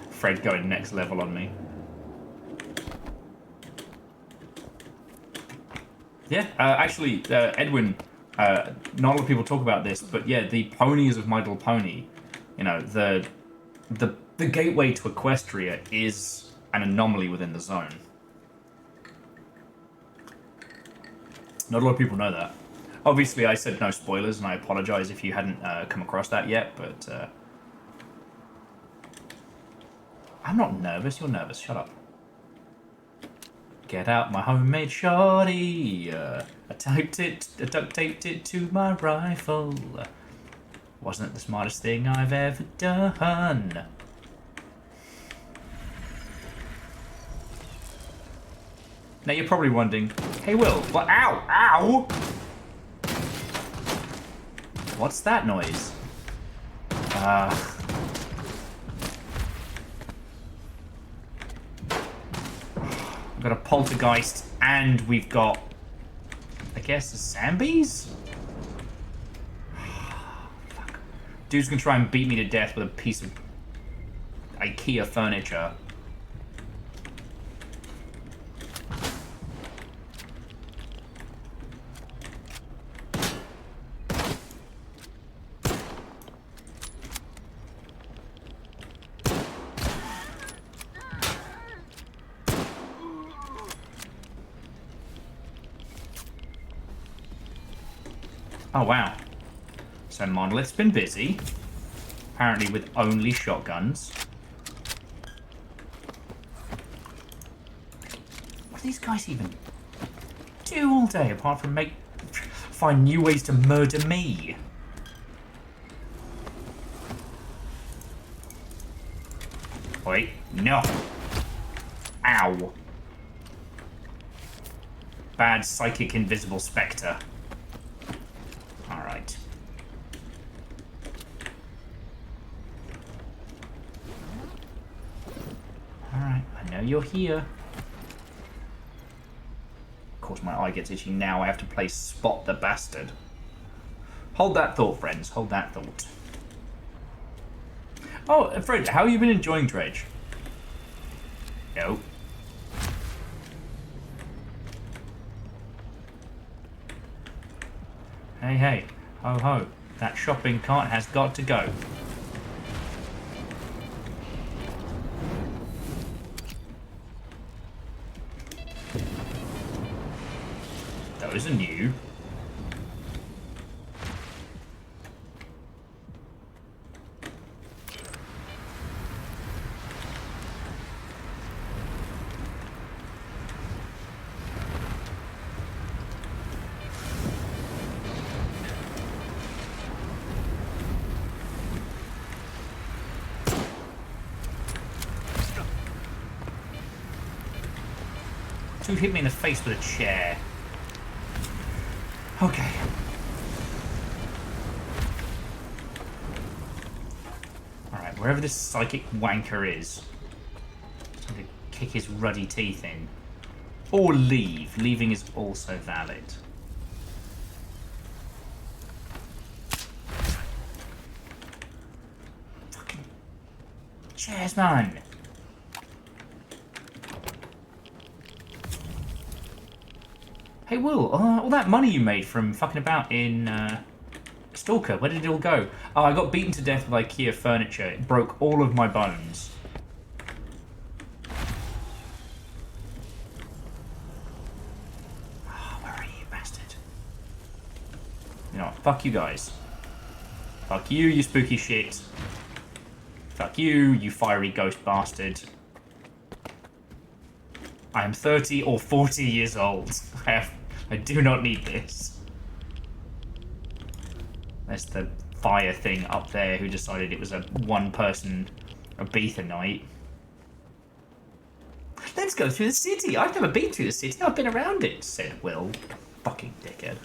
Fred going next level on me. Yeah, actually, Edwin, not a lot of people talk about this, but yeah, the ponies of My Little Pony, you know, the gateway to Equestria is an anomaly within the zone. Not a lot of people know that. Obviously, I said no spoilers, and I apologize if you hadn't come across that yet, but... I'm not nervous, you're nervous, shut up. Get out my homemade shoddy. I duct taped it to my rifle. Wasn't it the smartest thing I've ever done? Now you're probably wondering, hey Will, what? Ow! Ow! What's that noise? We've got a poltergeist, and we've got, I guess, zombies? Fuck. Dude's gonna try and beat me to death with a piece of IKEA furniture. Oh, wow. So Monolith's been busy. Apparently with only shotguns. What do these guys even do all day apart from find new ways to murder me? Wait, no. Ow. bad psychic invisible spectre. Alright. Alright, I know you're here. Of course my eye gets itchy now. I have to play Spot the Bastard. Hold that thought, friends. Hold that thought. Oh, Fred, how have you been enjoying Dredge? No. Hey, hey. Ho, ho. That shopping cart has got to go. Those are new. Dude hit me in the face with a chair. Okay. Alright, wherever this psychic wanker is, I'm gonna kick his ruddy teeth in. Or leave. Leaving is also valid. Fucking chairs, man. Hey, Will, all that money you made from fucking about in Stalker, where did it all go? Oh, I got beaten to death with IKEA furniture. It broke all of my bones. Oh, where are you, bastard? You know what? Fuck you guys. Fuck you, you spooky shit. Fuck you, you fiery ghost bastard. I am 30 or 40 years old. I do not need this. There's the fire thing up there who decided it was a one-person Ibiza night. Let's go through the city. I've never been through the city. I've been around it, said Will. Fucking dickhead.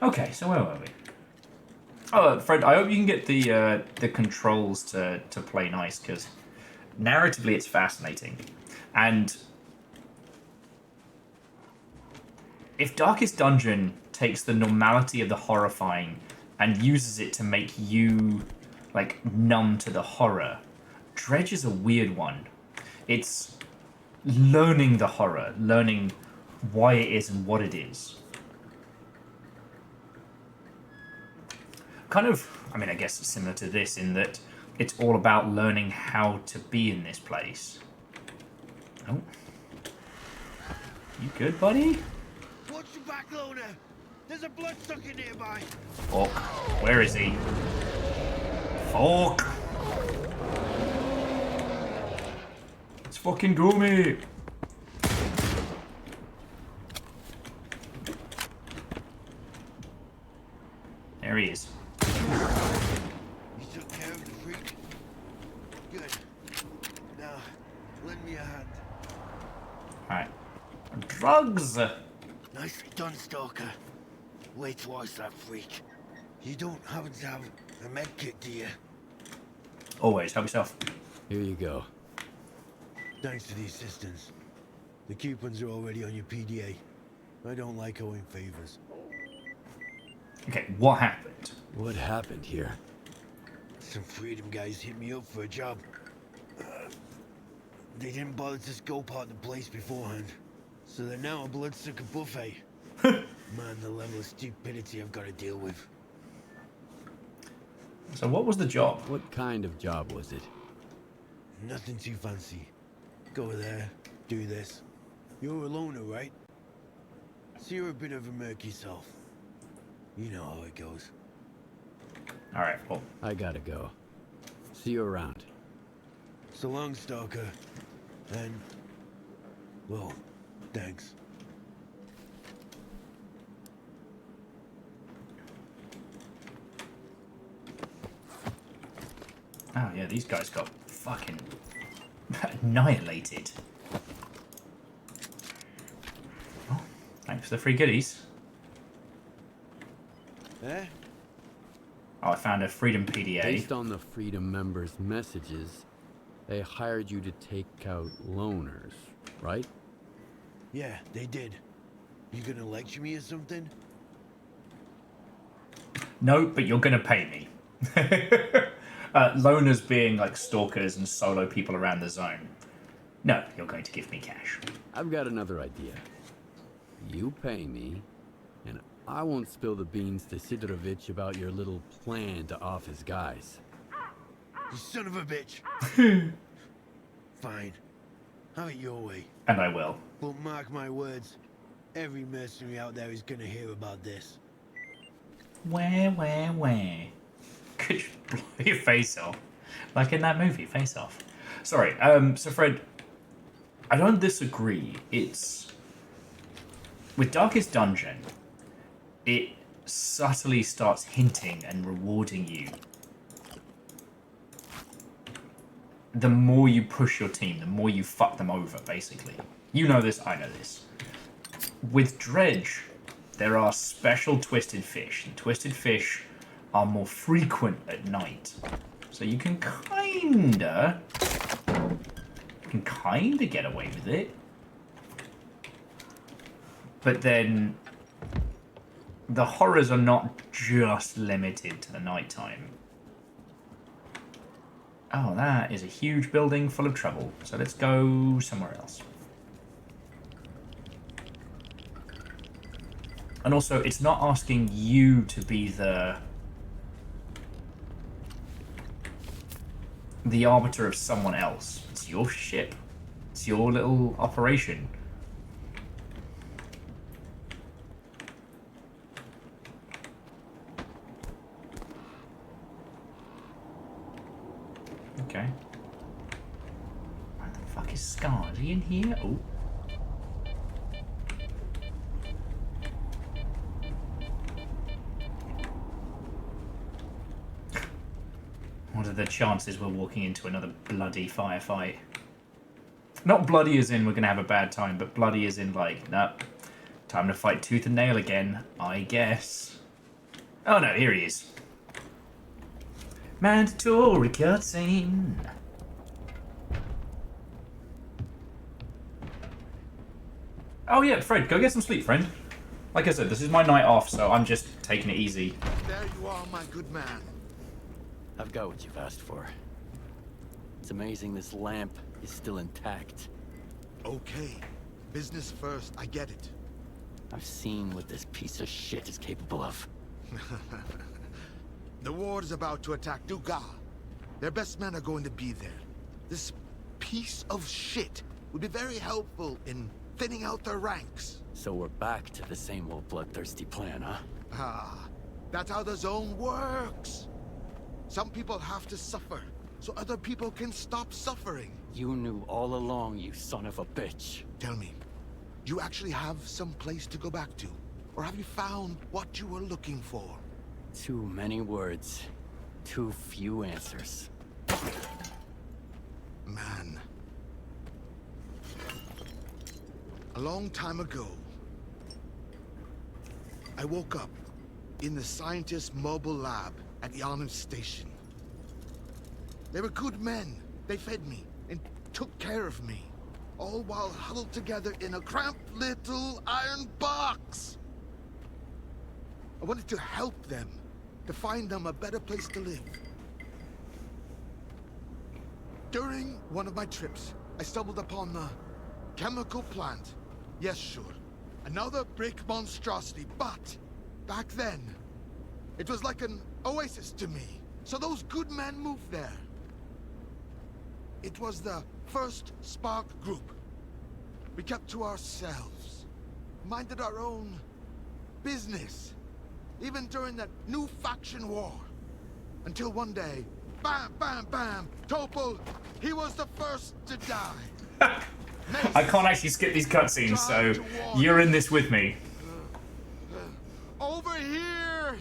Okay, so where were we? Oh, Fred, I hope you can get the controls to play nice, because narratively it's fascinating. And if Darkest Dungeon takes the normality of the horrifying and uses it to make you, like, numb to the horror, Dredge is a weird one. It's learning the horror, learning why it is and what it is. Kind of, I mean, I guess it's similar to this in that it's all about learning how to be in this place. Oh. You good, buddy? Watch your back, Loner. There's a bloodsucker nearby. Fuck. Where is he? Fuck. Let's fucking go, mate. There he is. You took care of the freak? Good. Now, lend me a hand. Alright. Drugs! Nicely done, Stalker. Wait till I watch that freak. You don't happen to have a med kit, do you? Always, help yourself. Here you go. Thanks for the assistance. The coupons are already on your PDA. I don't like owing favors. Okay, what happened? What happened here? Some freedom guys hit me up for a job. They didn't bother to scope out the place beforehand. So they're now a bloodsucker buffet. Man, the level of stupidity I've got to deal with. So what was the job? What kind of job was it? Nothing too fancy. Go there, do this. You're a loner, right? So you're a bit of a merc yourself. You know how it goes. Alright, well. I gotta go. See you around. So long, Stalker. And, well, thanks. Oh yeah, these guys got fucking annihilated. Thanks for the free goodies. Eh? Oh, I found a Freedom PDA. Based on the Freedom members' messages, they hired you to take out loners, right? Yeah, they did. You gonna lecture me or something? No, but you're gonna pay me. Loners being like stalkers and solo people around the zone. No, you're going to give me cash. I've got another idea. You pay me, and I won't spill the beans to Sidorovich about your little plan to off his guys. You son of a bitch! Fine. Have it your way. And I will. But mark my words, every mercenary out there is gonna hear about this. Where? Could you blow your face off? Like in that movie, Face Off. Sorry, so Fred, I don't disagree. It's... With Darkest Dungeon, it subtly starts hinting and rewarding you. The more you push your team, the more you fuck them over, basically. You know this, I know this. With Dredge, there are special twisted fish, and twisted fish are more frequent at night. So you can kinda get away with it. But then the horrors are not just limited to the nighttime. Oh, that is a huge building full of trouble. So let's go somewhere else. And also, it's not asking you to be the arbiter of someone else. It's your ship. It's your little operation. Okay. Where the fuck is Scar? Is he in here? Oh. What are the chances we're walking into another bloody firefight? Not bloody as in we're gonna have a bad time, but bloody as in like, no, time to fight tooth and nail again, I guess. Oh no, here he is. Mandatory cutscene. Oh yeah, Fred, go get some sleep, friend. Like I said, this is my night off, so I'm just taking it easy. There you are, my good man. I've got what you've asked for. It's amazing this lamp is still intact. Okay. Business first, I get it. I've seen what this piece of shit is capable of. The ward is about to attack Duga. Their best men are going to be there. This piece of shit would be very helpful in thinning out their ranks. So we're back to the same old bloodthirsty plan, huh? Ah, that's how the zone works. Some people have to suffer, so other people can stop suffering. You knew all along, you son of a bitch. Tell me, do you actually have some place to go back to? Or have you found what you were looking for? Too many words, too few answers. Man. A long time ago, I woke up in the scientist's mobile lab at Yonam Station. They were good men. They fed me and took care of me, all while huddled together in a cramped little iron box. I wanted to help them, to find them a better place to live. During one of my trips, I stumbled upon the chemical plant. Yes, sure. Another brick monstrosity, but back then, it was like an oasis to me. So those good men moved there. It was the first Spark group. We kept to ourselves, minded our own business, even during that new faction war. Until one day, bam, bam, bam, Topol, he was the first to die. I can't actually skip these cutscenes, so you're in this with me. Over here!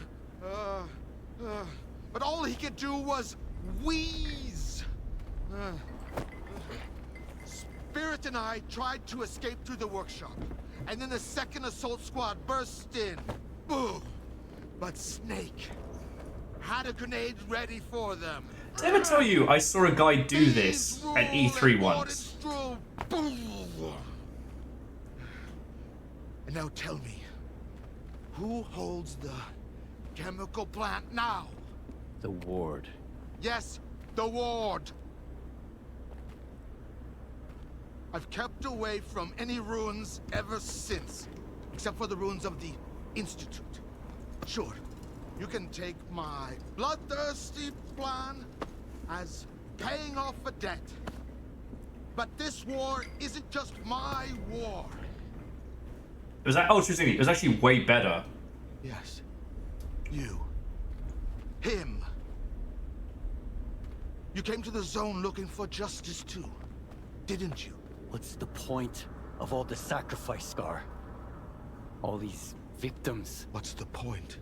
But all he could do was wheeze. Spirit and I tried to escape through the workshop. and then the second assault squad burst in. Boom! But Snake had a grenade ready for them. Did I ever tell you I saw a guy do this at E3 once? And now tell me, who holds the chemical plant now? The ward. Yes, the ward. I've kept away from any ruins ever since, except for the ruins of the Institute. Sure, you can take my bloodthirsty plan as paying off a debt. But this war isn't just my war. It was like, oh, seriously, it was actually way better. Yes. You. Him. You came to the zone looking for justice too, didn't you? What's the point of all the sacrifice, Scar? All these victims. What's the point?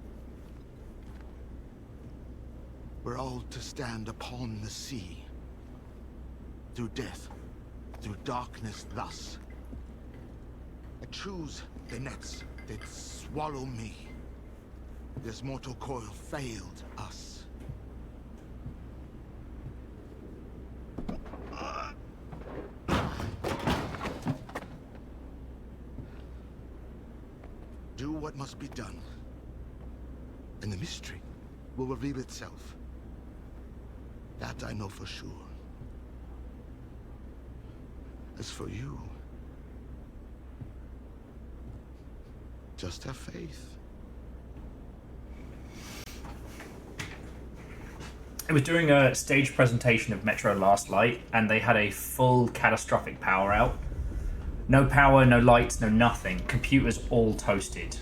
We're all to stand upon the sea. Through death, through darkness thus. I choose the nets that swallow me. This mortal coil failed us. Do what must be done, and the mystery will reveal itself. That I know for sure. As for you, just have faith. I was doing a stage presentation of Metro Last Light, and they had a full catastrophic power out. No power, no lights, no nothing. Computers all toasted.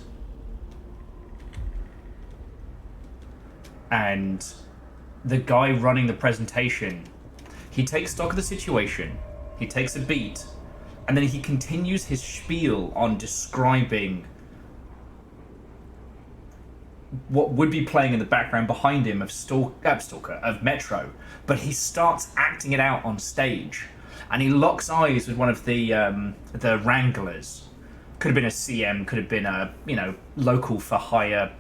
And the guy running the presentation, he takes stock of the situation, he takes a beat, and then he continues his spiel on describing what would be playing in the background behind him of of Metro, but he starts acting it out on stage, and he locks eyes with one of the wranglers. Could have been a CM, could have been a local for hire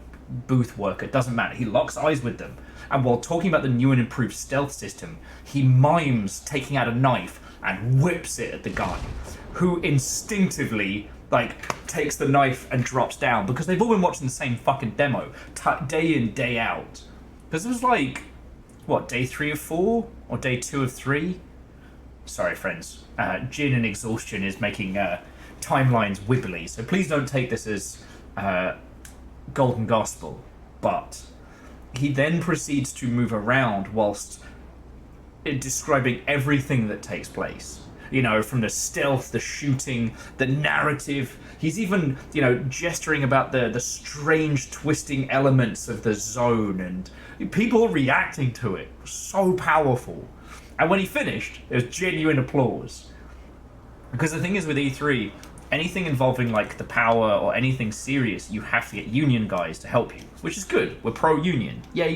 booth worker. Doesn't matter. He locks eyes with them, and while talking about the new and improved stealth system, he mimes taking out a knife and whips it at the guy, who instinctively takes the knife and drops down, because they've all been watching the same fucking demo day in, day out. Because it was what, day 3 of 4? Or day 2 of 3? Sorry, friends. Gin and exhaustion is making timelines wibbly, so please don't take this as golden gospel. But he then proceeds to move around whilst describing everything that takes place. From the stealth, the shooting, the narrative. He's even, gesturing about the strange twisting elements of the zone, and people reacting to it. So powerful. And when he finished, there was genuine applause. Because the thing is with E3, anything involving the power or anything serious, you have to get union guys to help you, which is good. We're pro-union. Yay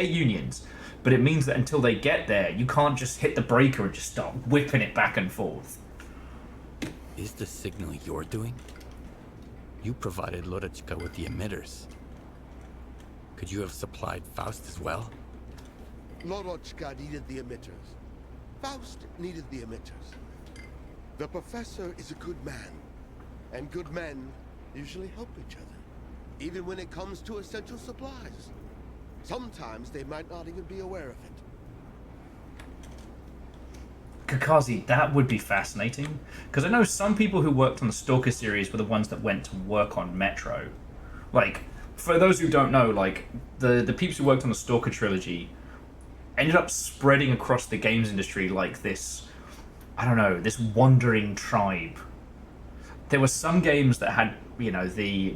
unions. But it means that until they get there, you can't just hit the breaker and just start whipping it back and forth. Is the signal you're doing? You provided Lorechka with the emitters. Could you have supplied Faust as well? Lorochka needed the emitters. Faust needed the emitters. The professor is a good man, and good men usually help each other, even when it comes to essential supplies. Sometimes they might not even be aware of it. Kakazi, that would be fascinating. Because I know some people who worked on the Stalker series were the ones that went to work on Metro. For those who don't know, the peeps who worked on the Stalker trilogy ended up spreading across the games industry like this, this wandering tribe. There were some games that had,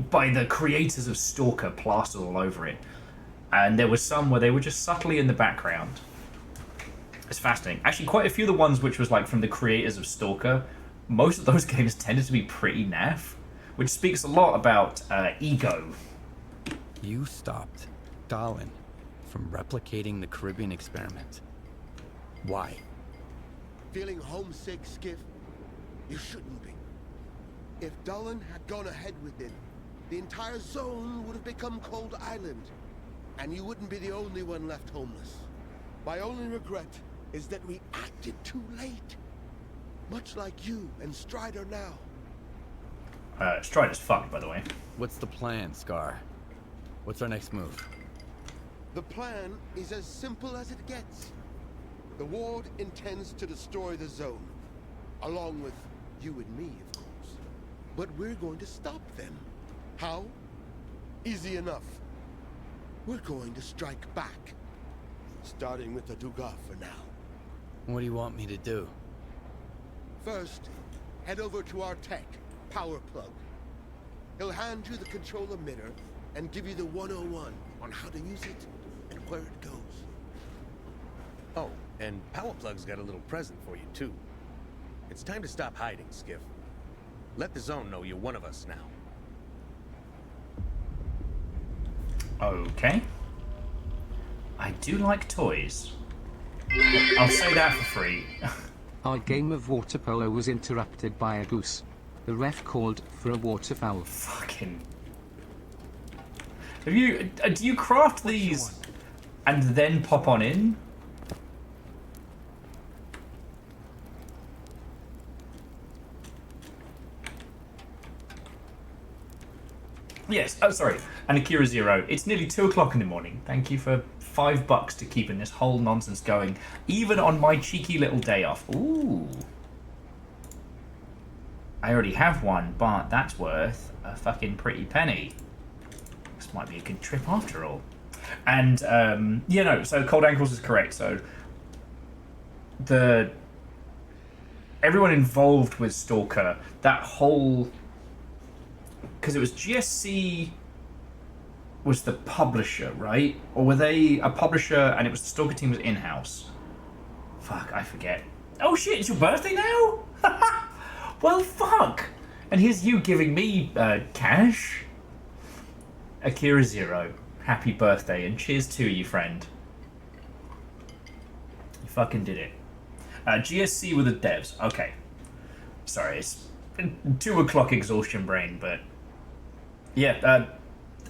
by the creators of Stalker plastered all over it. And there were some where they were just subtly in the background. It's fascinating. Actually, quite a few of the ones which was from the creators of Stalker, most of those games tended to be pretty naff, which speaks a lot about ego. You stopped Stalin from replicating the Caribbean experiment. Why? Feeling homesick, Skiff? You shouldn't be. If Dullen had gone ahead with it, the entire zone would have become Cold Island, and you wouldn't be the only one left homeless. My only regret is that we acted too late. Much like you and Strider now. Strider's fucked, by the way. What's the plan, Scar? What's our next move? The plan is as simple as it gets. The Ward intends to destroy the zone, along with you and me, of course. But we're going to stop them. How? Easy enough. We're going to strike back. Starting with the Dugas for now. What do you want me to do? First, head over to our tech, Power Plug. He'll hand you the control emitter and give you the 101 on how to use it and where it goes. Oh, and Power Plug's got a little present for you, too. It's time to stop hiding, Skiff. Let the zone know you're one of us now. Okay. I do like toys. I'll say that for free. Our game of water polo was interrupted by a goose. The ref called for a waterfowl. Fucking. Have you? Do you craft these and then pop on in? Yes. Oh, sorry. And Akira Zero. It's nearly 2 o'clock in the morning. Thank you for $5 to keeping this whole nonsense going, even on my cheeky little day off. Ooh. I already have one, but that's worth a fucking pretty penny. This might be a good trip after all. And, you know, so Cold Ankles is correct. So, everyone involved with Stalker, that whole... Because it was GSC was the publisher, right? Or were they a publisher and it was the Stalker team was in-house? Fuck, I forget. Oh shit, it's your birthday now? Well, fuck. And here's you giving me cash. Akira Zero, happy birthday and cheers to you, friend. You fucking did it. GSC were the devs. Okay. Sorry, it's 2 o'clock exhaustion brain, but... Yeah,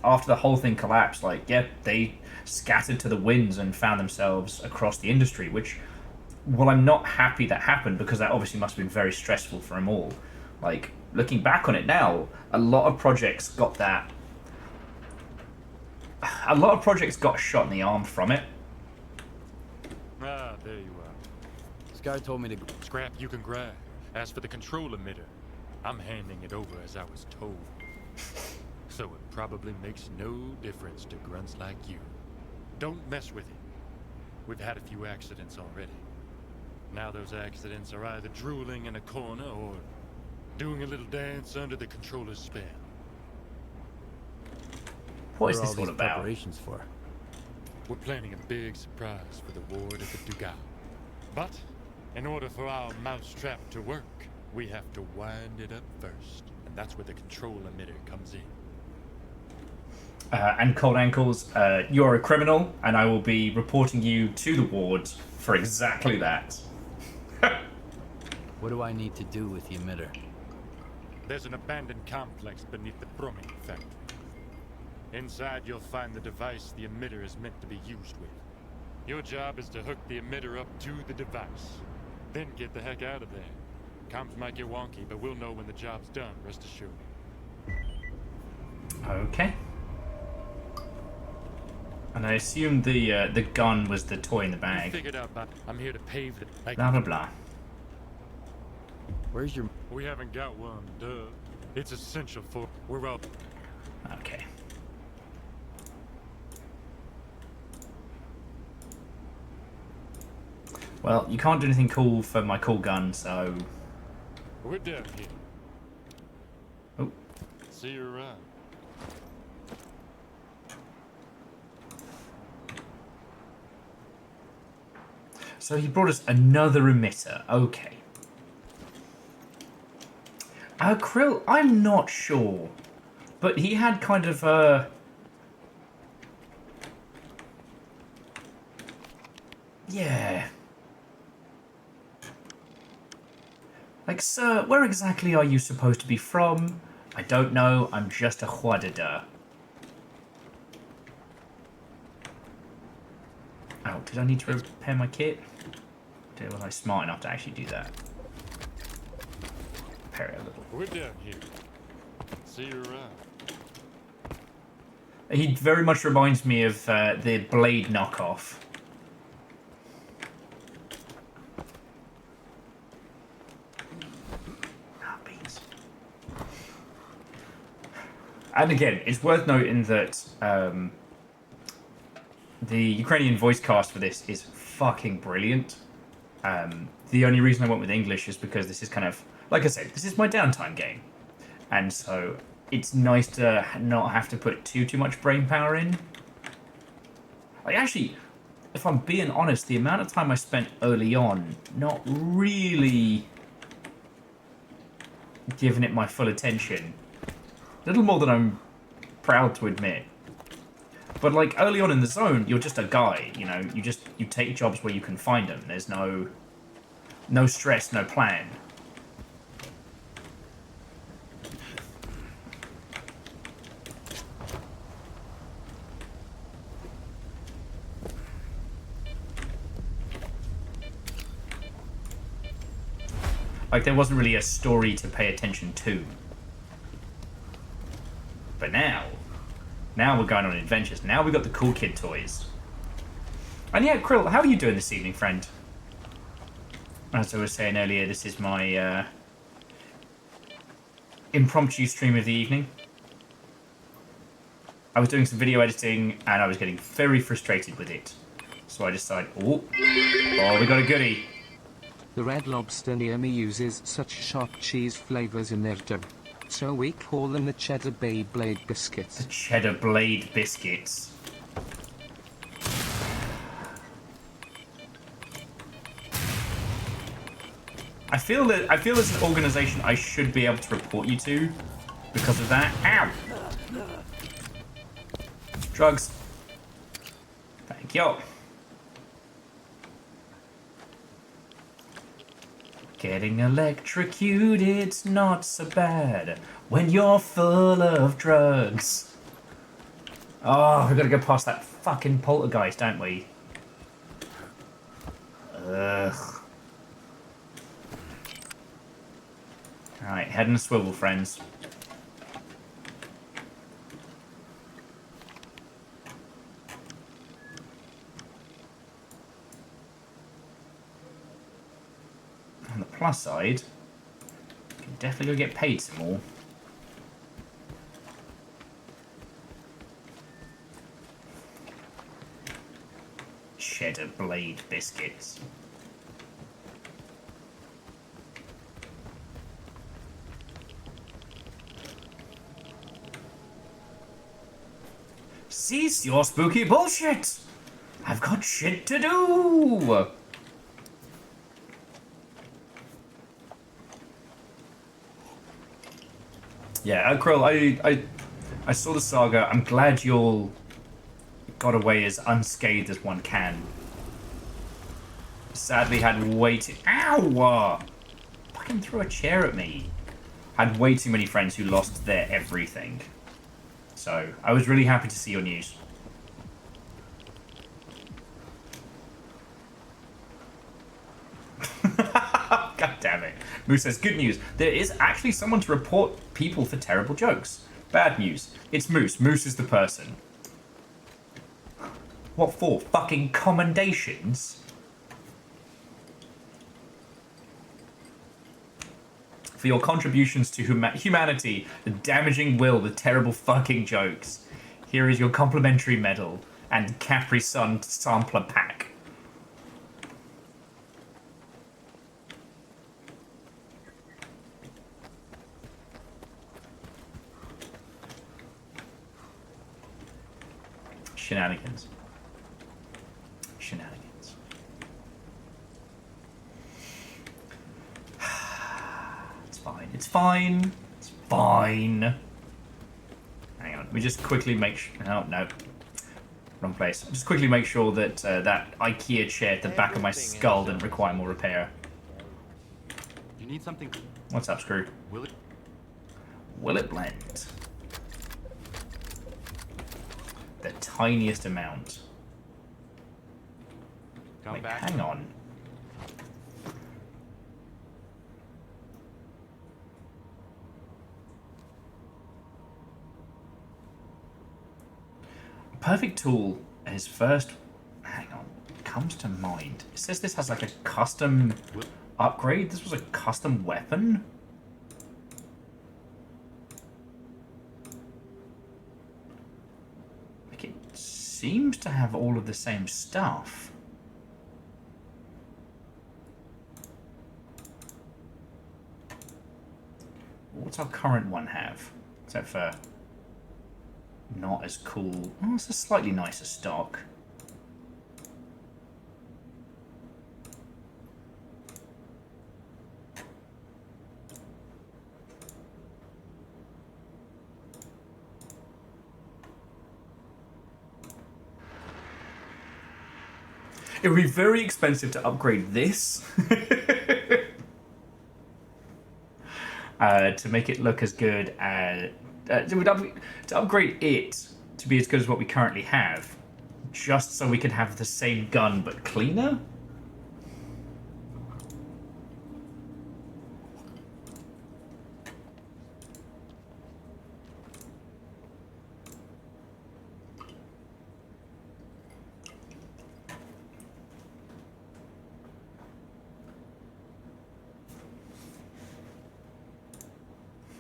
after the whole thing collapsed, like, yeah, they scattered to the winds and found themselves across the industry, which, well, I'm not happy that happened because that obviously must have been very stressful for them all. Like, looking back on it now, a lot of projects got that... A lot of projects got shot in the arm from it. Ah, there you are. This guy told me to... Scrap you can grab. As for the control emitter, I'm handing it over as I was told. So it probably makes no difference to grunts like you. Don't mess with it. We've had a few accidents already. Now those accidents are either drooling in a corner or doing a little dance under the controller's spell. What is this all about? Preparations for? We're planning a big surprise for the ward at the Dugas. But in order for our mousetrap to work, we have to wind it up first. And that's where the control emitter comes in. And Cold Ankles, you're a criminal, and I will be reporting you to the ward for exactly that. What do I need to do with the emitter? There's an abandoned complex beneath the Brumming factory. Inside, you'll find the device the emitter is meant to be used with. Your job is to hook the emitter up to the device. Then get the heck out of there. Comms might get wonky, but we'll know when the job's done, rest assured. Okay. And I assume the gun was the toy in the bag. Figured out, but I'm here to pave the... Blah, blah, blah. Where's your... We haven't got one, duh. It's essential for... We're up. Okay. Well, you can't do anything cool for my cool gun, so... We're down here. Oh. See you around. So he brought us another emitter. Okay. Krill, I'm not sure. But he had kind of a... Yeah. Like, sir, where exactly are you supposed to be from? I don't know, I'm just a Huadada. Oh, did I need to repair my kit? Was I smart enough to actually do that? Repair it a little. We're down here. See you around. He very much reminds me of the Blade knockoff. Beans. And again, it's worth noting that the Ukrainian voice cast for this is fucking brilliant. The only reason I went with English is because this is kind of, like I said, this is my downtime game. And so it's nice to not have to put too much brain power in. Like, actually, if I'm being honest, the amount of time I spent early on not really giving it my full attention. A little more than I'm proud to admit. But, like, early on in the zone, you're just a guy, you know? You take jobs where you can find them. There's no stress, no plan. Like, there wasn't really a story to pay attention to. But now we're going on adventures. Now we've got the cool kid toys. And yeah, Krill, how are you doing this evening, friend? As I was saying earlier, this is my impromptu stream of the evening. I was doing some video editing and I was getting very frustrated with it. So I decided, oh, we got a goodie. The Red Lobster near me uses such sharp cheese flavors in their dough. So we call them the Cheddar Bay Blade Biscuits. The Cheddar Blade Biscuits. I feel as an organisation I should be able to report you to because of that. Ow! Drugs. Thank you. Getting electrocuted's not so bad when you're full of drugs. Oh, we've got to go past that fucking poltergeist, don't we? Ugh. Alright, head in a swivel, friends. On the plus side, you can definitely go get paid some more. Cheddar Blade Biscuits. Cease your spooky bullshit! I've got shit to do! Yeah, Krill, I saw the saga. I'm glad you all got away as unscathed as one can. Sadly, had way too... Ow! Fucking threw a chair at me. Had way too many friends who lost their everything. So, I was really happy to see your news. God damn it. Moose says, good news. There is actually someone to report people for terrible jokes. Bad news. It's Moose. Moose is the person. What for? Fucking commendations? For your contributions to humanity, the damaging will, the terrible fucking jokes. Here is your complimentary medal and Capri Sun sampler pack. Shenanigans. Shenanigans. It's fine. It's fine. It's fine. Hang on. We just quickly make sure... Oh, no. Wrong place. Just quickly make sure that that IKEA chair at the back of my skull didn't require more repair. You need something. What's up, Screw? Will it? Will it blend? The tiniest amount. Come Wait, back. hang on. Perfect tool is first. Hang on. Comes to mind. It says this has like a custom upgrade. This was a custom weapon. Like it seems to have all of the same stuff. What's our current one have? Except for not as cool. Oh, it's a slightly nicer stock. It would be very expensive to upgrade this. To make it look as good as... to upgrade it to be as good as what we currently have. Just so we can have the same gun but cleaner?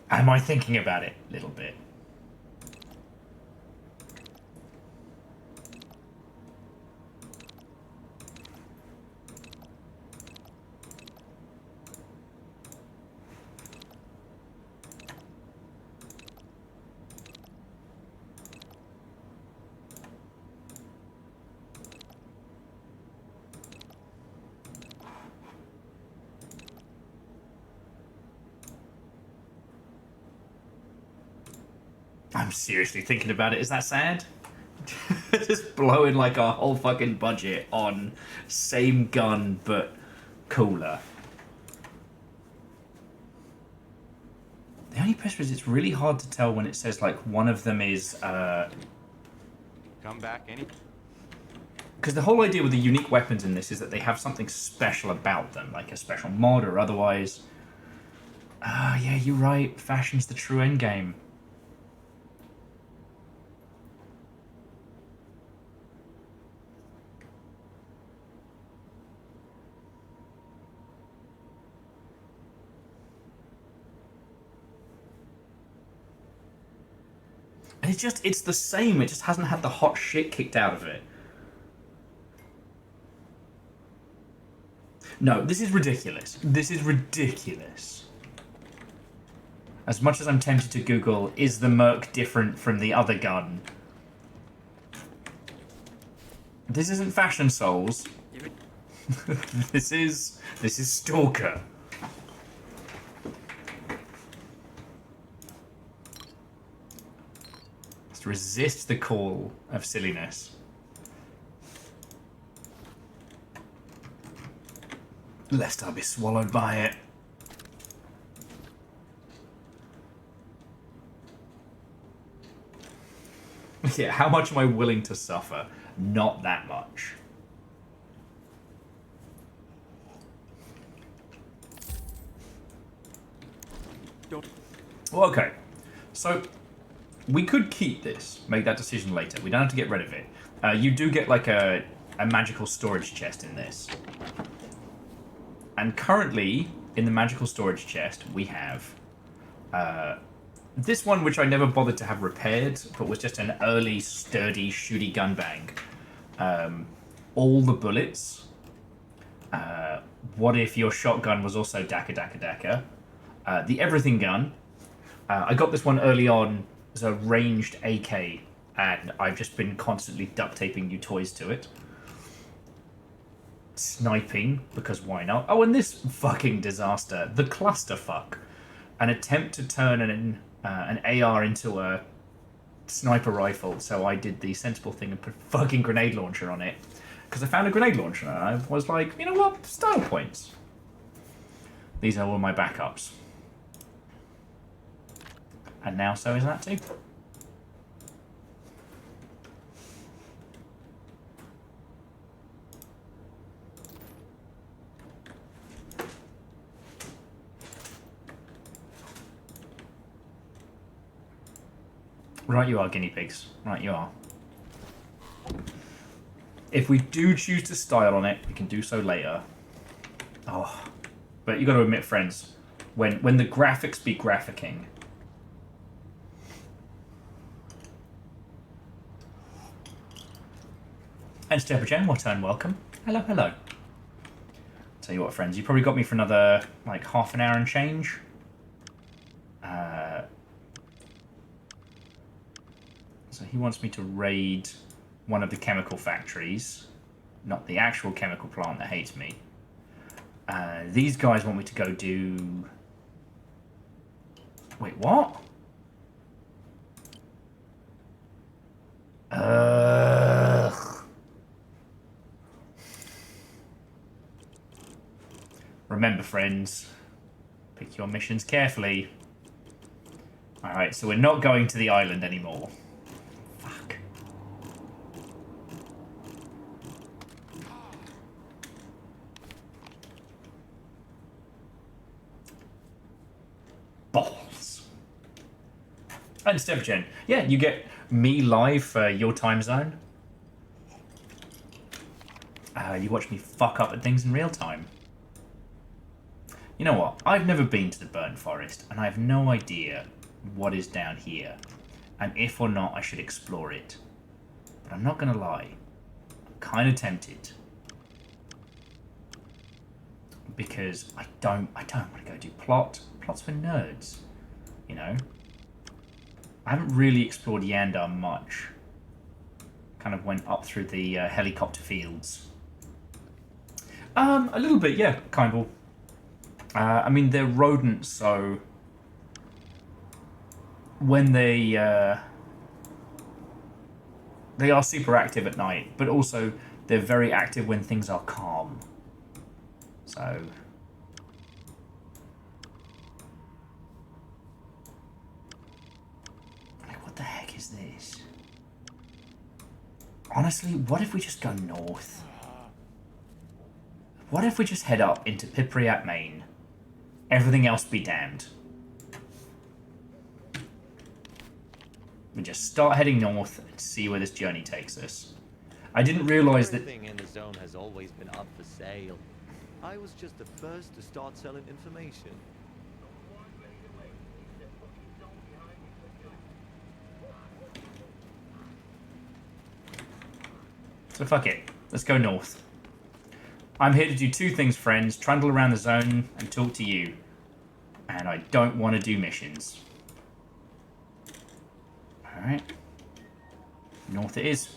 Am I thinking about it a little bit? I'm seriously thinking about it. Is that sad? Just blowing like our whole fucking budget on same gun but cooler. The only pressure is it's really hard to tell when it says like one of them is Come back any. because the whole idea with the unique weapons in this is that they have something special about them, like a special mod or otherwise. Ah, yeah, you're right. Fashion's the true endgame. It's the same, it just hasn't had the hot shit kicked out of it. No, this is ridiculous. This is ridiculous. As much as I'm tempted to Google, is the Merc different from the other gun? This isn't Fashion Souls. This is Stalker. Resist the call of silliness. Lest I be swallowed by it. Yeah, how much am I willing to suffer? Not that much. Well, okay. So we could keep this, make that decision later. We don't have to get rid of it. You do get like a magical storage chest in this. And currently, in the magical storage chest, we have this one, which I never bothered to have repaired, but was just an early, sturdy, shooty gun bang. All the bullets. What if your shotgun was also Daka Daka Daka? The everything gun. I got this one early on as a ranged AK, and I've just been constantly duct taping new toys to it. Sniping, because why not? Oh, and this fucking disaster, the clusterfuck. An attempt to turn an AR into a sniper rifle, so I did the sensible thing and put a fucking grenade launcher on it. Because I found a grenade launcher, and I was like, you know what? Style points. These are all my backups. And now so is that too. Right you are, guinea pigs. Right you are. If we do choose to style on it, we can do so later. Oh, but you got to admit, friends, when the graphics be graphicking, and Steppergen, what and welcome. Hello, hello. Tell you what, friends, you probably got me for another like half an hour and change. So he wants me to raid one of the chemical factories, not the actual chemical plant that hates me. These guys want me to go do... Wait, what? Remember, friends, pick your missions carefully. Alright, so we're not going to the island anymore. Fuck. Balls. And Stepgen, yeah, you get me live for your time zone. You watch me fuck up at things in real time. You know what? I've never been to the Burnt Forest, and I have no idea what is down here, and if or not I should explore it. But I'm not gonna lie, I'm kind of tempted. Because I don't want to go do plots for nerds, you know? I haven't really explored Yandar much. Kind of went up through the helicopter fields. A little bit, yeah, kind of. I mean, they're rodents, so when they are super active at night, but also they're very active when things are calm. So like, what the heck is this? Honestly, what if we just go north? What if we just head up into Pipriat, Maine? Everything else be damned. We just start heading north and see where this journey takes us. I didn't realize that... Everything in the zone has always been up for sale. I was just the first to start selling information. So fuck it. Let's go north. I'm here to do two things, friends. Trundle around the zone and talk to you. And I don't want to do missions. Alright. North it is.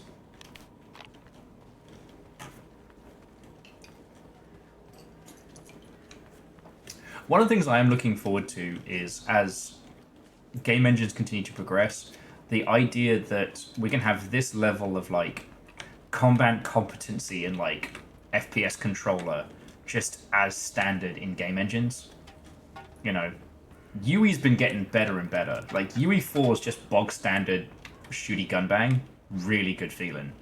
One of the things I am looking forward to is, as game engines continue to progress, the idea that we can have this level of, like, combat competency and, like, FPS controller just as standard in game engines. You know, UE's been getting better and better. Like, UE4 is just bog standard shooty gun bang. Really good feeling.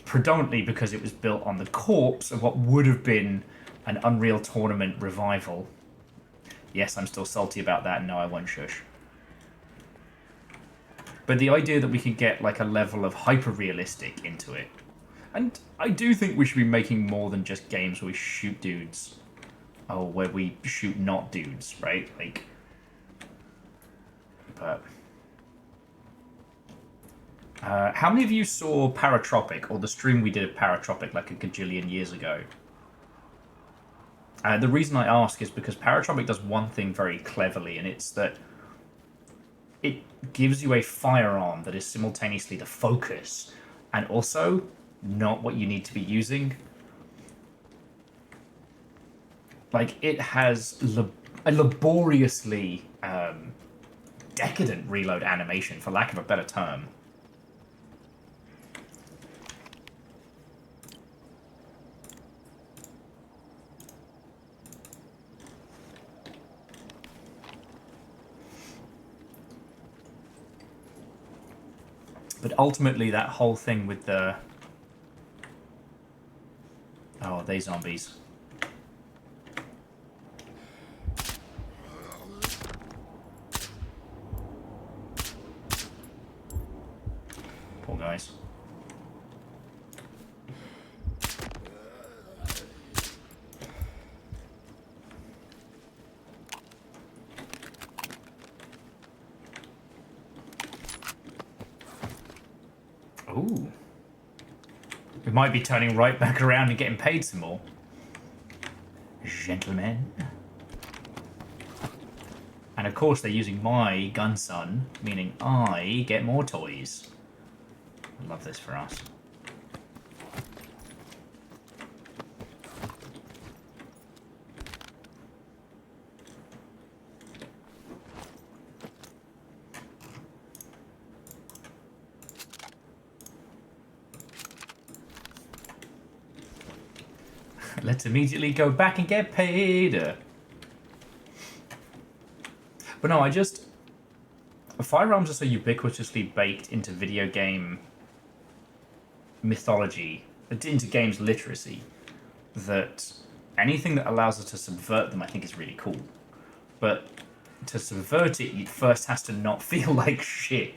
Predominantly because it was built on the corpse of what would have been an Unreal Tournament revival. Yes, I'm still salty about that, and no, I won't shush. But the idea that we could get, like, a level of hyper-realistic into it. And I do think we should be making more than just games where we shoot dudes. Oh, where we shoot not dudes, right? Like... But... how many of you saw Paratropic, or the stream we did of Paratropic like a gajillion years ago? The reason I ask is because Paratropic does one thing very cleverly, and it's that it gives you a firearm that is simultaneously the focus and also not what you need to be using. Like, it has a laboriously decadent reload animation, for lack of a better term. But ultimately, that whole thing with the... Oh, they zombies. Poor guys. Ooh. We might be turning right back around and getting paid some more. Gentlemen. And of course they're using my gun son, meaning I get more toys. I love this for us. Let's immediately go back and get paid. But no, firearms are so ubiquitously baked into video game mythology, into games literacy, that anything that allows us to subvert them I think is really cool. But to subvert it, it first has to not feel like shit.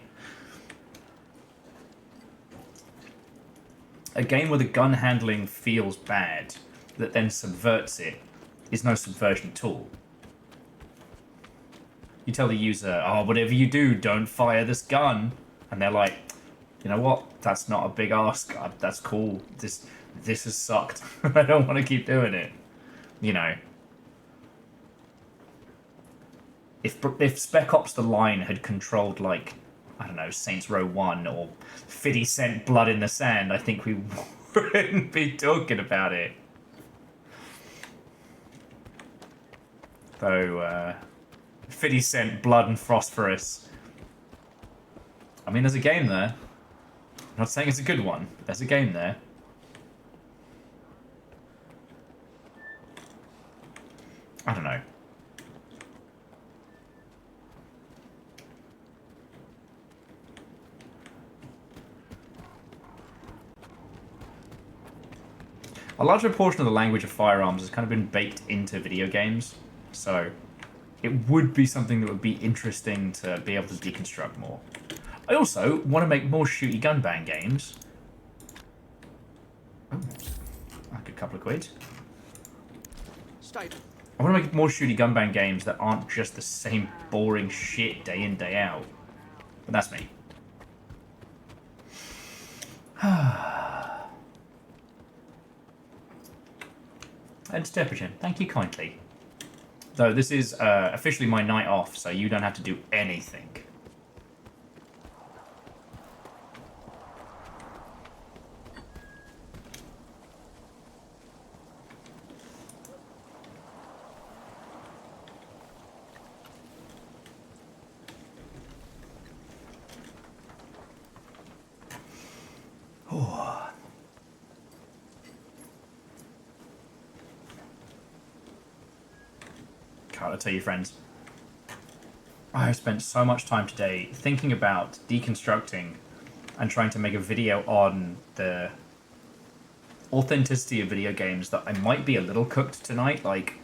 A game where the gun handling feels bad, that then subverts it, is no subversion at all. You tell the user, oh, whatever you do, don't fire this gun. And they're like, you know what? That's not a big ask. That's cool. This has sucked. I don't want to keep doing it. You know. If Spec Ops The Line had controlled, like, I don't know, Saints Row 1 or 50 Cent Blood in the Sand, I think we wouldn't be talking about it. Though, 50 Cent Blood and Phosphorus. I mean, there's a game there. I'm not saying it's a good one, but there's a game there. I don't know. A larger portion of the language of firearms has kind of been baked into video games, so it would be something that would be interesting to be able to deconstruct more. I also want to make more shooty gun bang games. Oh, like a couple of quid. I want to make more shooty gun bang games that aren't just the same boring shit day in, day out. But that's me. And Stepperton, thank you kindly. Though this is officially my night off, so you don't have to do anything. Oh. Can't I tell you, friends? I have spent so much time today thinking about deconstructing and trying to make a video on the authenticity of video games that I might be a little cooked tonight. Like,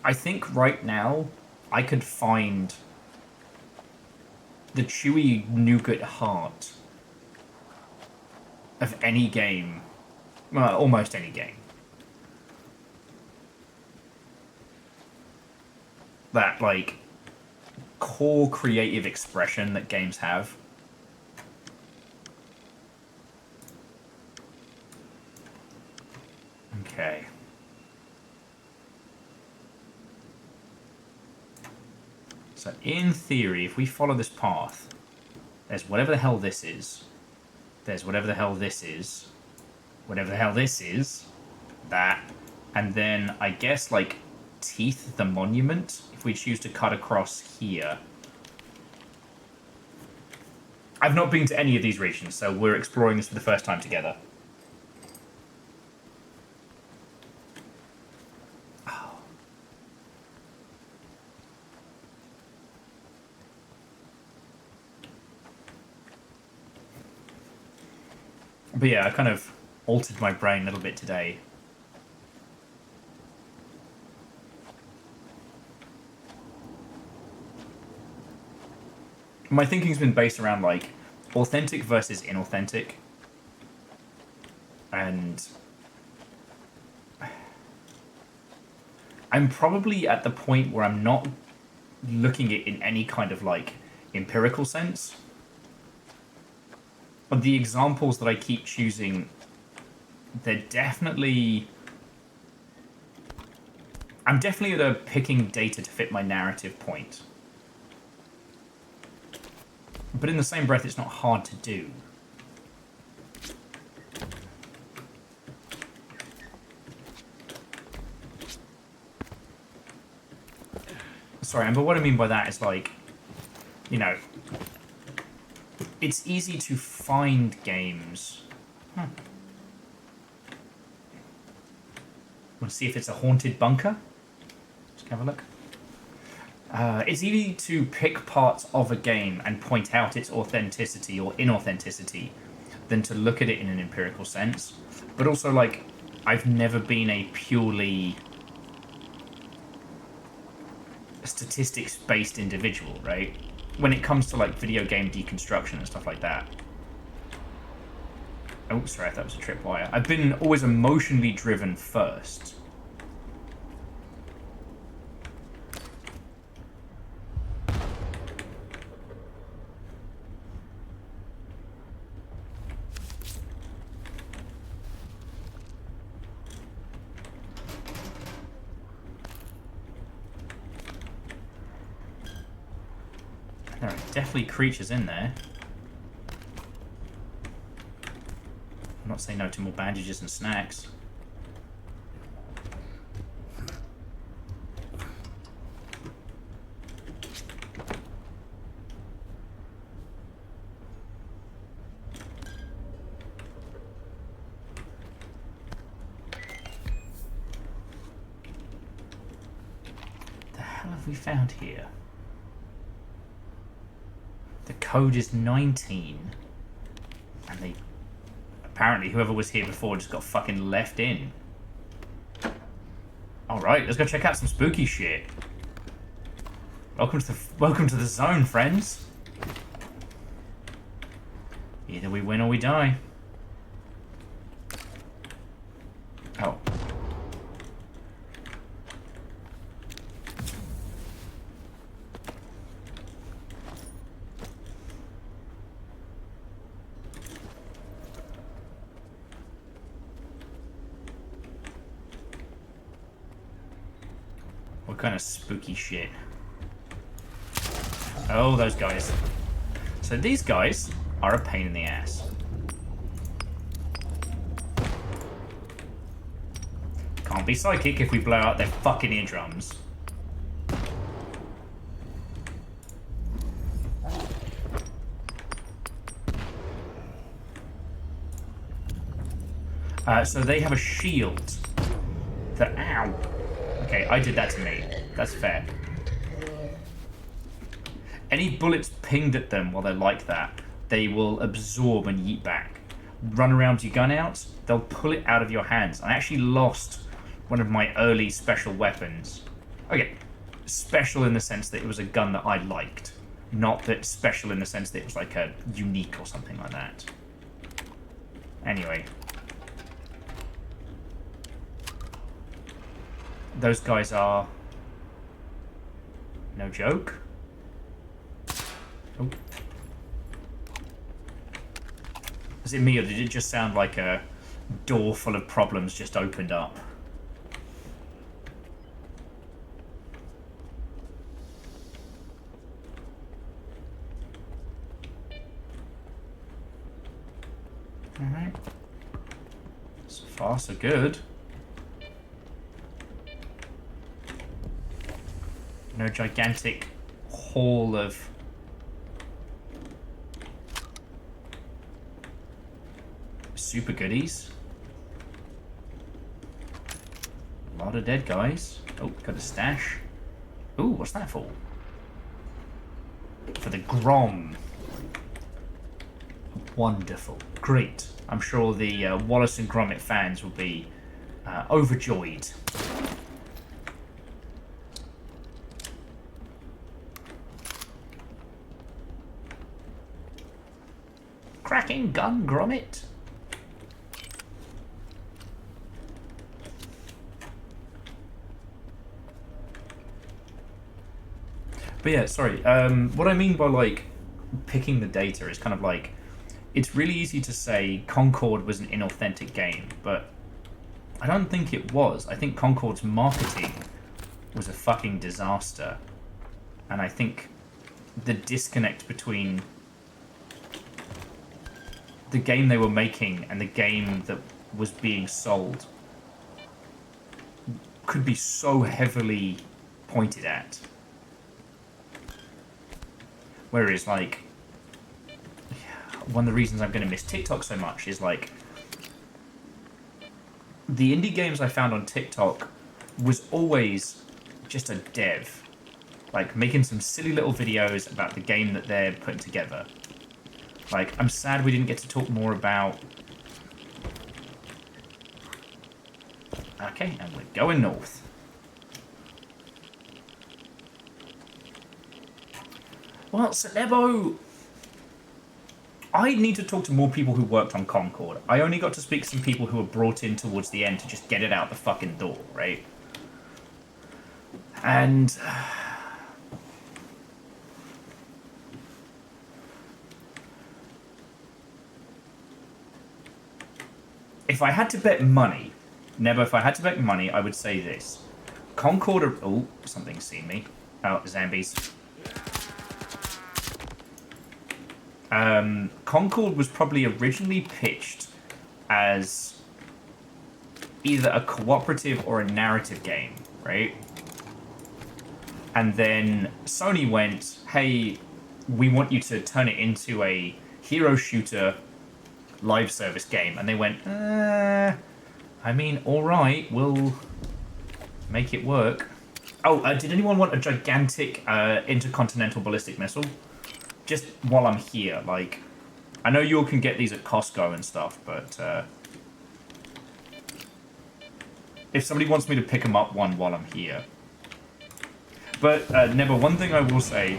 I think right now I could find the chewy nougat heart of any game, well, almost any game. That, like, core creative expression that games have. Okay. So, in theory, if we follow this path, there's whatever the hell this is. There's whatever the hell this is. Whatever the hell this is. That. And then, I guess, like, Teeth the Monument, if we choose to cut across here. I've not been to any of these regions, so we're exploring this for the first time together. Oh. But yeah, I kind of altered my brain a little bit today. My thinking's been based around, like, authentic versus inauthentic. And I'm probably at the point where I'm not looking at it in any kind of, like, empirical sense. But the examples that I keep choosing, they're definitely... I'm definitely at a picking data to fit my narrative point. But in the same breath, it's not hard to do. Sorry, but what I mean by that is, like, you know, it's easy to find games. Want to see if it's a haunted bunker? Let's have a look. It's easy to pick parts of a game and point out its authenticity or inauthenticity than to look at it in an empirical sense. But also, like, I've never been a purely statistics-based individual, right? When it comes to, like, video game deconstruction and stuff like that. Oh, sorry, I thought it was a tripwire. I've been always emotionally driven first. There are definitely creatures in there. I'm not saying no to more bandages and snacks. What the hell have we found here? The code is 19. And they... Apparently, whoever was here before just got fucking left in. Alright, let's go check out some spooky shit. Welcome to the zone, friends. Either we win or we die. Oh. What kind of spooky shit? Oh, those guys. So these guys are a pain in the ass. Can't be psychic if we blow out their fucking eardrums. So they have a shield. That, ow. Okay, I did that to me. That's fair. Any bullets pinged at them while they're like that, they will absorb and yeet back. Run around your gun out, they'll pull it out of your hands. I actually lost one of my early special weapons. Okay, special in the sense that it was a gun that I liked. Not that special in the sense that it was like a unique or something like that. Anyway. Those guys are no joke. Oh. Is it me, or did it just sound like a door full of problems just opened up? Alright. So far, so good. No gigantic hall of super goodies. A lot of dead guys. Oh, got a stash. Ooh, what's that for? For the Grom. Wonderful. Great. I'm sure the Wallace and Gromit fans will be overjoyed. Cracking gun, Gromit. But yeah, sorry. What I mean by like picking the data is kind of like, it's really easy to say Concord was an inauthentic game, but I don't think it was. I think Concord's marketing was a fucking disaster. And I think the disconnect between the game they were making and the game that was being sold could be so heavily pointed at. Whereas, like, one of the reasons I'm going to miss TikTok so much is, like, the indie games I found on TikTok was always just a dev. Like, making some silly little videos about the game that they're putting together. Like, I'm sad we didn't get to talk more about... Okay, and we're going north. Well, so Nebo... I need to talk to more people who worked on Concord. I only got to speak to some people who were brought in towards the end to just get it out the fucking door, right? And... if I had to bet money, Nebo, if I had to bet money, I would say this. Concord... Oh, something's seen me. Oh, zombies. Concord was probably originally pitched as either a cooperative or a narrative game, right? And then Sony went, hey, we want you to turn it into a hero shooter live service game. And they went, I mean, alright, we'll make it work. Oh, did anyone want a gigantic intercontinental ballistic missile? Just while I'm here, like, I know you all can get these at Costco and stuff, but if somebody wants me to pick them up one while I'm here. But, Nebo, one thing I will say,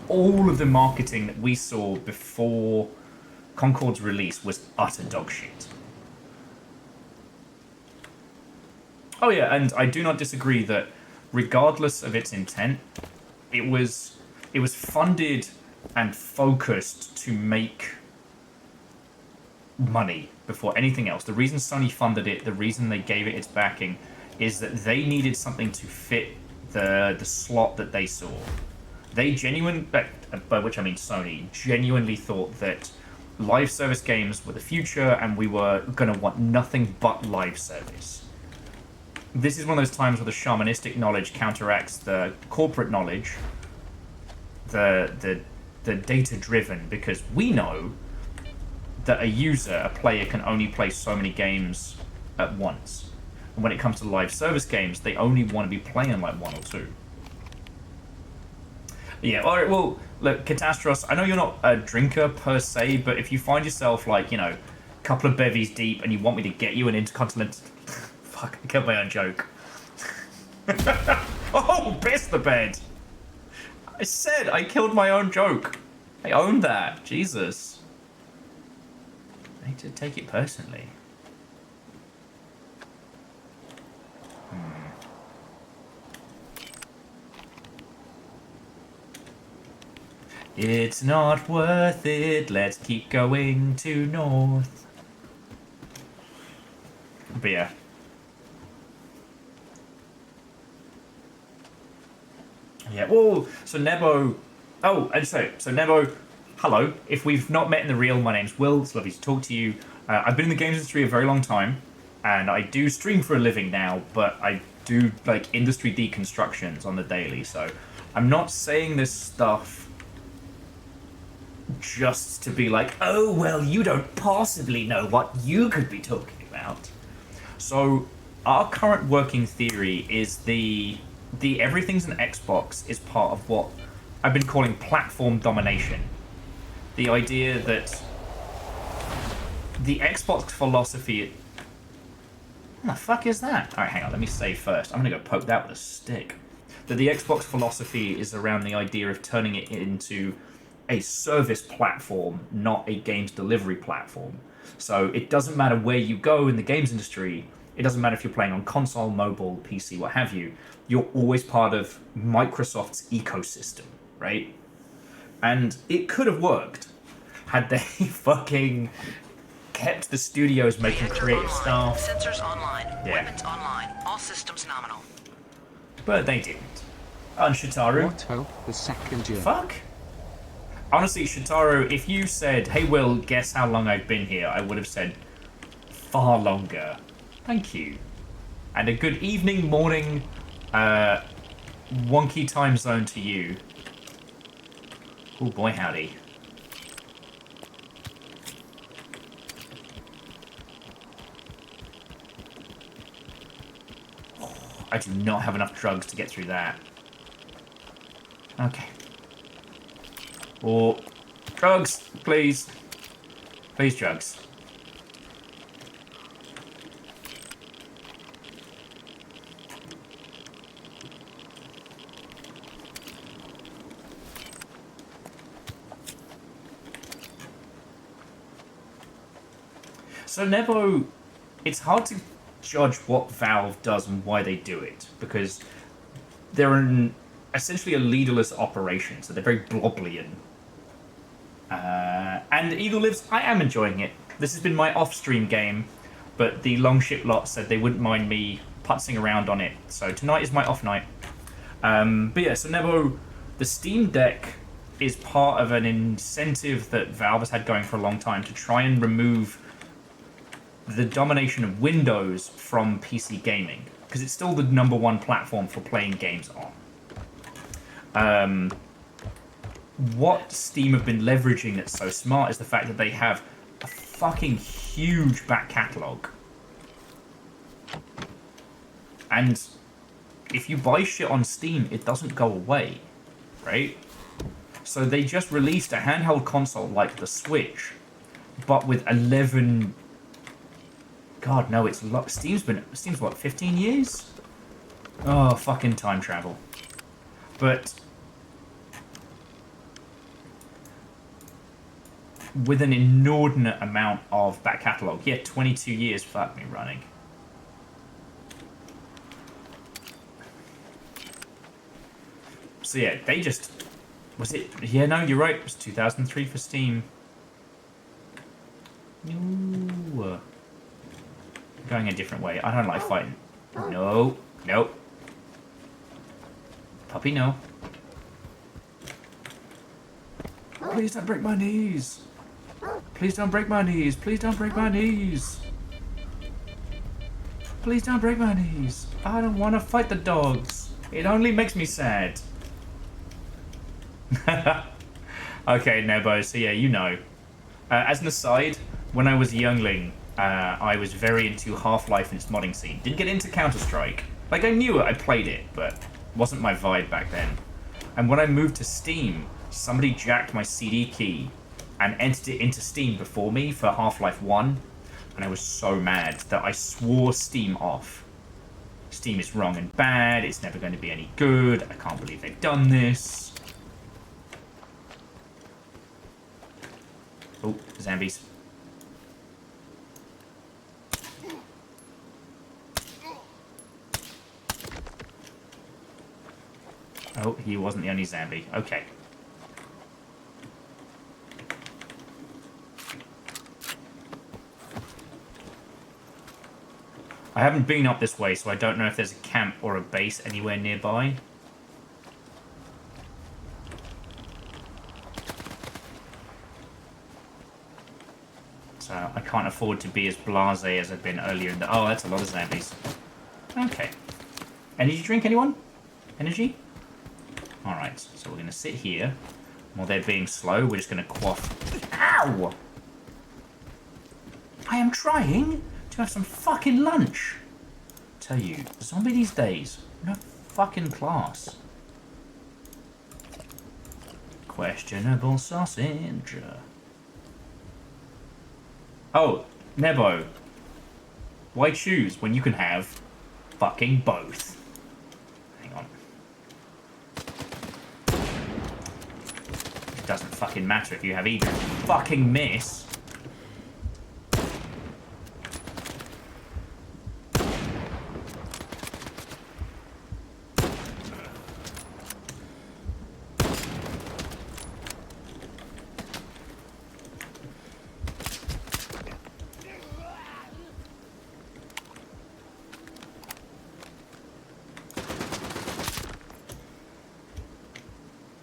all of the marketing that we saw before Concord's release was utter dog shit. Oh yeah, and I do not disagree that regardless of its intent, it was funded and focused to make money before anything else. The reason Sony funded it, the reason they gave it its backing, is that they needed something to fit the slot that they saw. They by which I mean Sony, genuinely thought that live service games were the future and we were going to want nothing but live service. This is one of those times where the shamanistic knowledge counteracts the corporate knowledge, the data-driven, because we know that a player can only play so many games at once. And when it comes to live service games, they only want to be playing like one or two. Yeah, alright, well, look, Catastros, I know you're not a drinker per se, but if you find yourself, like, you know, a couple of bevies deep and you want me to get you an intercontinental... Fuck, I killed my own joke. Oh, piss the bed! I said I killed my own joke. I own that. Jesus. I need to take it personally. It's not worth it. Let's keep going to north. But yeah. Yeah, well, so Nebo... Oh, and so Nebo, hello. If we've not met in the real, my name's Will. It's lovely to talk to you. I've been in the games industry a very long time, and I do stream for a living now, but I do, like, industry deconstructions on the daily, so I'm not saying this stuff just to be like, oh, well, you don't possibly know what you could be talking about. So, our current working theory is the everything's an Xbox is part of what I've been calling platform domination. the idea that the Xbox philosophy... What the fuck is that? Alright, hang on, let me save first. I'm gonna go poke that with a stick. That the Xbox philosophy is around the idea of turning it into a service platform, not a games delivery platform. So it doesn't matter where you go in the games industry, it doesn't matter if you're playing on console, mobile, PC, what have you, you're always part of Microsoft's ecosystem, right? And it could have worked had they fucking kept the studios making creative stuff. Sensors online. Yeah. Weapons online. All systems nominal. But they didn't. And Shitaru. Otto, the second year. Fuck. Honestly, Shitaru, if you said, hey Will, guess how long I've been here, I would have said far longer. Thank you. And a good evening, morning, wonky time zone to you. Oh boy, howdy. I do not have enough drugs to get through that. Okay. Or drugs, please. Please, drugs. So Nebo, it's hard to judge what Valve does and why they do it, because they're essentially a leaderless operation, so they're very Bloblian. And Eagle Lives, I am enjoying it. This has been my off-stream game, but the Longship lot said they wouldn't mind me putzing around on it, so tonight is my off night. But yeah, so Nebo, the Steam Deck is part of an incentive that Valve has had going for a long time to try and remove the domination of Windows from PC gaming, because it's still the #1 platform for playing games on. What Steam have been leveraging that's so smart is the fact that they have a fucking huge back catalogue. And if you buy shit on Steam, it doesn't go away, right? So they just released a handheld console like the Switch, but with 11... God, no, it's Steam's what, 15 years? Oh, fucking time travel. But with an inordinate amount of back catalogue. Yeah, 22 years, fuck me running. So yeah, they just... Was it... Yeah, no, you're right. It was 2003 for Steam. Ooh. Going a different way. I don't like fighting. No. Nope. Puppy, no. Please don't break my knees. Please don't break my knees. Please don't break my knees. Please don't break my knees. I don't want to fight the dogs. It only makes me sad. Okay, Nebo, so yeah, you know. As an aside, when I was a youngling, I was very into Half-Life and its modding scene. Didn't get into Counter-Strike. Like, I knew it, I played it, but it wasn't my vibe back then. And when I moved to Steam, somebody jacked my CD key and entered it into Steam before me for Half-Life 1, and I was so mad that I swore Steam off. Steam is wrong and bad, it's never going to be any good, I can't believe they've done this. Oh, zombies. Oh, he wasn't the only zombie. Okay. I haven't been up this way, so I don't know if there's a camp or a base anywhere nearby. So I can't afford to be as blasé as I've been earlier in the... Oh, that's a lot of zombies. Okay. Energy drink, anyone? Energy? Alright, so we're going to sit here. While they're being slow, we're just going to quaff... Ow! I am trying to have some fucking lunch. Tell you, zombie these days, no fucking class. Questionable sausage. Oh, Nebo. Why choose when you can have fucking both? Hang on. It doesn't fucking matter if you have either. Fucking miss.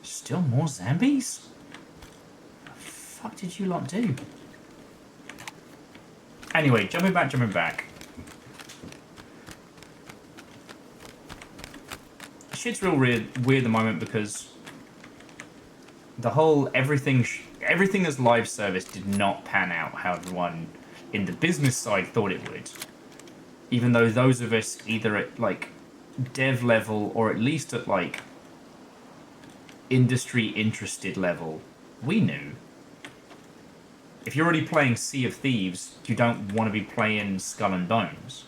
Still more zombies? What the fuck did you lot do? Anyway, jumping back. Shit's real weird at the moment because the whole everything as live service did not pan out how everyone in the business side thought it would. Even though those of us either at like dev level or at least at like industry interested level, we knew. If you're already playing Sea of Thieves, you don't want to be playing Skull and Bones.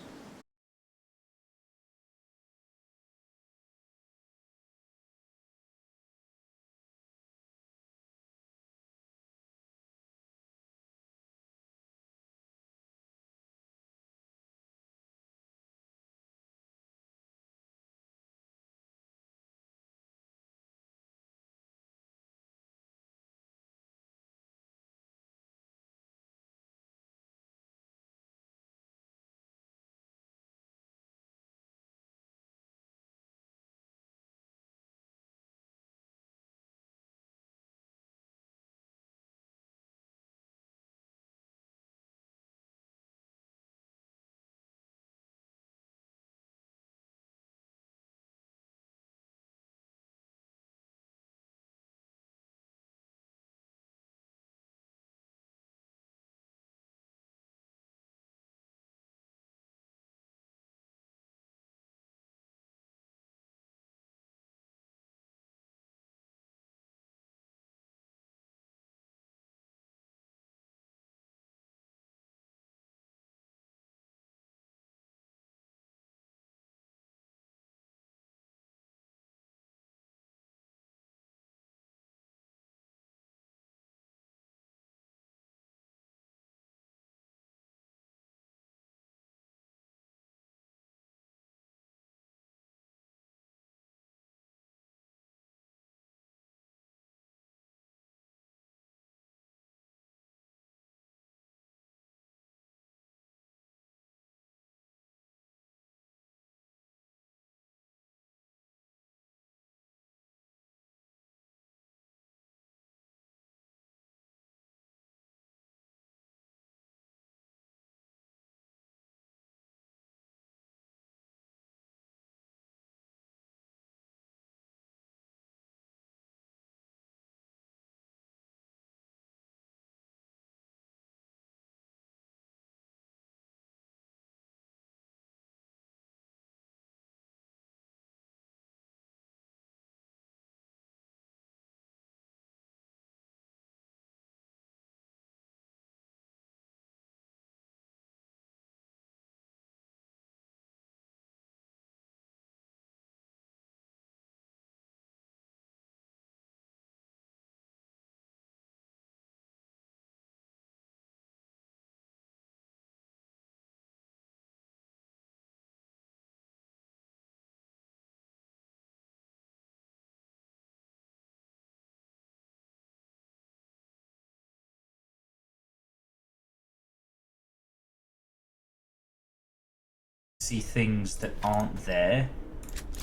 See things that aren't there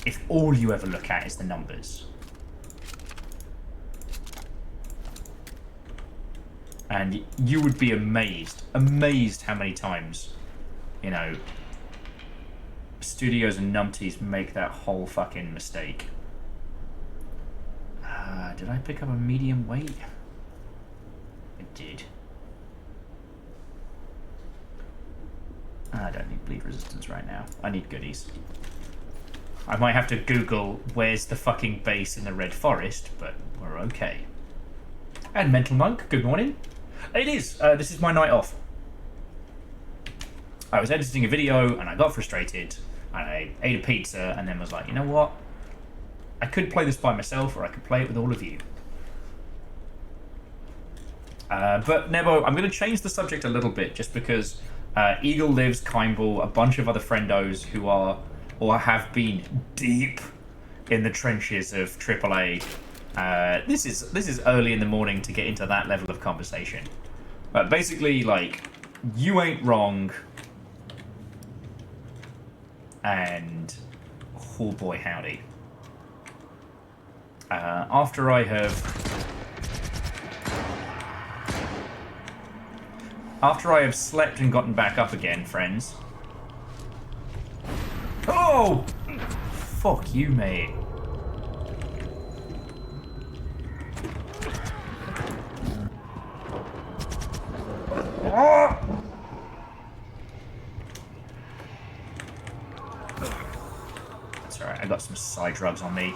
if all you ever look at is the numbers. And you would be amazed how many times, you know, studios and numpties make that whole fucking mistake. Did I pick up a medium weight? I did. I don't need bleed resistance right now. I need goodies. I might have to Google where's the fucking base in the Red Forest, but we're okay. And Mental Monk, good morning. It is. This is my night off. I was editing a video and I got frustrated and I ate a pizza and then was like, you know what? I could play this by myself or I could play it with all of you. But Nebo, I'm going to change the subject a little bit just because Eagle Lives, Kimball, a bunch of other friendos who are or have been deep in the trenches of AAA. This is early in the morning to get into that level of conversation. But basically, like, you ain't wrong. And oh boy howdy. After I have slept and gotten back up again, friends. Oh! Fuck you, mate. Oh! That's alright, I got some side drugs on me.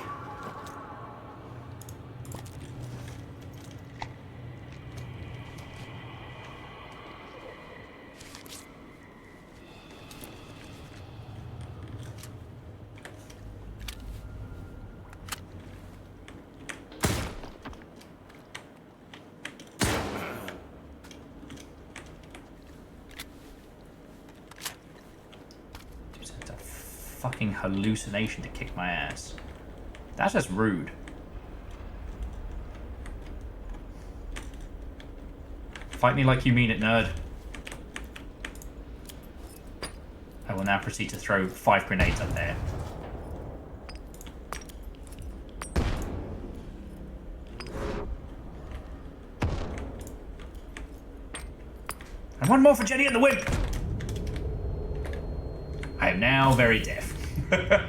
Fucking hallucination to kick my ass. That's just rude. Fight me like you mean it, nerd. I will now proceed to throw 5 grenades up there. And one more for Jenny and the Wimp! I am now very deaf. I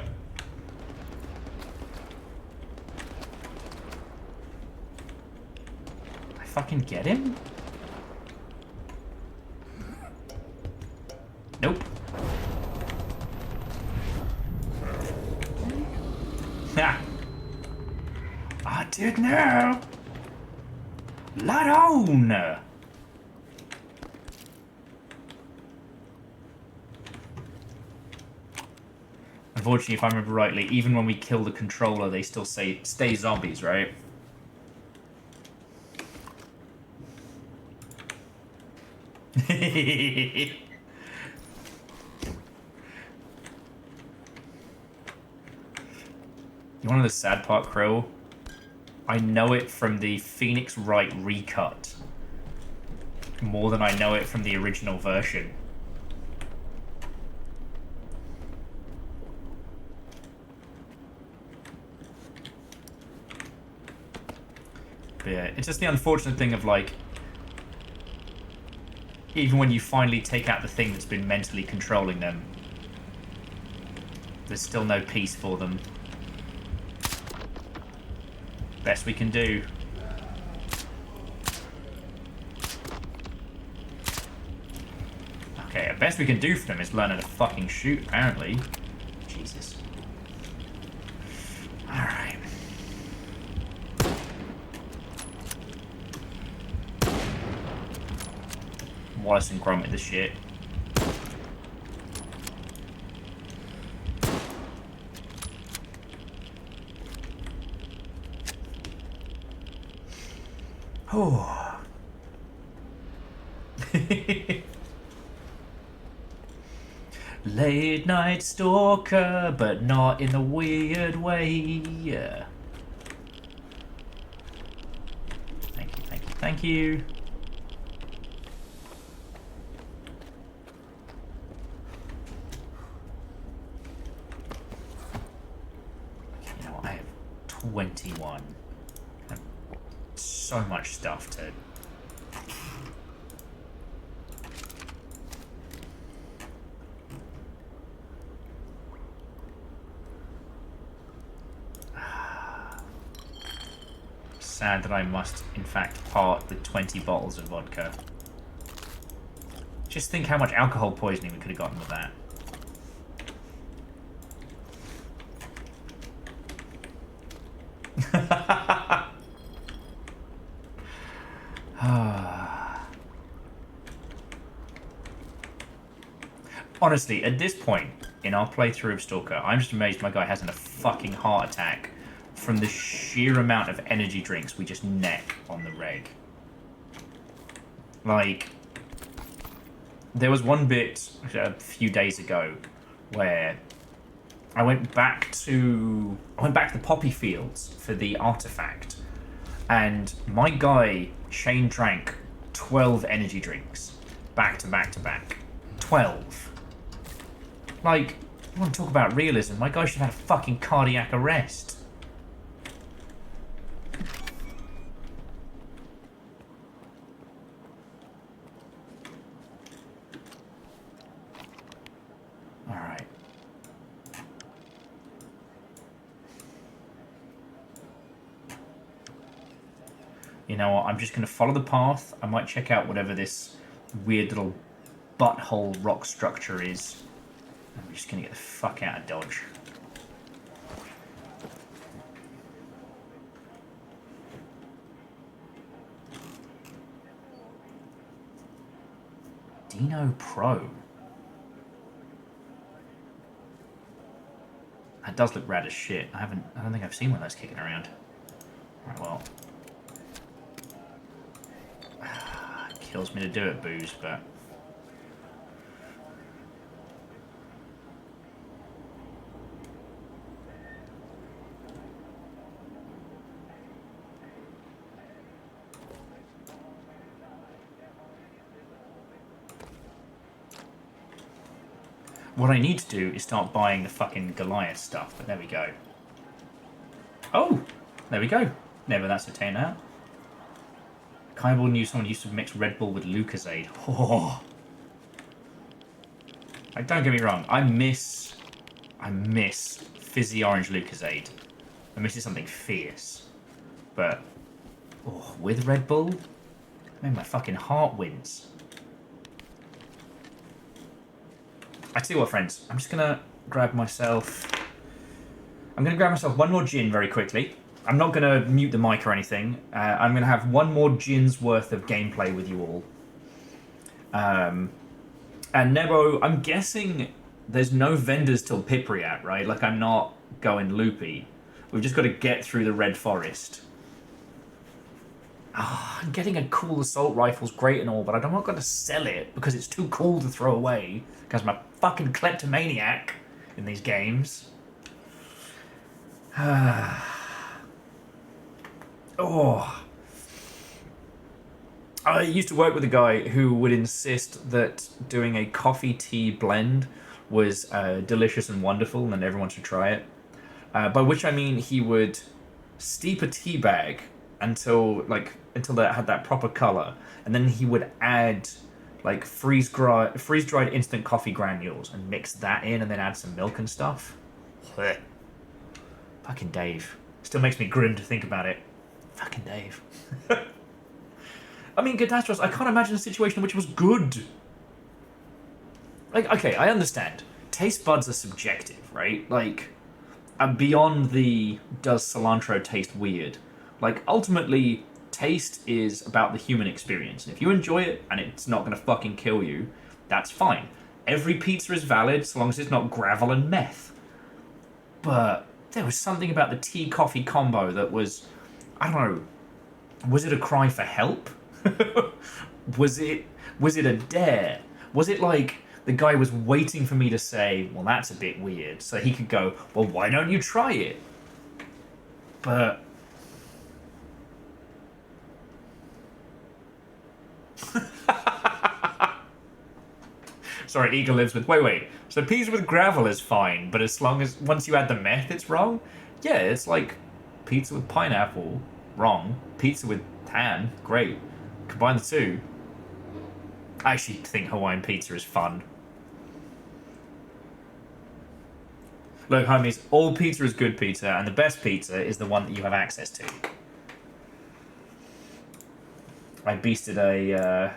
fucking get him? Nope. Ha! I did now. Light on. Unfortunately, if I remember rightly, even when we kill the controller, they still stay zombies, right? You want to know the sad part, Krill? I know it from the Phoenix Wright recut more than I know it from the original version. But yeah, it's just the unfortunate thing of, like, even when you finally take out the thing that's been mentally controlling them, there's still no peace for them. Best we can do. Okay, the best we can do for them is learn how to fucking shoot, apparently. Jesus. Alright. Wallace and Gromit the shit. Oh. Late night stalker, but not in a weird way. Yeah. Thank you, thank you, thank you. You know what, I have 21. So much stuff to... Sad that I must, in fact, part with 20 bottles of vodka. Just think how much alcohol poisoning we could have gotten with that. honestly, at this point in our playthrough of Stalker, I'm just amazed my guy hasn't a fucking heart attack from the sheer amount of energy drinks we just neck on the reg. Like, there was one bit a few days ago where I went back to the poppy fields for the artifact, and my guy chain drank 12 energy drinks back to back to back. 12. Like, you want to talk about realism? My guy should have had a fucking cardiac arrest. Alright. You know what? I'm just going to follow the path. I might check out whatever this weird little butthole rock structure is. I'm just going to get the fuck out of Dodge. Dino Pro. That does look rad as shit. I don't think I've seen one of those kicking around. Alright, well. It kills me to do it, Booze, but... What I need to do is start buying the fucking Goliath stuff, but there we go. Oh! There we go. Never that's a 10 out. Kyball knew someone used to mix Red Bull with Lucozade. Oh! Like, don't get me wrong, I miss fizzy orange Lucozade. I miss it something fierce. But, oh, with Red Bull? I mean, my fucking heart wins. I tell you what, friends, I'm just gonna grab myself... I'm gonna grab myself one more gin very quickly. I'm not gonna mute the mic or anything. I'm gonna have one more gin's worth of gameplay with you all. And Nebo, I'm guessing there's no vendors till Pipriat, right? Like, I'm not going loopy. We've just got to get through the Red Forest. Ah, getting a cool assault rifle's great and all, but I'm not going to sell it because it's too cool to throw away. Because I'm a fucking kleptomaniac in these games. Oh. I used to work with a guy who would insist that doing a coffee tea blend was delicious and wonderful and everyone should try it. By which I mean he would steep a tea bag until that had that proper color, and then he would add like freeze-dried instant coffee granules and mix that in, and then add some milk and stuff. Blech. Fucking Dave. Still makes me grin to think about it. Fucking Dave. I mean, Gadastros, I can't imagine a situation in which it was good. Like, okay, I understand. Taste buds are subjective, right? Like, beyond the does cilantro taste weird? Like, ultimately, taste is about the human experience. And if you enjoy it and it's not going to fucking kill you, that's fine. Every pizza is valid so long as it's not gravel and meth. But there was something about the tea-coffee combo that was, I don't know, was it a cry for help? Was it a dare? Was it like the guy was waiting for me to say, well, that's a bit weird, so he could go, well, why don't you try it? But... Sorry, Eagle lives with... Wait. So pizza with gravel is fine, but as long as... Once you add the meth, it's wrong? Yeah, it's like pizza with pineapple, wrong. Pizza with tan, great. Combine the two. I actually think Hawaiian pizza is fun. Look, homies, all pizza is good pizza, and the best pizza is the one that you have access to. I beasted a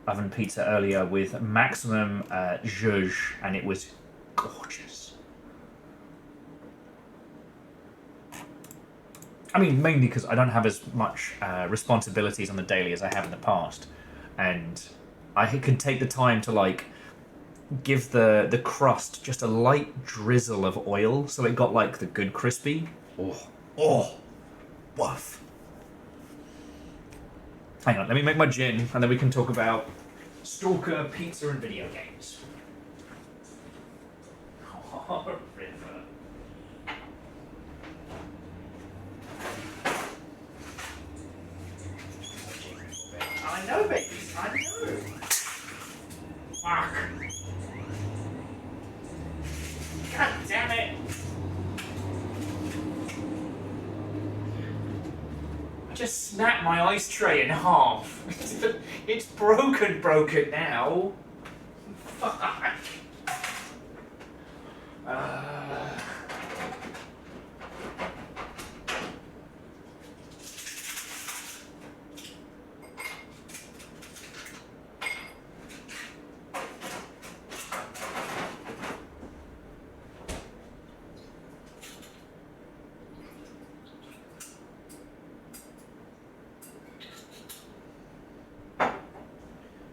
oven pizza earlier with maximum zhuzh, and it was gorgeous. I mean, mainly because I don't have as much responsibilities on the daily as I have in the past. And I can take the time to, like, give the crust just a light drizzle of oil, so it got like the good crispy. Oh, woof. Hang on, let me make my gin, and then we can talk about Stalker, pizza, and video games. Oh, River. I know, babies, I know. Fuck. God damn it. I just snapped my ice tray in half. It's broken now. Fuck.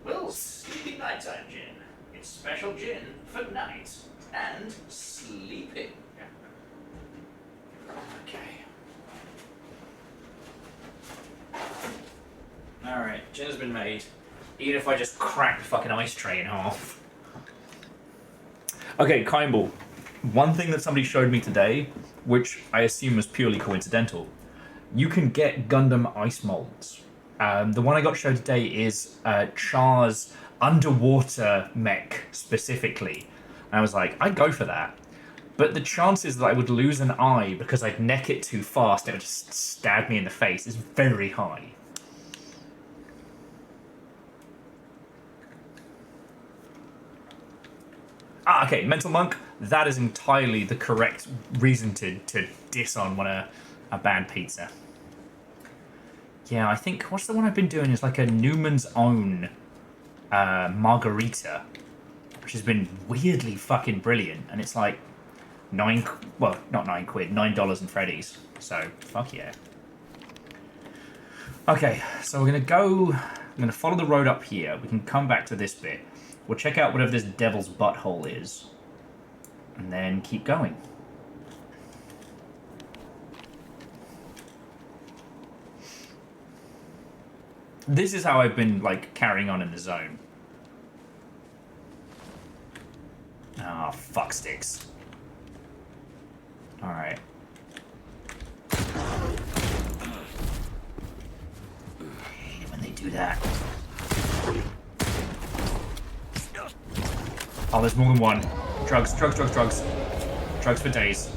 Well, sleepy nighttime gin. It's special gin for night and sleeping. Okay. Alright, gin's been made. Even if I just crack the fucking ice tray in half. Okay, Kimball. One thing that somebody showed me today, which I assume was purely coincidental, you can get Gundam ice molds. The one I got shown today is Char's underwater mech specifically. And I was like, I'd go for that. But the chances that I would lose an eye because I'd neck it too fast and it would just stab me in the face is very high. Ah, okay, Mental Monk, that is entirely the correct reason to diss on a bad pizza. Yeah, I think, what's the one I've been doing is like a Newman's Own margarita, which has been weirdly fucking brilliant, and it's like not £9, $9 in Freddy's, so fuck yeah. Okay, so I'm gonna follow the road up here, we can come back to this bit, we'll check out whatever this devil's butthole is, and then keep going. This is how I've been, like, carrying on in the zone. Ah, fuck sticks. Alright. When they do that. Oh, there's more than one. Drugs. Drugs for days.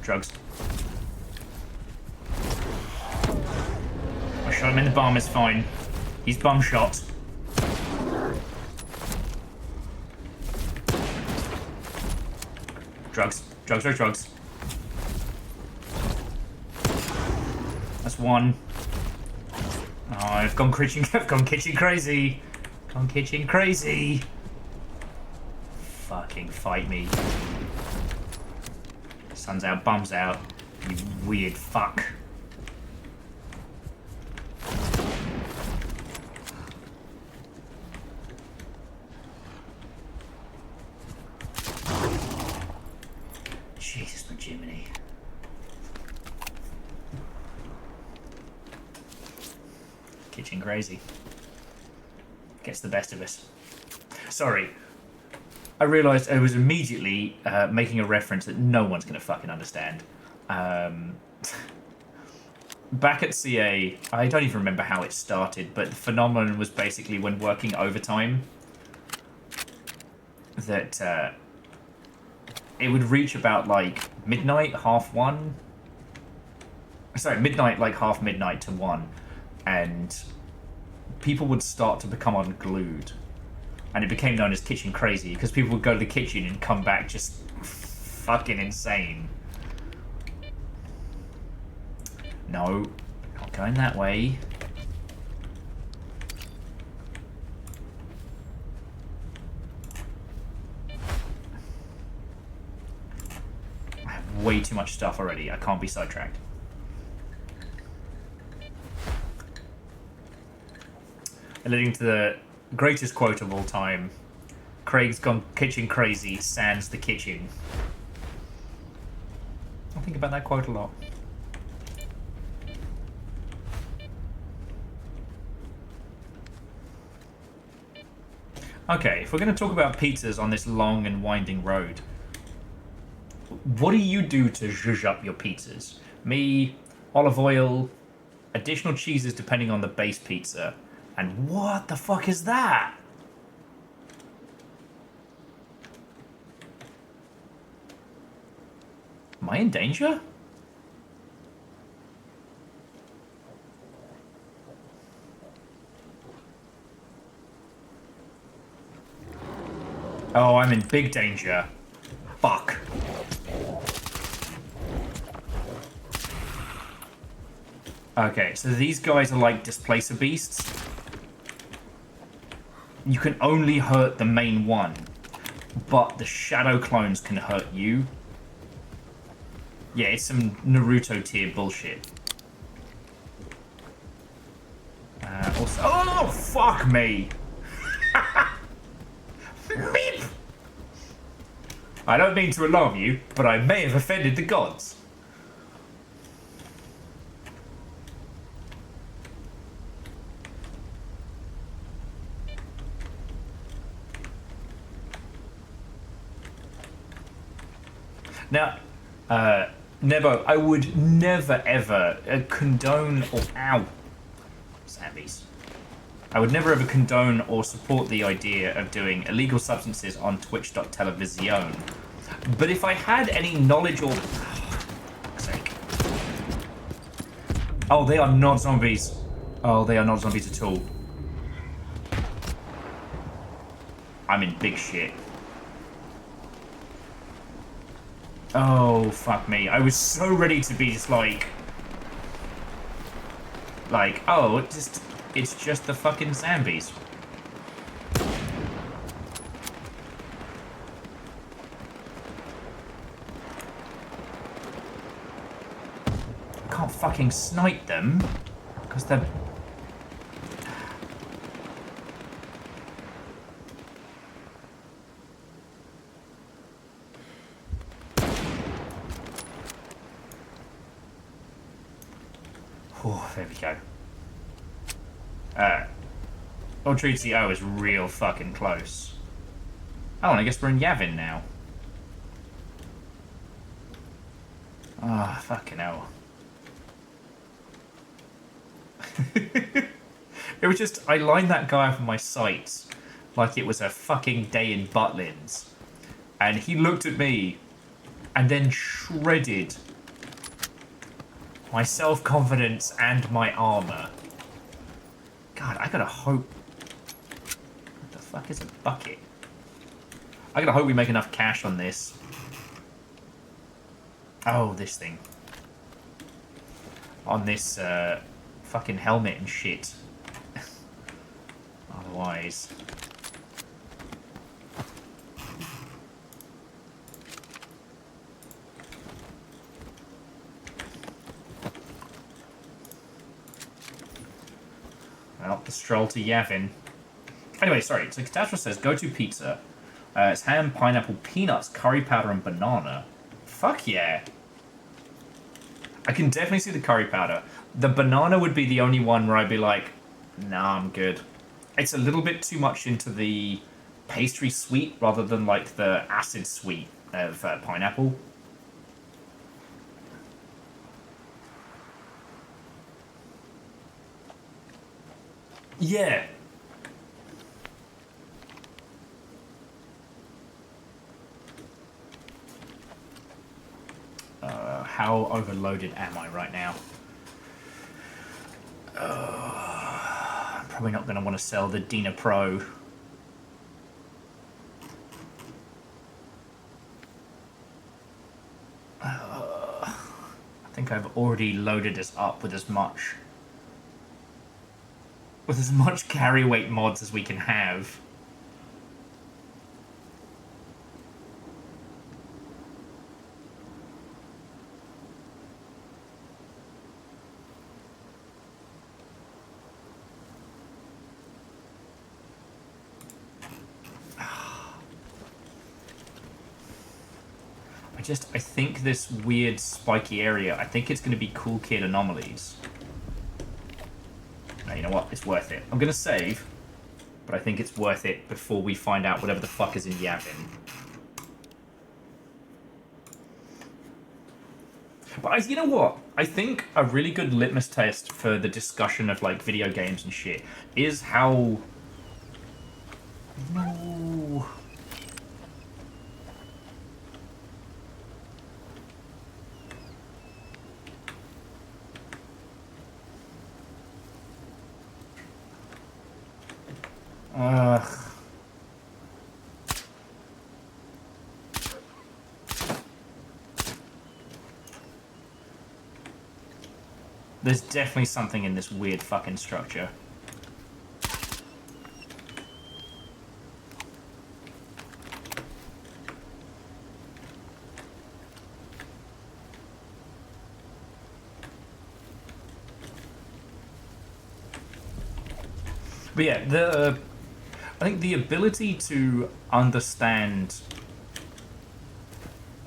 Drugs. I shot him in the bum, it's fine. He's bum shot. Drugs. Drugs. That's one. Oh, I've gone kitchen crazy. Gone kitchen crazy. Fucking fight me. Sun's out, bum's out. You weird fuck. Jesus, my Jiminy. Kitchen crazy. Gets the best of us. Sorry. I realised I was immediately making a reference that no one's going to fucking understand. Back at CA, I don't even remember how it started, but the phenomenon was basically when working overtime that it would reach about like midnight, midnight, like half midnight to 1, and people would start to become unglued. And it became known as kitchen crazy because people would go to the kitchen and come back just fucking insane. No, not going that way. I have way too much stuff already. I can't be sidetracked. And leading to the greatest quote of all time. Craig's gone kitchen crazy, sans the kitchen. I think about that quote a lot. Okay, if we're going to talk about pizzas on this long and winding road, what do you do to zhuzh up your pizzas? Me, olive oil, additional cheeses depending on the base pizza. And what the fuck is that? Am I in danger? Oh, I'm in big danger. Fuck. Okay, so these guys are like displacer beasts. You can only hurt the main one, but the shadow clones can hurt you. Yeah, it's some Naruto tier bullshit. Also, oh, fuck me! Beep! I don't mean to alarm you, but I may have offended the gods. Now, Nebo, I would never ever condone or... Ow! Zombies. I would never ever condone or support the idea of doing illegal substances on Twitch.television. But if I had any knowledge or... fuck's sake. Oh, they are not zombies. Oh, they are not zombies at all. I'm in big shit. Oh, fuck me. I was so ready to be just like, oh, it's just the fucking zombies. I can't fucking snipe them, because they're... Oh, there we go. Ultra is real fucking close. Oh, and I guess we're in Yavin now. Ah, oh, fucking hell. It was just, I lined that guy up in my sights like it was a fucking day in Butlins. And he looked at me and then shredded my self-confidence and my armor. God, I gotta hope... What the fuck is a bucket? I gotta hope we make enough cash on this. Oh, this thing. On this, fucking helmet and shit. Otherwise... Well, the stroll to Yavin. Anyway, sorry. So Catastrophe says, go to pizza. It's ham, pineapple, peanuts, curry powder, and banana. Fuck yeah. I can definitely see the curry powder. The banana would be the only one where I'd be like, nah, I'm good. It's a little bit too much into the pastry sweet rather than like the acid sweet of pineapple. Yeah. How overloaded am I right now? I'm probably not going to want to sell the Dina Pro. I think I've already loaded us up with as much carry weight mods as we can have. I think this weird spiky area, I think it's going to be cool kid anomalies. No, you know what? It's worth it. I'm going to save, but I think it's worth it before we find out whatever the fuck is in Yavin. But you know what? I think a really good litmus test for the discussion of like video games and shit is how... No... There's definitely something in this weird fucking structure. But yeah, I think the ability to understand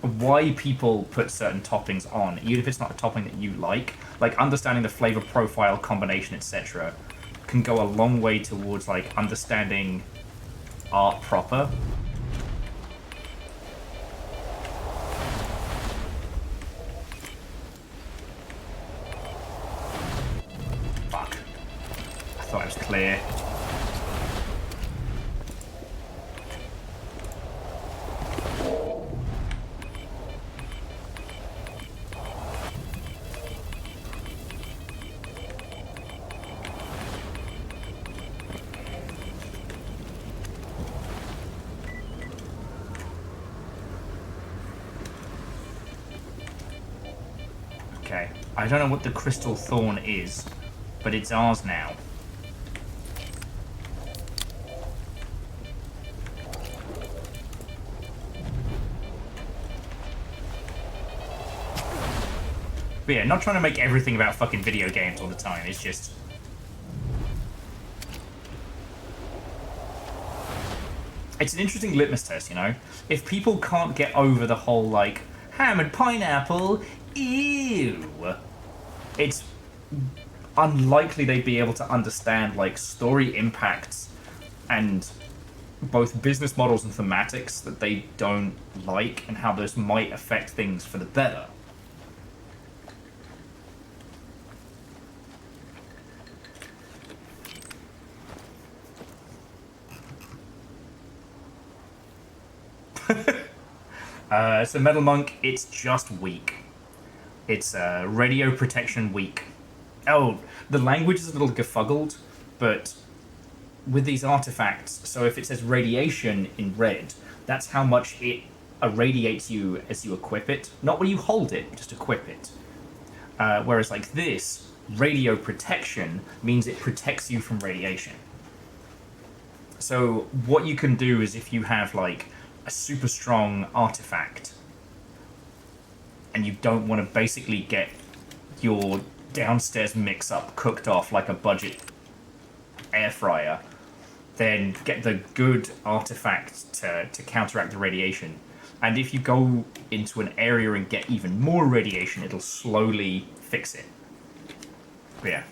why people put certain toppings on, even if it's not a topping that you like understanding the flavor profile, combination, etc., can go a long way towards like understanding art proper. Fuck. I thought it was clear. Okay, I don't know what the crystal thorn is, but it's ours now. But yeah, not trying to make everything about fucking video games all the time, it's just... It's an interesting litmus test, you know? If people can't get over the whole, like, ham and pineapple, ew, it's unlikely they'd be able to understand, like, story impacts and both business models and thematics that they don't like and how those might affect things for the better. So Metal Monk, it's just weak. It's radio protection weak. Oh, the language is a little gefuggled, but with these artifacts, so if it says radiation in red, that's how much it irradiates you as you equip it. Not when you hold it, just equip it. Whereas like this, radio protection means it protects you from radiation. So what you can do is if you have like a super strong artifact and you don't want to basically get your downstairs mix-up cooked off like a budget air fryer, then get the good artifact to counteract the radiation. And if you go into an area and get even more radiation, it'll slowly fix it. But yeah.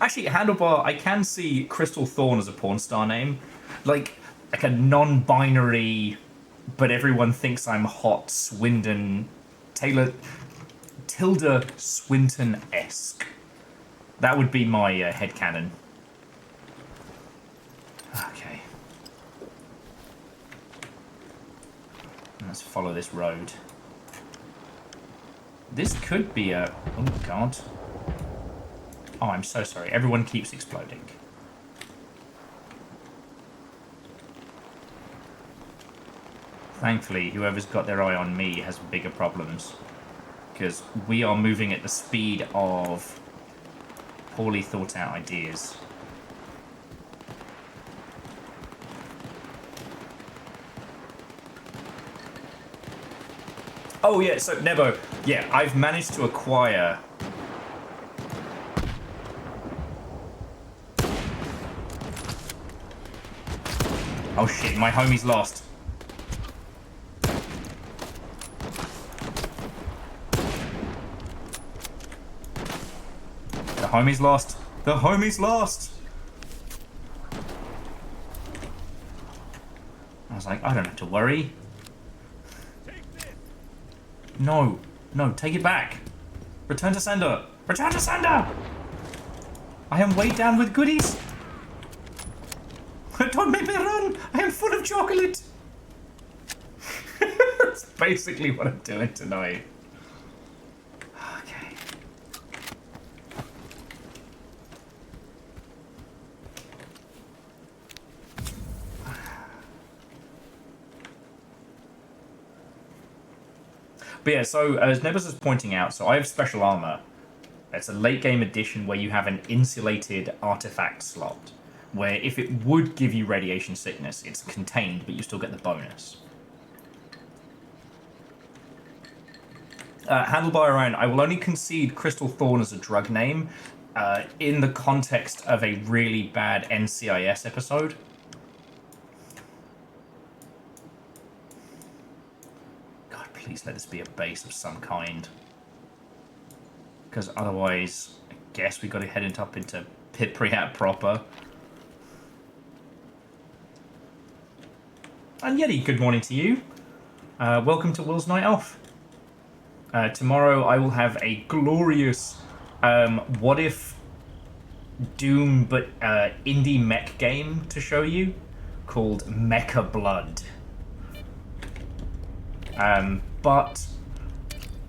Actually, Handlebar, I can see Crystal Thorn as a porn star name. Like a non-binary, but everyone thinks I'm hot, Swindon, Tilda Swinton-esque. That would be my headcanon. Okay. Let's follow this road. This could be a... Oh, God. Oh, I'm so sorry. Everyone keeps exploding. Thankfully, whoever's got their eye on me has bigger problems. Because we are moving at the speed of poorly thought out ideas. Oh yeah, so Nebo, yeah, I've managed to acquire... Oh shit, my homie's lost. The homie's lost. The homie's lost. I was like, I don't have to worry. No. No, take it back. Return to sender. Return to sender! I am weighed down with goodies. Don't make me run. I am full of chocolate. That's basically what I'm doing tonight. Okay. But yeah, so as Nebus is pointing out, so I have special armor. It's a late game edition where you have an insulated artifact slot, where if it would give you radiation sickness, it's contained, but you still get the bonus. Handlebar Orion, I will only concede Crystal Thorn as a drug name in the context of a really bad NCIS episode. God, please let this be a base of some kind. Because otherwise, I guess we got to head up into Pipriat proper. And Yeti, good morning to you. Welcome to Will's Night Off. Tomorrow I will have a glorious what if Doom but indie mech game to show you called Mecha Blood. But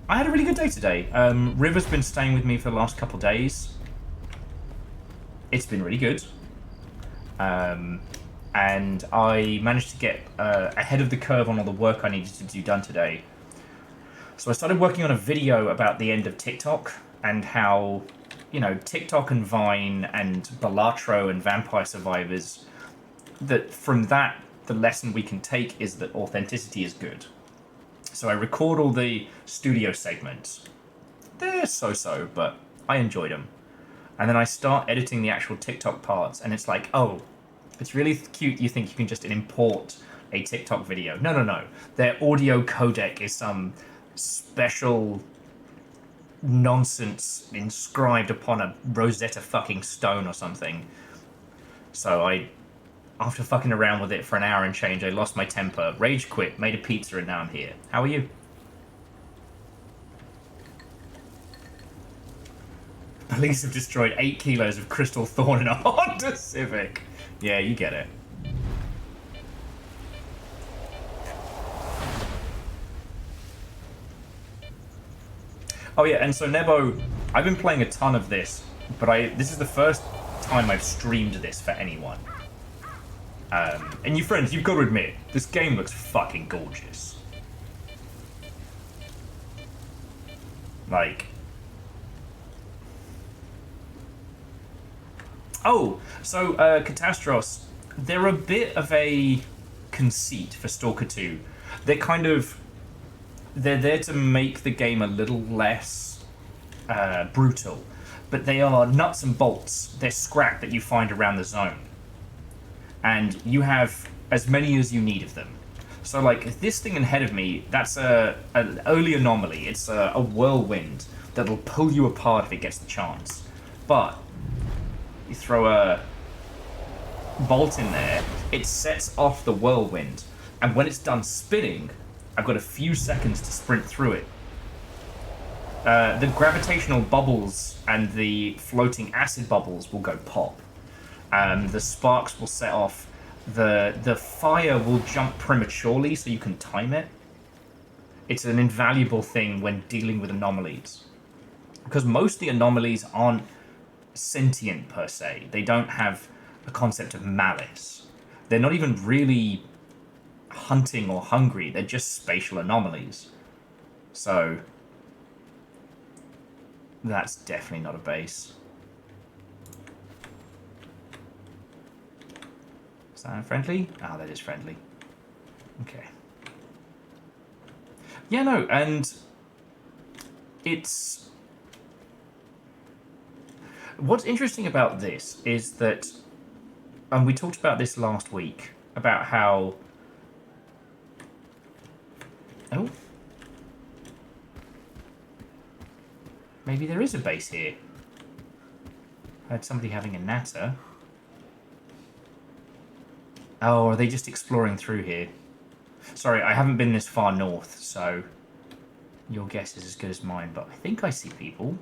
I had a really good day today. River's been staying with me for the last couple days. It's been really good. And I managed to get ahead of the curve on all the work I needed to do done today. So I started working on a video about the end of TikTok and how, you know, TikTok and Vine and Balatro and Vampire Survivors, that from that, the lesson we can take is that authenticity is good. So I record all the studio segments. They're so-so, but I enjoyed them. And then I start editing the actual TikTok parts, and it's like, oh, it's really cute you think you can just import a TikTok video. No, no, no. Their audio codec is some special nonsense inscribed upon a Rosetta fucking Stone or something. So I, after fucking around with it for an hour and change, I lost my temper, rage quit, made a pizza, and now I'm here. How are you? Police have destroyed 8 kilos of crystal thorn in a Honda Civic. Yeah, you get it. Oh yeah, and so Nebo, I've been playing a ton of this, but this is the first time I've streamed this for anyone. And you friends, you've got to admit, this game looks fucking gorgeous. Like... Oh, so Catastros, they're a bit of a conceit for Stalker 2. They're kind of... They're there to make the game a little less brutal, but they are nuts and bolts. They're scrap that you find around the zone. And you have as many as you need of them. So, like, this thing ahead of me, that's an early anomaly. It's a whirlwind that'll pull you apart if it gets the chance. But you throw a bolt in there, it sets off the whirlwind, and when it's done spinning, I've got a few seconds to sprint through it. The gravitational bubbles and the floating acid bubbles will go pop. The sparks will set off. The fire will jump prematurely so you can time it. It's an invaluable thing when dealing with anomalies. Because most of the anomalies aren't sentient per se. They don't have a concept of malice. They're not even really hunting or hungry. They're just spatial anomalies. So that's definitely not a base. Is that friendly? Ah, that is friendly. Okay. Yeah, no, and it's... What's interesting about this is that, and we talked about this last week, about how... Oh. Maybe there is a base here. I heard somebody having a natter. Oh, are they just exploring through here? Sorry, I haven't been this far north, so your guess is as good as mine, but I think I see people.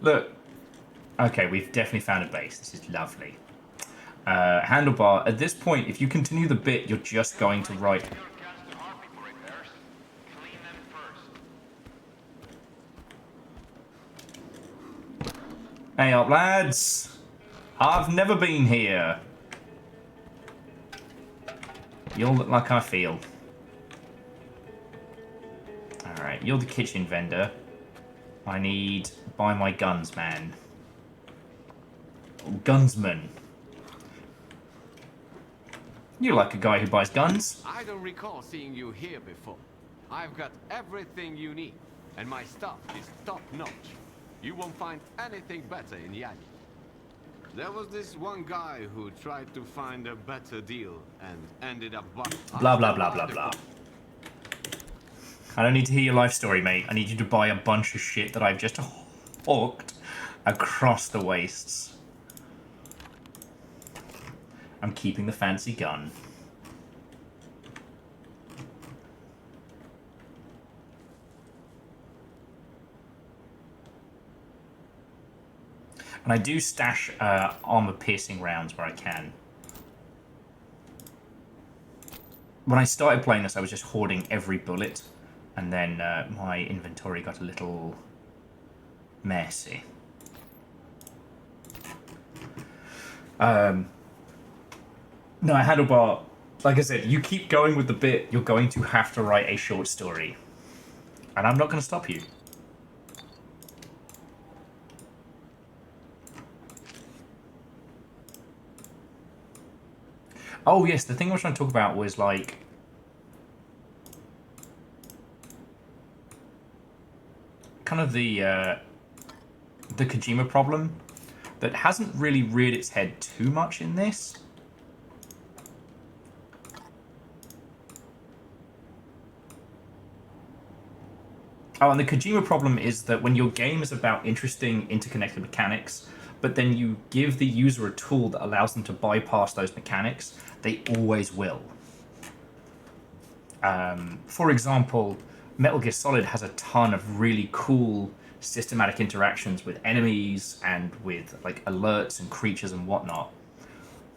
Look. Okay, we've definitely found a base. This is lovely. Handlebar, at this point, if you continue the bit, you're just going to write... Hey up, lads! I've never been here. You'll look like I feel. Alright, you're the kitchen vendor. I need... buy my guns, man. Gunsman. You like a guy who buys guns. I don't recall seeing you here before. I've got everything you need, and my stuff is top-notch. You won't find anything better in Yagi. There was this one guy who tried to find a better deal and ended up... Blah, blah, blah, blah, blah. I don't need to hear your life story, mate. I need you to buy a bunch of shit that I've just hawked across the wastes. I'm keeping the fancy gun. And I do stash armor-piercing rounds where I can. When I started playing this, I was just hoarding every bullet, and then my inventory got a little messy. No, Handlebar, like I said, you keep going with the bit, you're going to have to write a short story. And I'm not going to stop you. Oh yes, the thing I was trying to talk about was like... kind of the Kojima problem that hasn't really reared its head too much in this. Oh, and the Kojima problem is that when your game is about interesting interconnected mechanics, but then you give the user a tool that allows them to bypass those mechanics, they always will. For example, Metal Gear Solid has a ton of really cool systematic interactions with enemies and with like alerts and creatures and whatnot.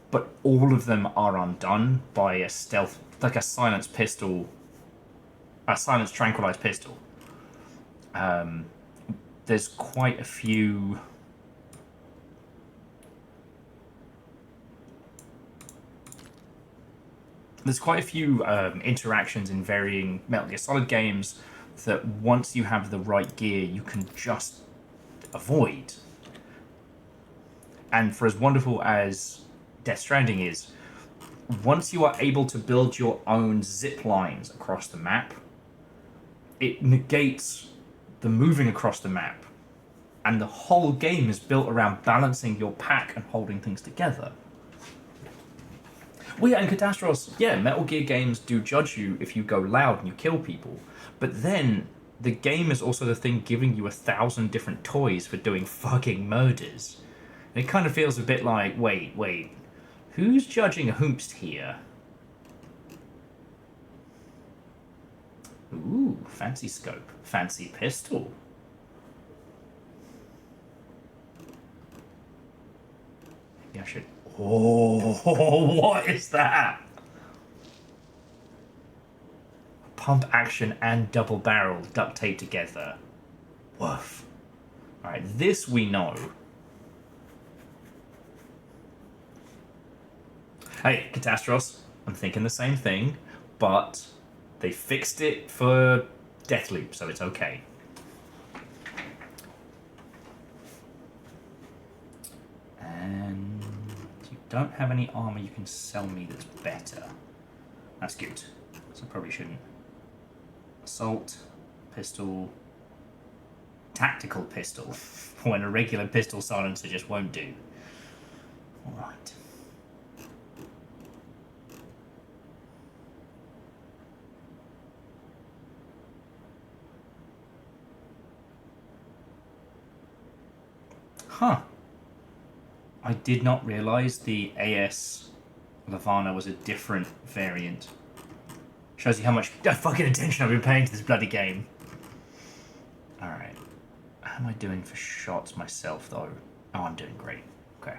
But all of them are undone by a stealth, like a silenced pistol, a silenced tranquilized pistol. There's quite a few... There's quite a few interactions in varying Metal Gear Solid games that once you have the right gear, you can just avoid. And for as wonderful as Death Stranding is, once you are able to build your own zip lines across the map, it negates the moving across the map. And the whole game is built around balancing your pack and holding things together. Well, yeah, and Catastros, yeah, Metal Gear games do judge you if you go loud and you kill people. But then, the game is also the thing giving you 1,000 different toys for doing fucking murders. And it kind of feels a bit like, wait, who's judging Hoomst here? Ooh, fancy scope. Fancy pistol. Maybe I should... Oh, what is that? Pump action and double barrel duct tape together. Woof. Alright, this we know. Hey, Catastros, I'm thinking the same thing, but they fixed it for Deathloop, so it's okay. And you don't have any armor you can sell me that's better. That's good. So I probably shouldn't Assault, pistol, tactical pistol, when a regular pistol silencer just won't do. Alright. Huh. I did not realise the AS Lavana was a different variant. Shows you how much fucking attention I've been paying to this bloody game. Alright. How am I doing for shots myself, though? Oh, I'm doing great. Okay.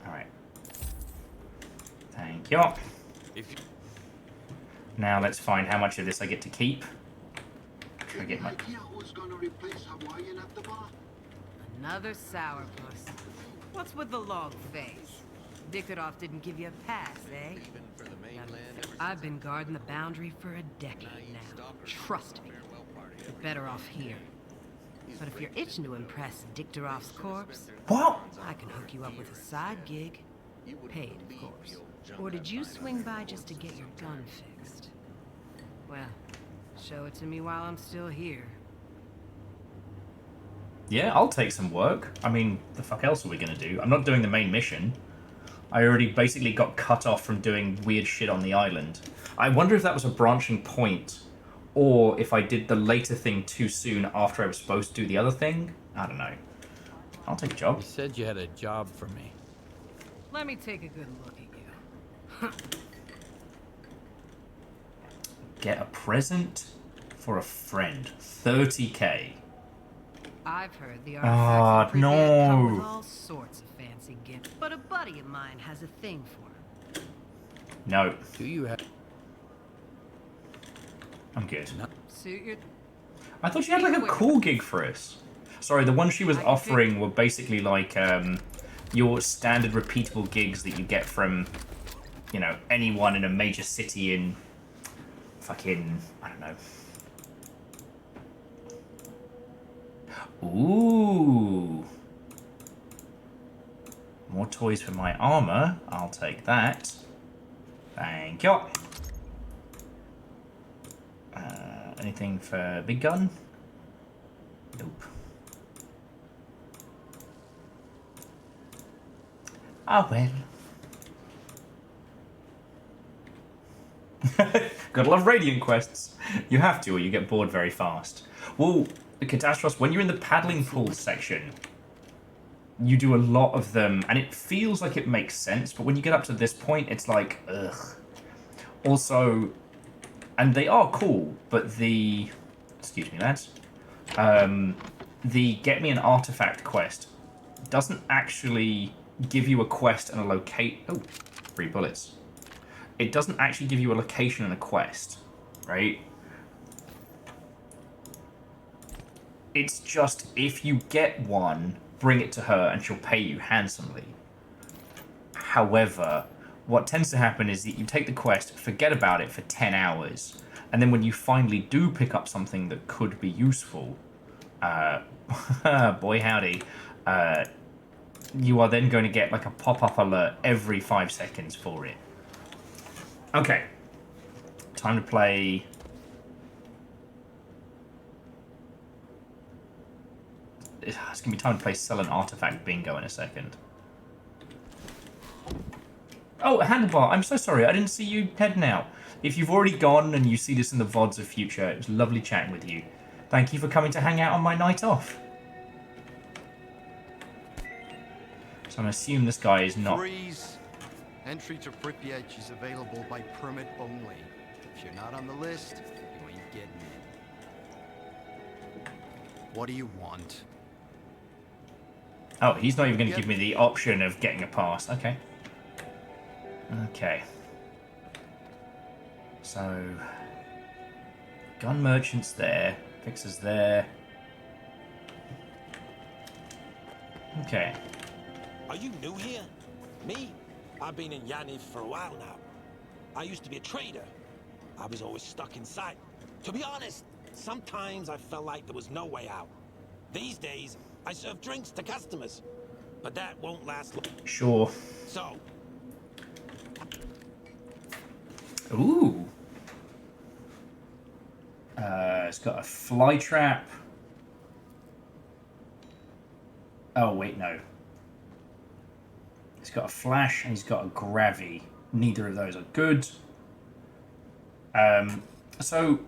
Alright. Thank you. Now let's find how much of this I get to keep. Try to get my... Who's gonna replace Hawaiian at the bar? Another sourpuss. What's with the long face? Dictadoff didn't give you a pass, eh? I've been guarding the boundary for a decade now. Trust me. You're better off here. But if you're itching to impress Dictadoff's corpse, what? I can hook you up with a side gig. Paid, of course. Or did you swing by just to get your gun fixed? Well, show it to me while I'm still here. Yeah, I'll take some work. I mean, the fuck else are we gonna do? I'm not doing the main mission. I already basically got cut off from doing weird shit on the island. I wonder if that was a branching point, or if I did the later thing too soon after I was supposed to do the other thing. I don't know. I'll take a job. You said you had a job for me. Let me take a good look at you. Get a present for a friend. 30k. I've heard the artifacts no. come with all sorts of fancy gifts, but a buddy of mine has a thing for 'em. No. Do you have... I'm good. Suit your... I thought she had like a cool gig for us. Sorry, the ones she was offering were basically like your standard repeatable gigs that you get from, you know, anyone in a major city in fucking, I don't know. Ooh. More toys for my armor. I'll take that. Thank you. Anything for big gun? Nope. Ah, well. Gotta love Radiant quests. You have to, or you get bored very fast. Well, the Catastrophe, when you're in the paddling pool section, you do a lot of them, and it feels like it makes sense, but when you get up to this point, it's like, ugh. Also, and they are cool, but the... Excuse me, lads. The Get Me an Artifact quest doesn't actually give you a quest and a locate... Oh, 3 bullets. It doesn't actually give you a location and a quest, right? It's just, if you get one, bring it to her and she'll pay you handsomely. However, what tends to happen is that you take the quest, forget about it for 10 hours, and then when you finally do pick up something that could be useful, boy howdy, you are then going to get like a pop-up alert every 5 seconds for it. Okay. Time to play... It's going to be time to play Sell an Artifact Bingo in a second. Oh, Handlebar, I'm so sorry. I didn't see you heading out. If you've already gone and you see this in the VODs of future, it was lovely chatting with you. Thank you for coming to hang out on my night off. So I'm going to assume this guy is not... Freeze. Entry to Pripyat is available by permit only. If you're not on the list, you ain't getting in. What do you want? Oh, he's not even going to give me the option of getting a pass. Okay. Okay. So... Gun merchant's there. Fixer's there. Okay. Are you new here? Me? I've been in Yaniv for a while now. I used to be a trader. I was always stuck inside. To be honest, sometimes I felt like there was no way out. These days, I serve drinks to customers. But that won't last long. Sure. So. Ooh. It's got a fly trap. Oh, wait, no. He's got a flash and he's got a gravity. Neither of those are good. So,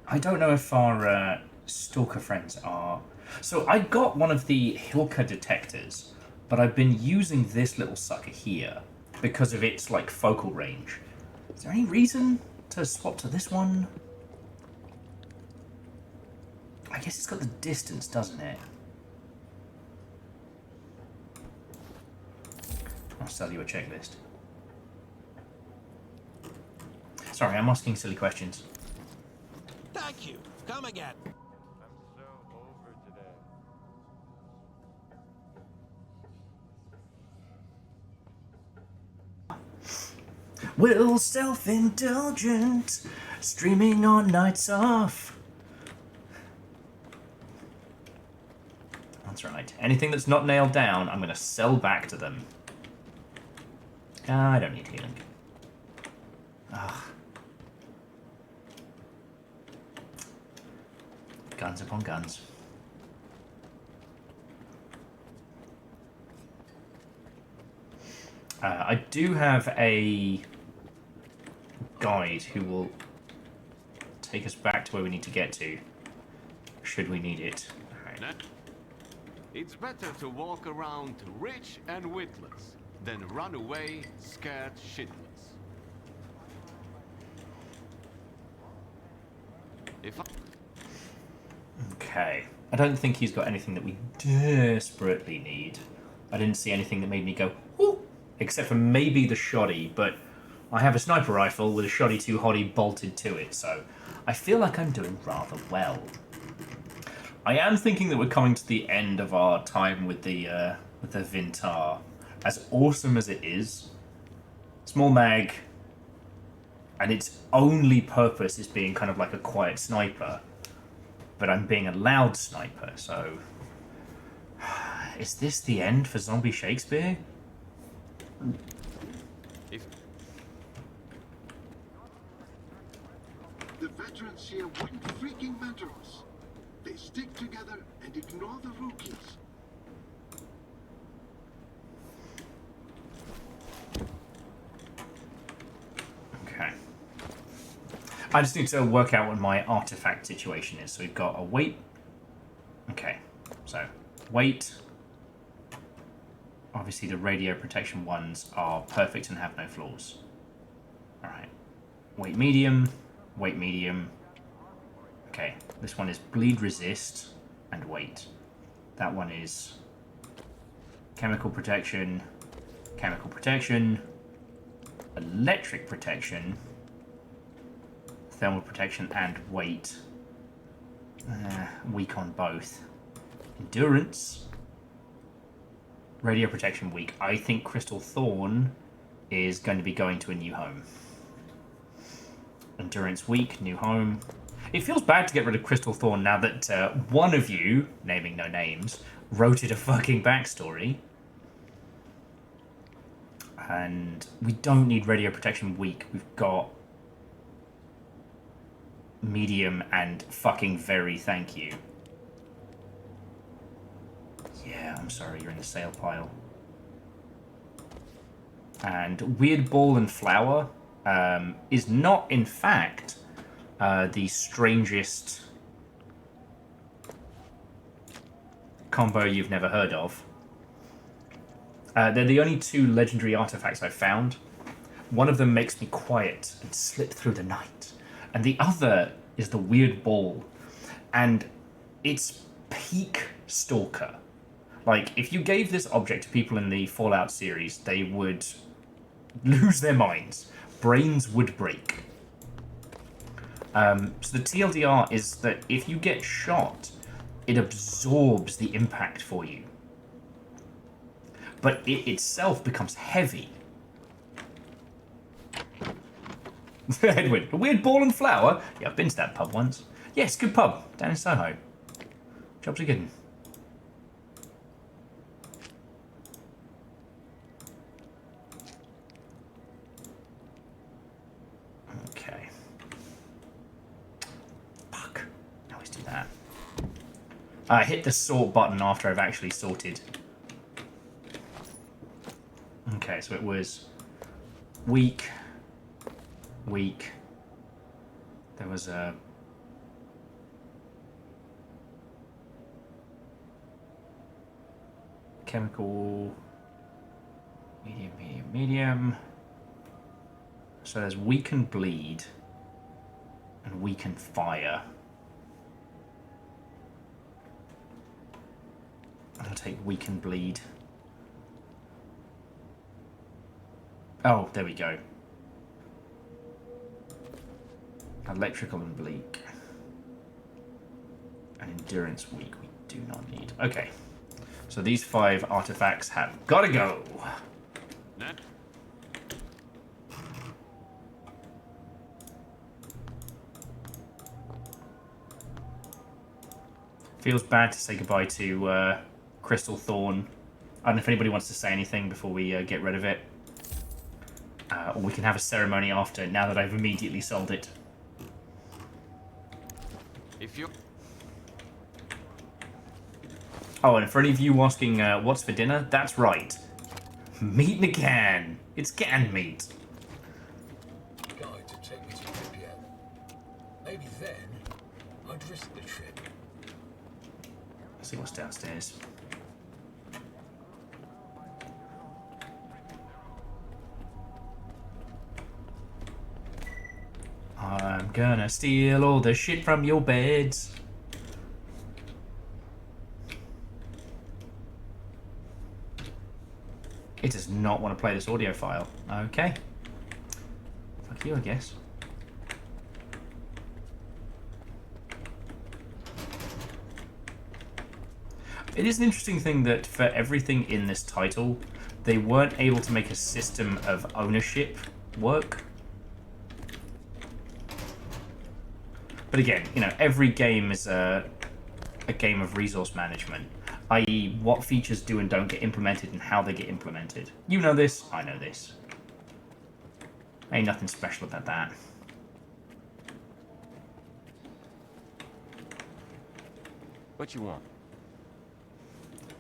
I don't know if our stalker friends are... So, I got one of the Hilka detectors, but I've been using this little sucker here because of its, like, focal range. Is there any reason to swap to this one? I guess it's got the distance, doesn't it? I'll sell you a checklist. Sorry, I'm asking silly questions. Thank you. Come again. Will self-indulgent, streaming on nights off. That's right. Anything that's not nailed down, I'm going to sell back to them. I don't need healing. Ugh. Guns upon guns. I do have a guide who will take us back to where we need to get to, should we need it. Right. It's better to walk around rich and witless than run away scared shitless. If I... Okay. I don't think he's got anything that we desperately need. I didn't see anything that made me go, ooh, except for maybe the shoddy, but I have a sniper rifle with a shoddy 2 hottie bolted to it, so I feel like I'm doing rather well. I am thinking that we're coming to the end of our time with the Vintar. As awesome as it is, small mag, and its only purpose is being kind of like a quiet sniper, but I'm being a loud sniper, so... Is this the end for Zombie Shakespeare? The veterans here wouldn't freaking matter us. They stick together and ignore the rookies. Okay. I just need to work out what my artifact situation is. So we've got a weight. Okay. So, weight. Obviously the radio protection ones are perfect and have no flaws. Alright. Weight medium. Weight medium. Okay. This one is bleed resist and weight. That one is chemical protection. Chemical protection. Electric protection. Thermal protection and weight. Weak on both. Endurance. Radio protection weak. I think Crystal Thorn is going to be going to a new home. Endurance weak, new home. It feels bad to get rid of Crystal Thorn now that one of you, naming no names, wrote it a fucking backstory. And we don't need radio protection weak. We've got medium and fucking very thank you. Yeah, I'm sorry, you're in the sale pile. And Weird Ball and Flower is not, in fact, the strangest combo you've never heard of. They're the only 2 legendary artifacts I've found. One of them makes me quiet and slip through the night. And the other is the Weird Ball. And it's peak Stalker. Like, if you gave this object to people in the Fallout series, they would lose their minds. Brains would break. So the TLDR is that if you get shot, it absorbs the impact for you. But it itself becomes heavy. Edwin, a Weird Ball and Flower? Yeah, I've been to that pub once. Yes, good pub, down in Soho. Jobs are good. Okay. Hit the sort button after I've actually sorted. Okay, so it was weak. There was a... chemical... medium. So there's weaken bleed and weaken fire. I'll take weaken bleed. Oh, there we go. Electrical and bleak. And endurance weak we do not need. Okay. So these 5 artifacts have gotta go. Feels bad to say goodbye to Crystal Thorn. I don't know if anybody wants to say anything before we get rid of it. Or we can have a ceremony after, now that I've immediately sold it. If you... Oh, and for any of you asking what's for dinner, that's right. Meat in a can. It's canned meat. Guide to take me to Pripyat. Maybe then I'd risk the trip. Let's see what's downstairs. I'm gonna steal all the shit from your beds. It does not want to play this audio file. Okay. Fuck you, I guess. It is an interesting thing that for everything in this title, they weren't able to make a system of ownership work. But again, you know, every game is a game of resource management, i.e. what features do and don't get implemented and how they get implemented. You know this, I know this. Ain't nothing special about that. What you want?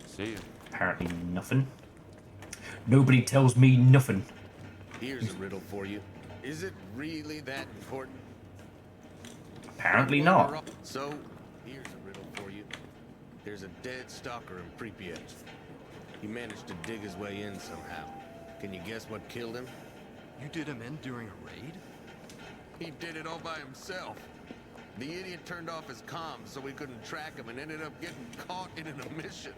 See you. Apparently nothing. Nobody tells me nothing. Here's a riddle for you. Is it really that important? Apparently not. So, here's a riddle for you. There's a dead stalker in Pripyat. He managed to dig his way in somehow. Can you guess what killed him? You did him in during a raid? He did it all by himself. The idiot turned off his comms so we couldn't track him and ended up getting caught in an omission.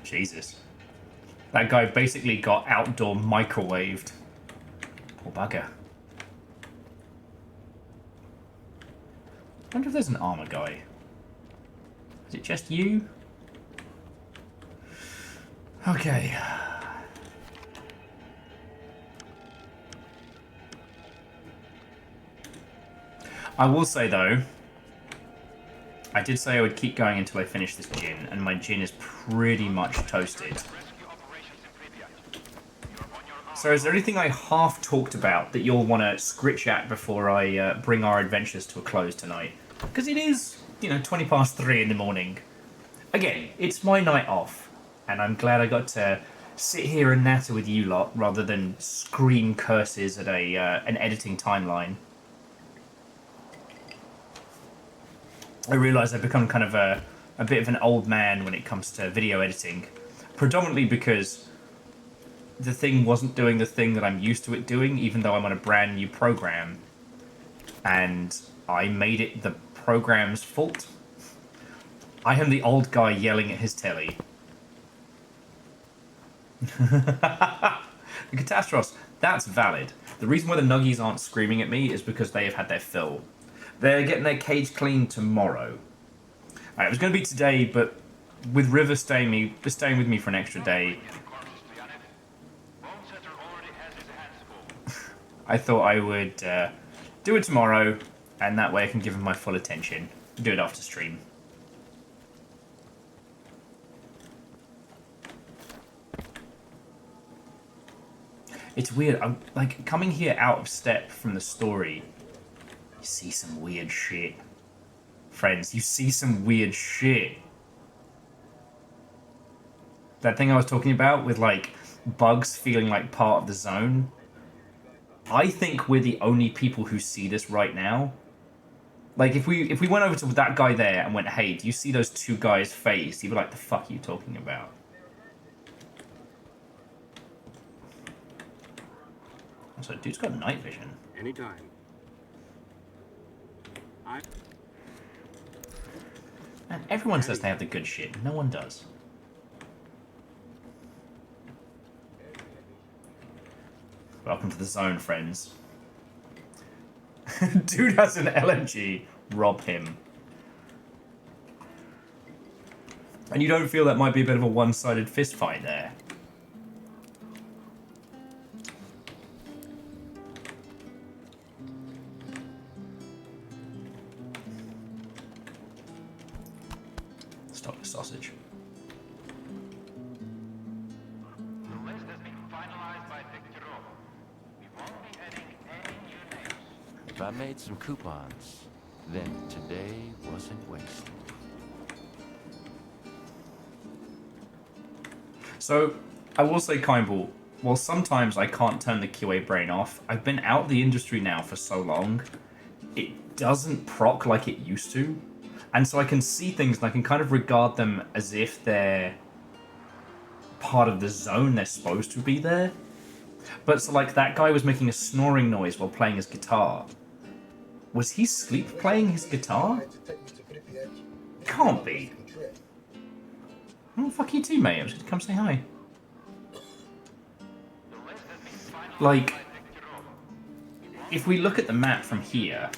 Jesus. That guy basically got outdoor microwaved. Poor bugger. I wonder if there's an armor guy. Is it just you? Okay. I will say though, I did say I would keep going until I finish this gin, and my gin is pretty much toasted. So is there anything I half talked about that you'll want to scritch at before I bring our adventures to a close tonight? Because it is, you know, 3:20 in the morning. Again, it's my night off, and I'm glad I got to sit here and natter with you lot rather than scream curses at an editing timeline. I realise I've become kind of a bit of an old man when it comes to video editing, predominantly because the thing wasn't doing the thing that I'm used to it doing, even though I'm on a brand new program, and I made it the program's fault. I am the old guy yelling at his telly. The Catastros, that's valid. The reason why the Nuggies aren't screaming at me is because they have had their fill. They're getting their cage cleaned tomorrow. It was going to be today, but with River staying with me for an extra day, I thought I would do it tomorrow, and that way I can give him my full attention. Do it after stream. It's weird. I'm like coming here out of step from the story. You see some weird shit. Friends, you see some weird shit. That thing I was talking about with, like, bugs feeling like part of the zone. I think we're the only people who see this right now. Like, if we went over to that guy there and went, hey, do you see those two guys' face? He'd be like, the fuck are you talking about? So, dude's got night vision. Anytime. And everyone says they have the good shit. No one does. Welcome to the zone, friends. Dude has an LMG. Rob him. And you don't feel that might be a bit of a one-sided fist fight there? Stop the sausage. If I made some coupons, then today wasn't wasted. So, I will say, Kimball, while sometimes I can't turn the QA brain off, I've been out the industry now for so long, it doesn't proc like it used to. And so I can see things and I can kind of regard them as if they're part of the zone they're supposed to be there. But so, like, that guy was making a snoring noise while playing his guitar. Was he sleep playing his guitar? Can't be. Oh, fuck you too, mate. I was going to come say hi. Like, if we look at the map from here...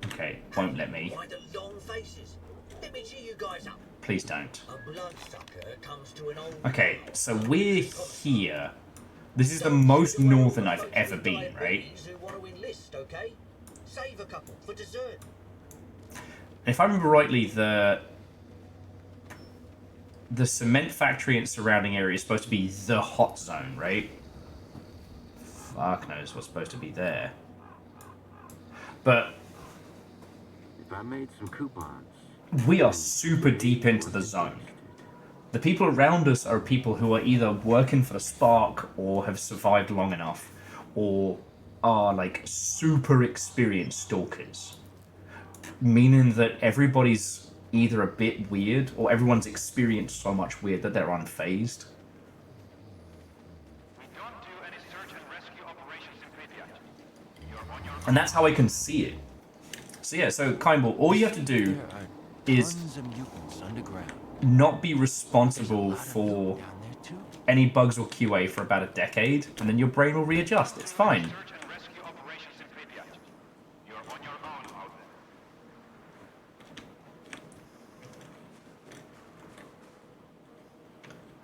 Okay, won't let me. Please don't. Okay, so we're here. This is the most northern I've ever been, right? If I remember rightly, the cement factory and surrounding area is supposed to be the hot zone, right? Fuck knows what's supposed to be there. But If I made some coupons. We are super deep into the zone. The people around us are people who are either working for the Spark or have survived long enough, or are like super experienced stalkers. Meaning that everybody's either a bit weird or everyone's experienced so much weird that they're unfazed. And that's how I can see it. So yeah, so Kimball, all you have to do is not be responsible for any bugs or QA for about a decade, and then your brain will readjust. It's fine.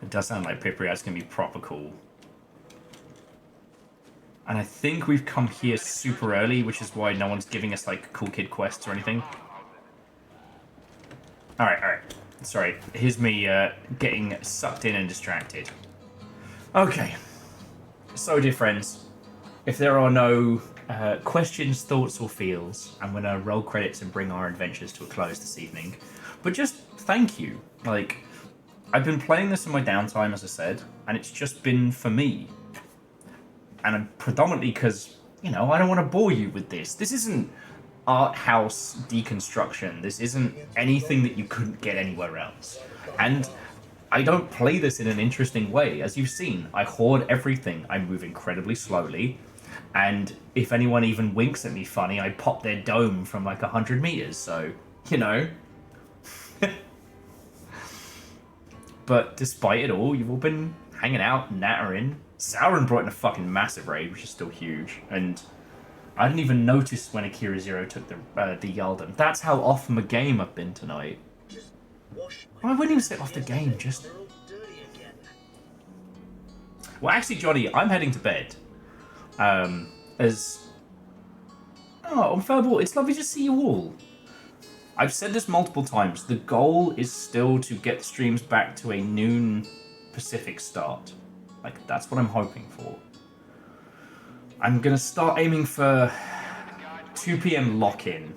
It does sound like Pripyat's gonna be proper cool. And I think we've come here super early, which is why no one's giving us like cool kid quests or anything. Alright. Sorry, here's me getting sucked in and distracted. Okay. So, dear friends, if there are no questions, thoughts, or feels, I'm going to roll credits and bring our adventures to a close this evening. But just thank you. Like, I've been playing this in my downtime, as I said, and it's just been for me. And predominantly because, you know, I don't want to bore you with this. This isn't art house deconstruction. This isn't anything that you couldn't get anywhere else. And I don't play this in an interesting way. As you've seen, I hoard everything. I move incredibly slowly. And if anyone even winks at me funny, I pop their dome from like 100 meters. So, you know. But despite it all, you've all been hanging out, nattering. Sauron brought in a fucking massive raid, which is still huge. And I didn't even notice when Akira Zero took the Yalden. That's how off my game I've been tonight. Well, I wouldn't even say off the game, just... Well, actually, Johnny, I'm heading to bed. Oh, Unfairable, it's lovely to see you all. I've said this multiple times. The goal is still to get streams back to a noon Pacific start. Like, that's what I'm hoping for. I'm gonna start aiming for 2 PM lock-in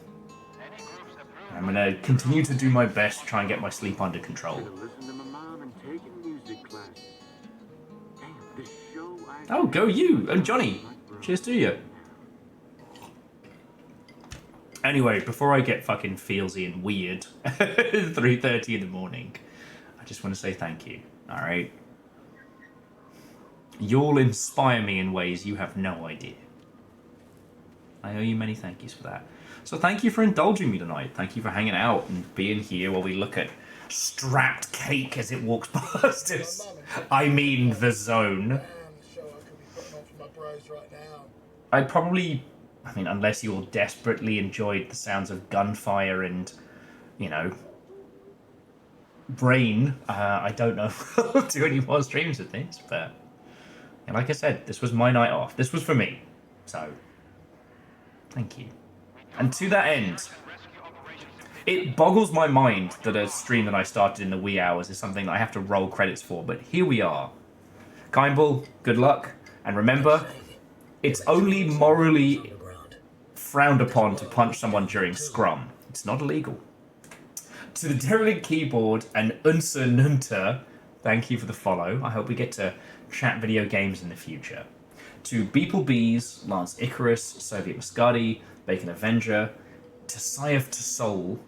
I'm gonna continue to do my best to try and get my sleep under control. Listen to my mom and taking music class. Damn, this show I Oh, go you and Johnny. Cheers to you. Anyway, before I get fucking feelsy and weird, 3:30 in the morning, I just want to say thank you. All right. You'll inspire me in ways you have no idea. I owe you many thank yous for that. So thank you for indulging me tonight. Thank you for hanging out and being here while we look at strapped cake as it walks past us. I mean the zone. I'd probably, I mean, unless you all desperately enjoyed the sounds of gunfire and, you know, brain, I don't know if I'll do any more streams of this, but and like I said, this was my night off. This was for me. So, thank you. And to that end, it boggles my mind that a stream that I started in the wee hours is something that I have to roll credits for, but here we are. Kindball, good luck, and remember, it's only morally frowned upon to punch someone during scrum. It's not illegal. To the Derelict Keyboard and Unsa Nunta, thank you for the follow. I hope we get to chat video games in the future. To Beeple Bees, Lance Icarus, Soviet Muscati, Bacon Avenger, Tasayev to Soul,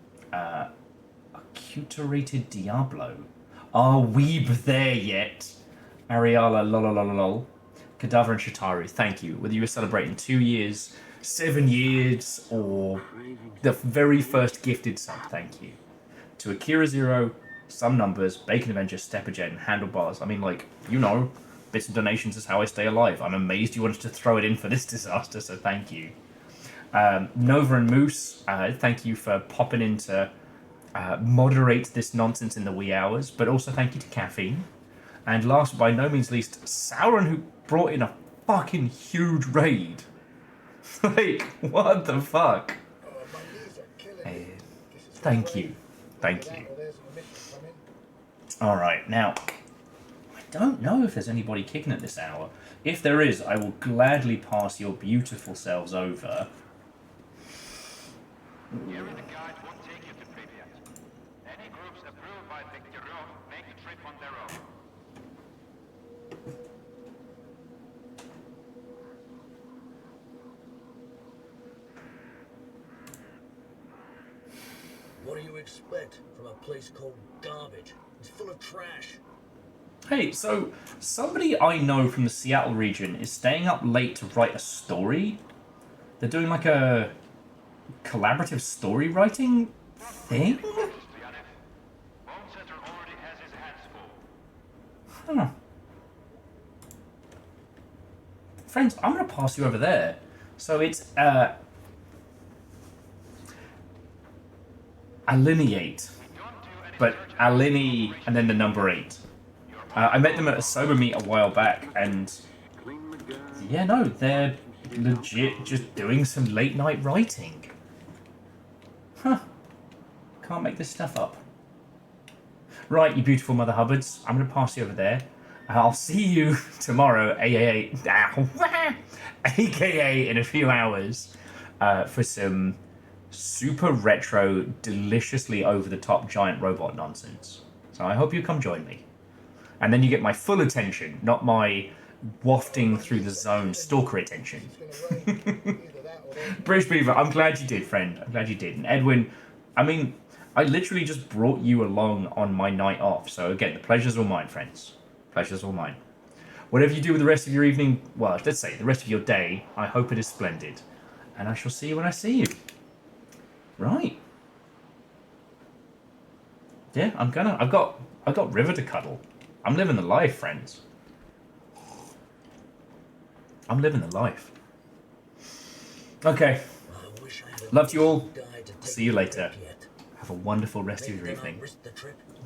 Acuterated Diablo, Are Weeb There Yet? Ariala lolololol, Cadaver and Shitaru, thank you. Whether you were celebrating 2 years, 7 years, or the very first gifted sub, thank you. To Akira Zero, Some Numbers, Bacon Avenger, Stepagen, Handlebars. I mean, like, you know, bits of donations is how I stay alive. I'm amazed you wanted to throw it in for this disaster, so thank you. Nova and Moose, thank you for popping in to moderate this nonsense in the wee hours, but also thank you to Caffeine. And last but by no means least, Sauron, who brought in a fucking huge raid. Like, what the fuck? Thank you. Thank you. Alright, now, I don't know if there's anybody kicking at this hour. If there is, I will gladly pass your beautiful selves over. What do you expect from a place called garbage? It's full of trash. Hey, so somebody I know from the Seattle region is staying up late to write a story. They're doing like a collaborative story writing thing? Huh. Friends, I'm going to pass you over there. So it's Alineate, but Aline and then the number 8. I met them at a sober meet a while back, and yeah, no, they're legit just doing some late night writing. Huh. Can't make this stuff up. Right, you beautiful Mother Hubbards, I'm going to pass you over there. I'll see you tomorrow, aka in a few hours, for some super retro, deliciously over-the-top giant robot nonsense. So I hope you come join me. And then you get my full attention, not my wafting through the zone stalker attention. British Beaver, I'm glad you did, friend. I'm glad you did. And Edwin, I mean, I literally just brought you along on my night off. So again, the pleasure's all mine, friends. Pleasure's all mine. Whatever you do with the rest of your evening, well, let's say the rest of your day, I hope it is splendid. And I shall see you when I see you. Right. Yeah, I've got River to cuddle. I'm living the life, friends. I'm living the life. Okay. Love to you all. See you later. Have a wonderful rest of your evening.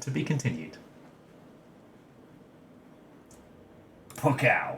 To be continued. Pokow.